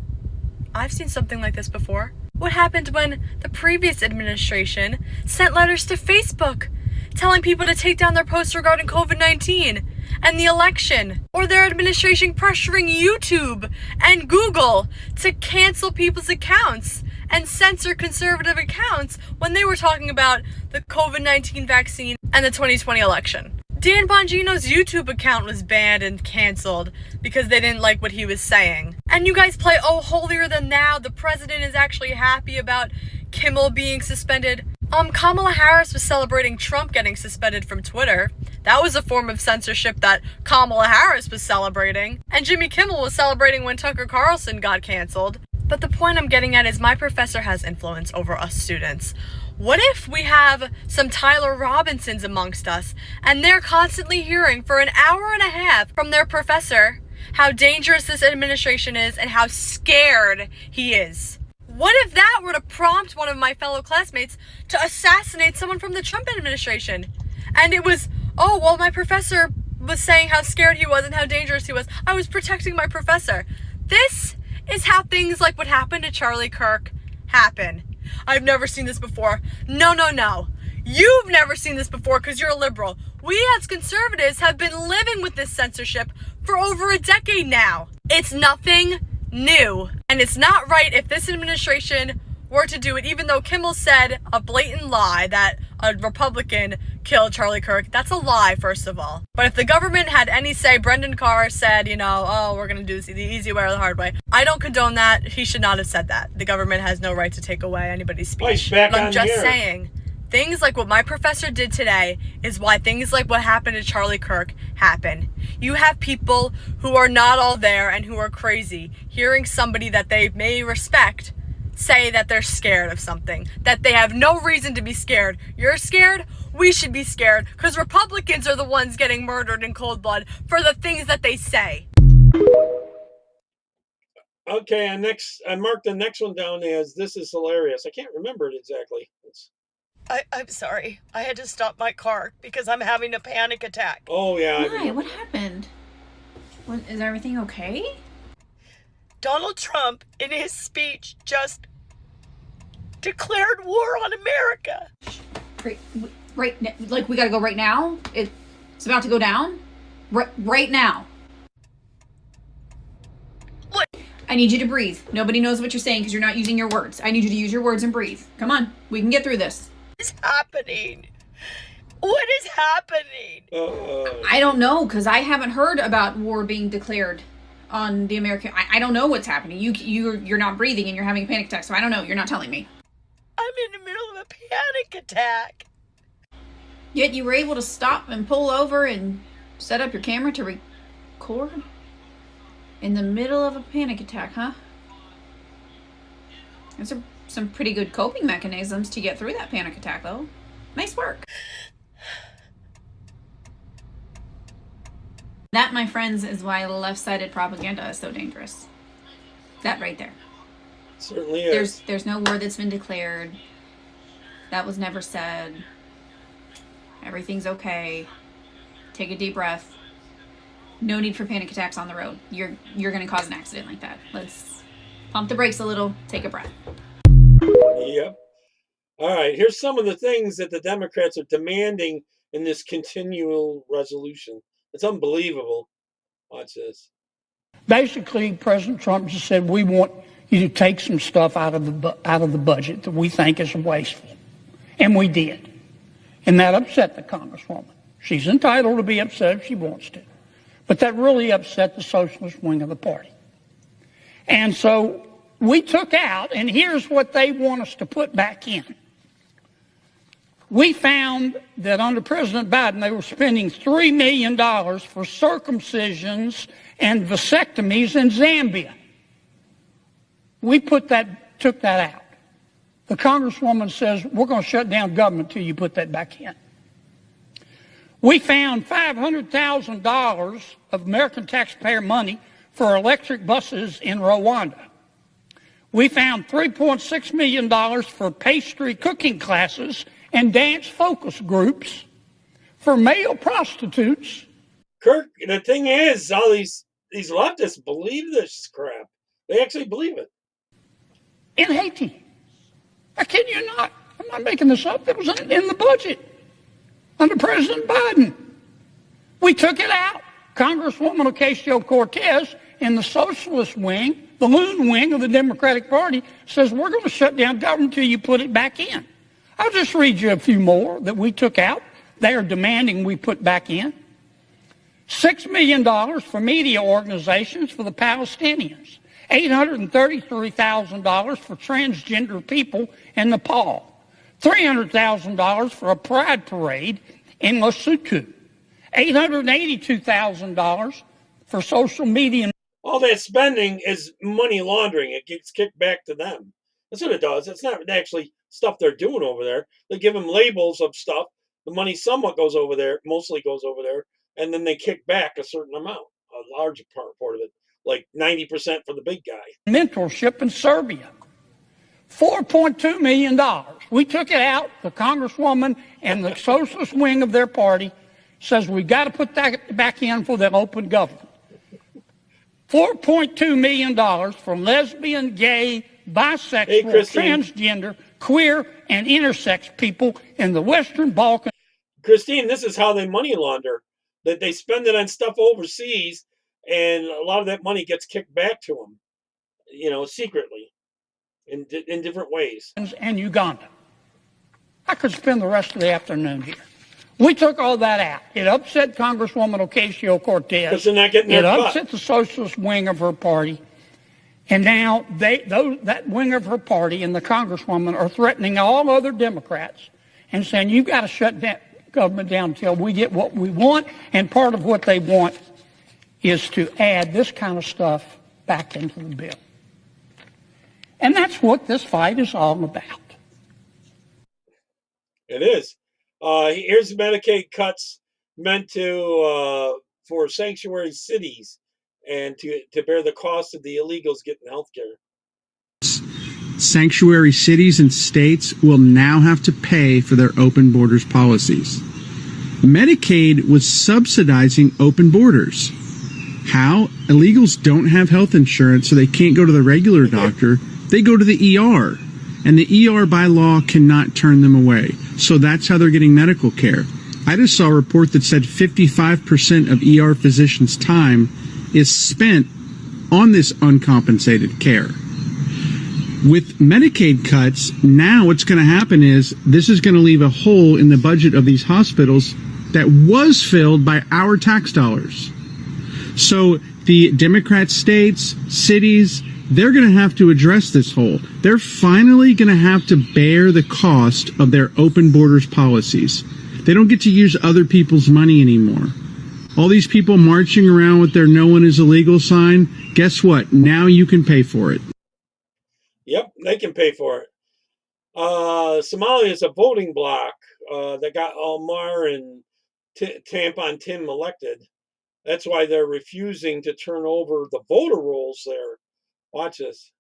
I've seen something like this before. What happened when the previous administration sent letters to Facebook telling people to take down their posts regarding COVID-19 and the election, or their administration pressuring YouTube and Google to cancel people's accounts and censor conservative accounts when they were talking about the COVID-19 vaccine and the 2020 election. Dan Bongino's YouTube account was banned and canceled because they didn't like what he was saying. And you guys play, oh, holier than thou, the president is actually happy about Kimmel being suspended. Kamala Harris was celebrating Trump getting suspended from Twitter. That was a form of censorship that Kamala Harris was celebrating. And Jimmy Kimmel was celebrating when Tucker Carlson got canceled. But the point I'm getting at is my professor has influence over us students. What if we have some Tyler Robinsons amongst us, and they're constantly hearing for an hour and a half from their professor how dangerous this administration is and how scared he is? What if that were to prompt one of my fellow classmates to assassinate someone from the Trump administration? And it was, oh, well, my professor was saying how scared he was and how dangerous he was. I was protecting my professor. This is how things like what happened to Charlie Kirk happen. I've never seen this before. No. You've never seen this before because you're a liberal. We as conservatives have been living with this censorship for over a decade now. It's nothing new. And it's not right if this administration were to do it, even though Kimmel said a blatant lie that a Republican killed Charlie Kirk. That's a lie, first of all. But if the government had any say, Brendan Carr said, you know, oh, we're going to do this the easy way or the hard way. I don't condone that. He should not have said that. The government has no right to take away anybody's speech. I'm just saying, things like what my professor did today is why things like what happened to Charlie Kirk happen. You have people who are not all there and who are crazy, hearing somebody that they may respect say that they're scared of something, that they have no reason to be scared. You're scared? We should be scared, because Republicans are the ones getting murdered in cold blood for the things that they say. Okay, I marked the next one down as "This is hilarious." I can't remember it exactly. I'm sorry. I had to stop my car because I'm having a panic attack. Oh, yeah. Why? What happened? Is everything okay? Donald Trump, in his speech, just declared war on America. Right, like we gotta go right now? It's about to go down? Right now. What? I need you to breathe. Nobody knows what you're saying because you're not using your words. I need you to use your words and breathe. Come on, we can get through this. What is happening? What is happening? I don't know, because I haven't heard about war being declared on the American. I don't know what's happening. You're not breathing and you're having a panic attack, so I don't know. You're not telling me. I'm in the middle of a panic attack. Yet you were able to stop and pull over and set up your camera to record? In the middle of a panic attack, huh? Those are some pretty good coping mechanisms to get through that panic attack, though. Nice work. That, my friends, is why left-sided propaganda is so dangerous. That right there. Certainly is. There's no war that's been declared. That was never said. Everything's okay. Take a deep breath. No need for panic attacks on the road. You're going to cause an accident like that. Let's pump the brakes a little. Take a breath. Yep. All right. Here's some of the things that the Democrats are demanding in this continual resolution. It's unbelievable. Watch this. Basically, President Trump just said, we want you to take some stuff out of the budget that we think is wasteful. And we did. And that upset the Congresswoman. She's entitled to be upset if she wants to. But that really upset the socialist wing of the party. And so we took out, and here's what they want us to put back in. We found that under President Biden, they were spending $3 million for circumcisions and vasectomies in Zambia. We took that out. The Congresswoman says, we're going to shut down government till you put that back in. We found $500,000 of American taxpayer money for electric buses in Rwanda. We found $3.6 million for pastry cooking classes and dance focus groups for male prostitutes. Kirk, the thing is, all these leftists believe this crap. They actually believe it. In Haiti. I kid you not. I'm not making this up. It was in the budget under President Biden. We took it out. Congresswoman Ocasio-Cortez in the socialist wing, the loon wing of the Democratic Party, says we're going to shut down government until you put it back in. I'll just read you a few more that we took out. They are demanding we put back in. $6 million for media organizations for the Palestinians. $833,000 for transgender people in Nepal. $300,000 for a pride parade in Lesotho. $882,000 for social media. All that spending is money laundering. It gets kicked back to them. That's what it does. It's not actually stuff they're doing over there. They give them labels of stuff. The money somewhat goes over there, mostly goes over there, and then they kick back a certain amount, a large part of it, like 90% for the big guy. Mentorship in Serbia. $4.2 million. We took it out. The Congresswoman and the socialist wing of their party says we've got to put that back in for the open government. $4.2 million for lesbian, gay, bisexual, transgender, queer, and intersex people in the Western Balkans. Christine, this is how they money launder. That they spend it on stuff overseas, and a lot of that money gets kicked back to them, secretly, in different ways. And Uganda. I could spend the rest of the afternoon here. We took all that out. It upset Congresswoman Ocasio-Cortez. Because they're not getting their It cut. upset the socialist wing of her party. And now that wing of her party and the Congresswoman are threatening all other Democrats and saying, you've got to shut that government down until we get what we want. And part of what they want is to add this kind of stuff back into the bill. And that's what this fight is all about. It is. Here's Medicaid cuts meant to for sanctuary cities and to bear the cost of the illegals getting health care. Sanctuary cities and states will now have to pay for their open borders policies. Medicaid was subsidizing open borders. How? Illegals don't have health insurance, so they can't go to the regular doctor. They go to the ER. And the ER by law cannot turn them away. So that's how they're getting medical care. I just saw a report that said 55% of ER physicians' time is spent on this uncompensated care. With Medicaid cuts, now what's going to happen is this is going to leave a hole in the budget of these hospitals that was filled by our tax dollars. So the Democrat states, cities, they're going to have to address this hole. They're finally going to have to bear the cost of their open borders policies. They don't get to use other people's money anymore. All these people marching around with their "no one is illegal" sign, guess what? Now you can pay for it. Yep, they can pay for it. Somalia is a voting bloc that got Almar and Tampon Tim elected. That's why they're refusing to turn over the voter rolls there. Watch this.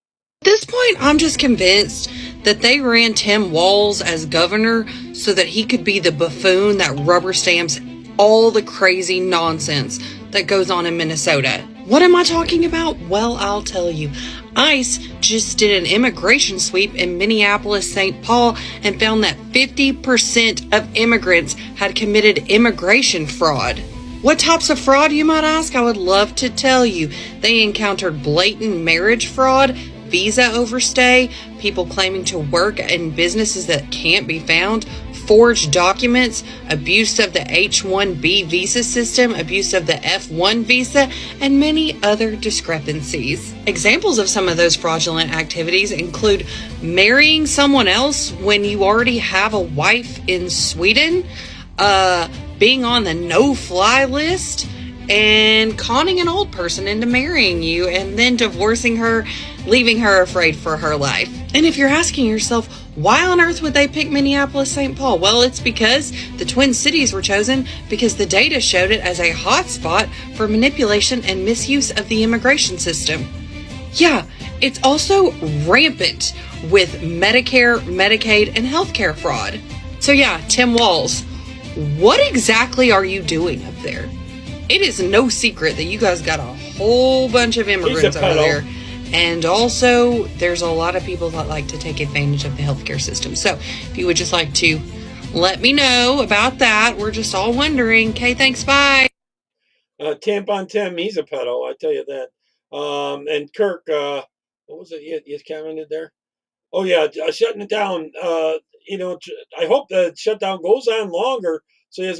At this point, I'm just convinced that they ran Tim Walz as governor so that he could be the buffoon that rubber stamps all the crazy nonsense that goes on in Minnesota. What am I talking about? Well, I'll tell you. ICE just did an immigration sweep in Minneapolis, St. Paul, and found that 50% of immigrants had committed immigration fraud. What types of fraud, you might ask? I would love to tell you. They encountered blatant marriage fraud, visa overstay, people claiming to work in businesses that can't be found, forged documents, abuse of the H-1B visa system, abuse of the F-1 visa, and many other discrepancies. Examples of some of those fraudulent activities include marrying someone else when you already have a wife in Sweden, being on the no-fly list, and conning an old person into marrying you and then divorcing her, leaving her afraid for her life. And if you're asking yourself, why on earth would they pick Minneapolis, St. Paul? Well, it's because the Twin Cities were chosen because the data showed it as a hotspot for manipulation and misuse of the immigration system. Yeah, it's also rampant with Medicare, Medicaid, and healthcare fraud. So yeah, Tim Walz, what exactly are you doing up there? It is no secret that you guys got a whole bunch of immigrants over there. And also, there's a lot of people that like to take advantage of the healthcare system. So, if you would just like to let me know about that, we're just all wondering. Okay, thanks, bye. Tampon Tim, he's a pedo, I tell you that. And Kirk, what was it you commented there? Oh, yeah, shutting it down. I hope the shutdown goes on longer. So as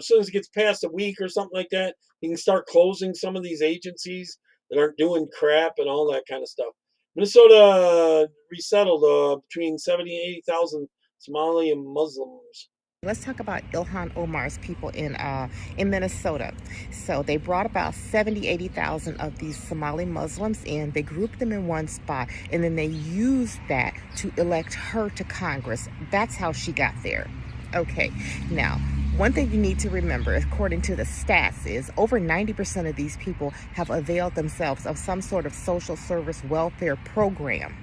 soon as it gets past a week or something like that, you can start closing some of these agencies that aren't doing crap and all that kind of stuff. Minnesota resettled between 70 and 80,000 Somali Muslims. Let's talk about Ilhan Omar's people in Minnesota. So they brought about 80,000 of these Somali Muslims in. They grouped them in one spot, and then they used that to elect her to Congress. That's how she got there. Okay, now, one thing you need to remember, according to the stats, is over 90% of these people have availed themselves of some sort of social service welfare program.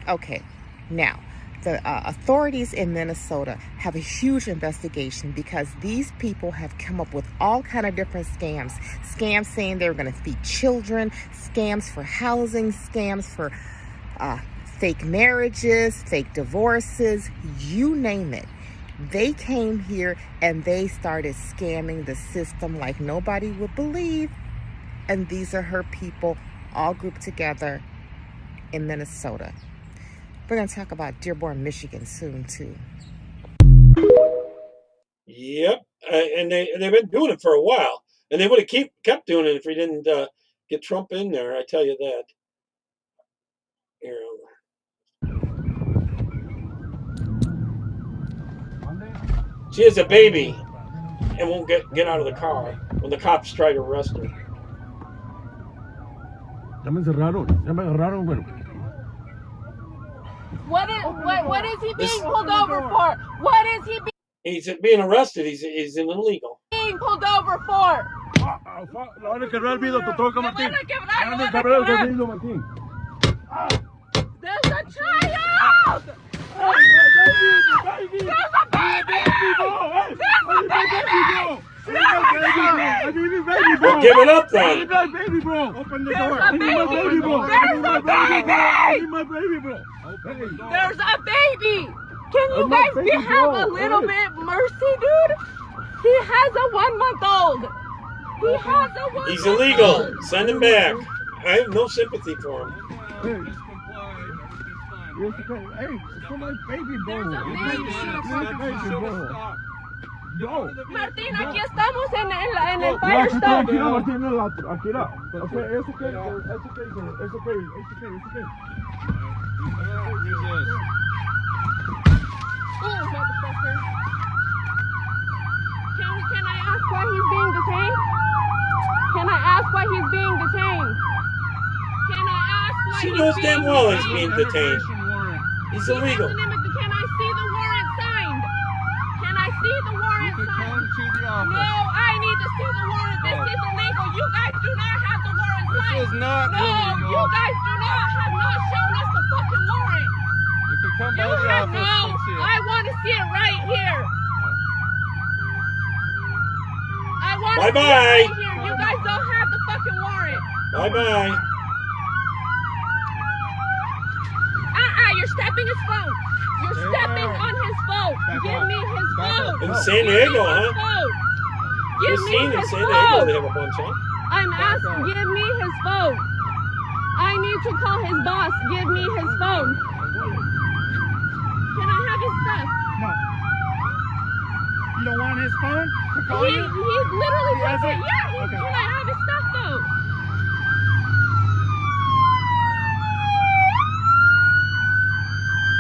Okay, now, the authorities in Minnesota have a huge investigation because these people have come up with all kind of different scams. Scams saying they're going to feed children, scams for housing, scams for fake marriages, fake divorces, you name it. They came here and they started scamming the system like nobody would believe. And these are her people all grouped together in Minnesota. We're going to talk about Dearborn, Michigan soon, too. Yep, and they've been doing it for a while, and they would have kept doing it if we didn't get Trump in there. I tell you that. Here. She has a baby and won't get out of the car when the cops try to arrest her. What is he being pulled over for? What is he He's being arrested. He's illegal. being pulled over for? There's a child! There's a baby! Well, give it up then. There's a baby! Can you guys have a little bit mercy, dude? He has a 1-month-old. He has a 1-month-old. He's illegal. Send him back. I have no sympathy for him. Martín, aquí estamos en el Firestone. Can I ask why he's being detained? Can I ask why he's being detained? Can I ask why She he's knows being damn well he's detained? being detained. He's illegal. Can I see the warrant signed? Can I see the warrant signed? No, I need to see the warrant. This is illegal. You guys do not have the warrant signed. This is not illegal. You guys have not shown us the fucking warrant. You can come by the office and see it. I want to see it right here. I want to see it Bye-bye. right here. You guys don't have the fucking warrant. Bye-bye. You're stepping his phone. You're stepping on his phone. Give me his phone. In San Diego, huh? Give You've me seen in his San Diego phone. they have a bunch, huh? I'm asking, give me his phone. I need to call his boss. Give me his phone. Can I have his stuff? No. You don't want his phone to call He you? literally He has said, it? yeah, Okay. can I have his stuff though?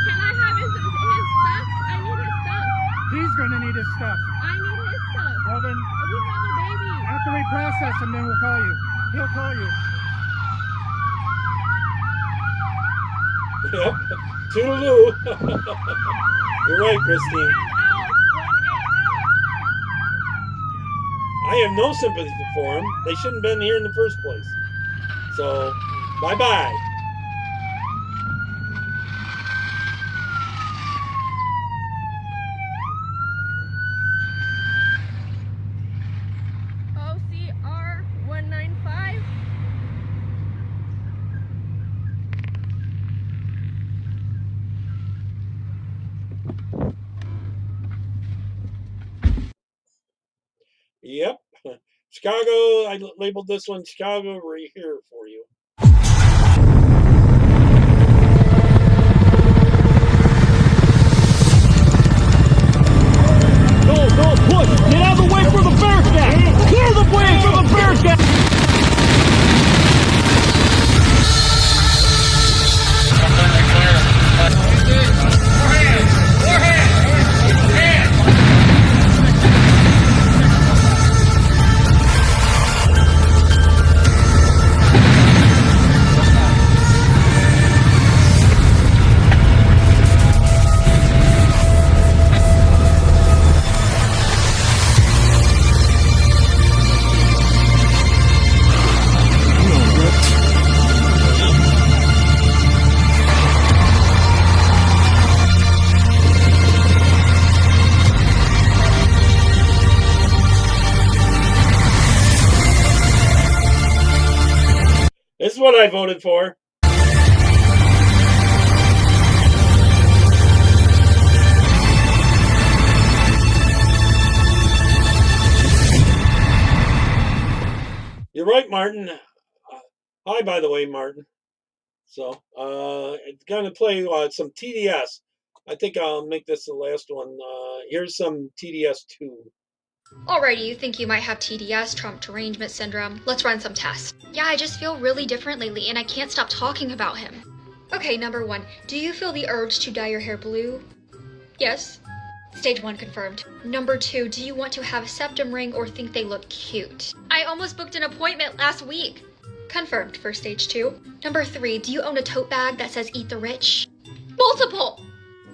Can I have his stuff? I need his stuff. He's going to need his stuff. I need his stuff. Well, then, We have a baby. after we process him, then we'll call you. He'll call you. Yep. Toodaloo. You're right, Christine. I have no sympathy for him. They shouldn't have been here in the first place. So, bye-bye. OCR 195. Yep. Chicago, I labeled this one Chicago. We're here for you. Go, push. Get out of the way for the Bearcat. Clear the way for the Bearcat. This is what I voted for. You're right, Martin. Hi, by the way, Martin. So, it's going to play some TDS. I think I'll make this the last one. Here's some TDS 2. Alrighty, you think you might have TDS, Trump derangement syndrome. Let's run some tests. Yeah, I just feel really different lately and I can't stop talking about him. Okay, number 1. Do you feel the urge to dye your hair blue? Yes. Stage 1 confirmed. Number 2, do you want to have a septum ring or think they look cute? I almost booked an appointment last week. Confirmed for stage 2. Number 3, do you own a tote bag that says eat the rich? Multiple!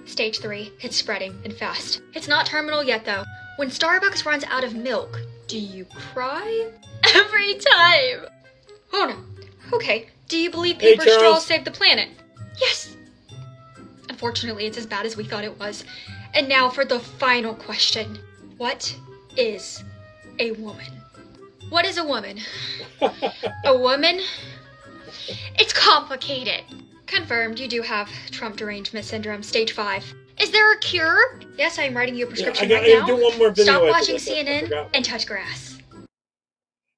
Stage 3, it's spreading and fast. It's not terminal yet though. When Starbucks runs out of milk, do you cry? Every time! Oh no. Okay, do you believe paper straws save the planet? Yes! Unfortunately, it's as bad as we thought it was. And now for the final question. What is a woman? What is a woman? A woman? It's complicated. Confirmed, you do have Trump derangement syndrome, stage 5. Is there a cure? Yes, I'm writing you a prescription right now. Do one more video. Stop watching CNN and touch grass.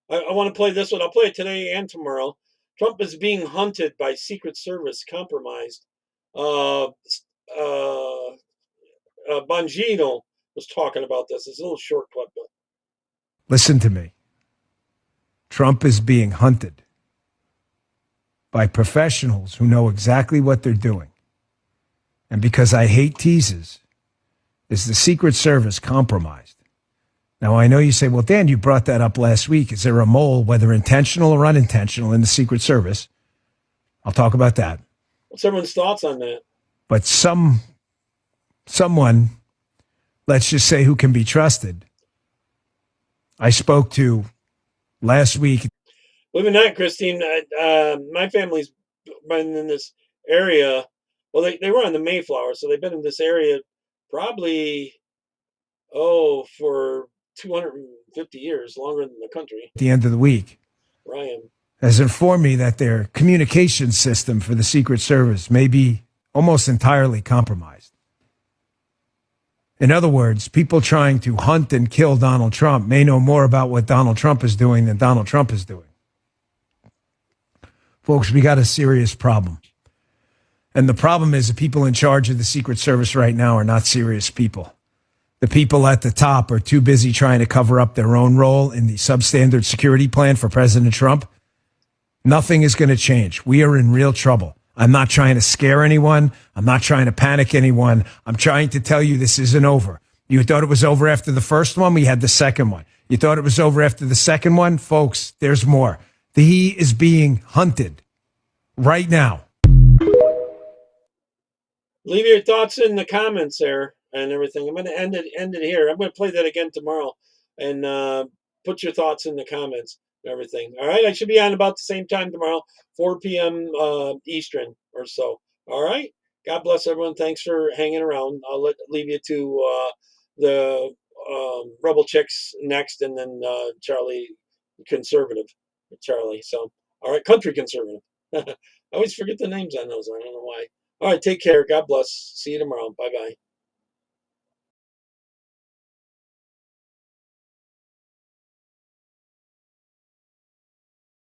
I want to play this one. I'll play it today and tomorrow. Trump is being hunted by Secret Service, compromised. Bongino was talking about this. It's a little short clip. But listen to me. Trump is being hunted by professionals who know exactly what they're doing. And because I hate teases, is the Secret Service compromised? Now, I know you say, well, Dan, you brought that up last week. Is there a mole, whether intentional or unintentional, in the Secret Service? I'll talk about that. what's everyone's thoughts on that? But someone, let's just say who can be trusted, I spoke to last week. Believe it or not, Christine, my family's been in this area. Well, they were on the Mayflower, so they've been in this area probably, for 250 years, longer than the country. At the end of the week, Ryan has informed me that their communication system for the Secret Service may be almost entirely compromised. In other words, people trying to hunt and kill Donald Trump may know more about what Donald Trump is doing than Donald Trump is doing. Folks, we got a serious problem. And the problem is the people in charge of the Secret Service right now are not serious people. The people at the top are too busy trying to cover up their own role in the substandard security plan for President Trump. Nothing is going to change. We are in real trouble. I'm not trying to scare anyone. I'm not trying to panic anyone. I'm trying to tell you this isn't over. You thought it was over after the first one? We had the second one. You thought it was over after the second one? Folks, there's more. He is being hunted right now. Leave your thoughts in the comments there and everything. I'm going to end it here. I'm going to play that again tomorrow and put your thoughts in the comments and everything. All right. I should be on about the same time tomorrow, 4 p.m. Eastern or so. All right. God bless everyone. Thanks for hanging around. I'll leave you to the Rebel Chicks next, and then Charlie Conservative. Charlie. So, all right. Country Conservative. I always forget the names on those. I don't know why. All right, take care. God bless. See you tomorrow. Bye-bye.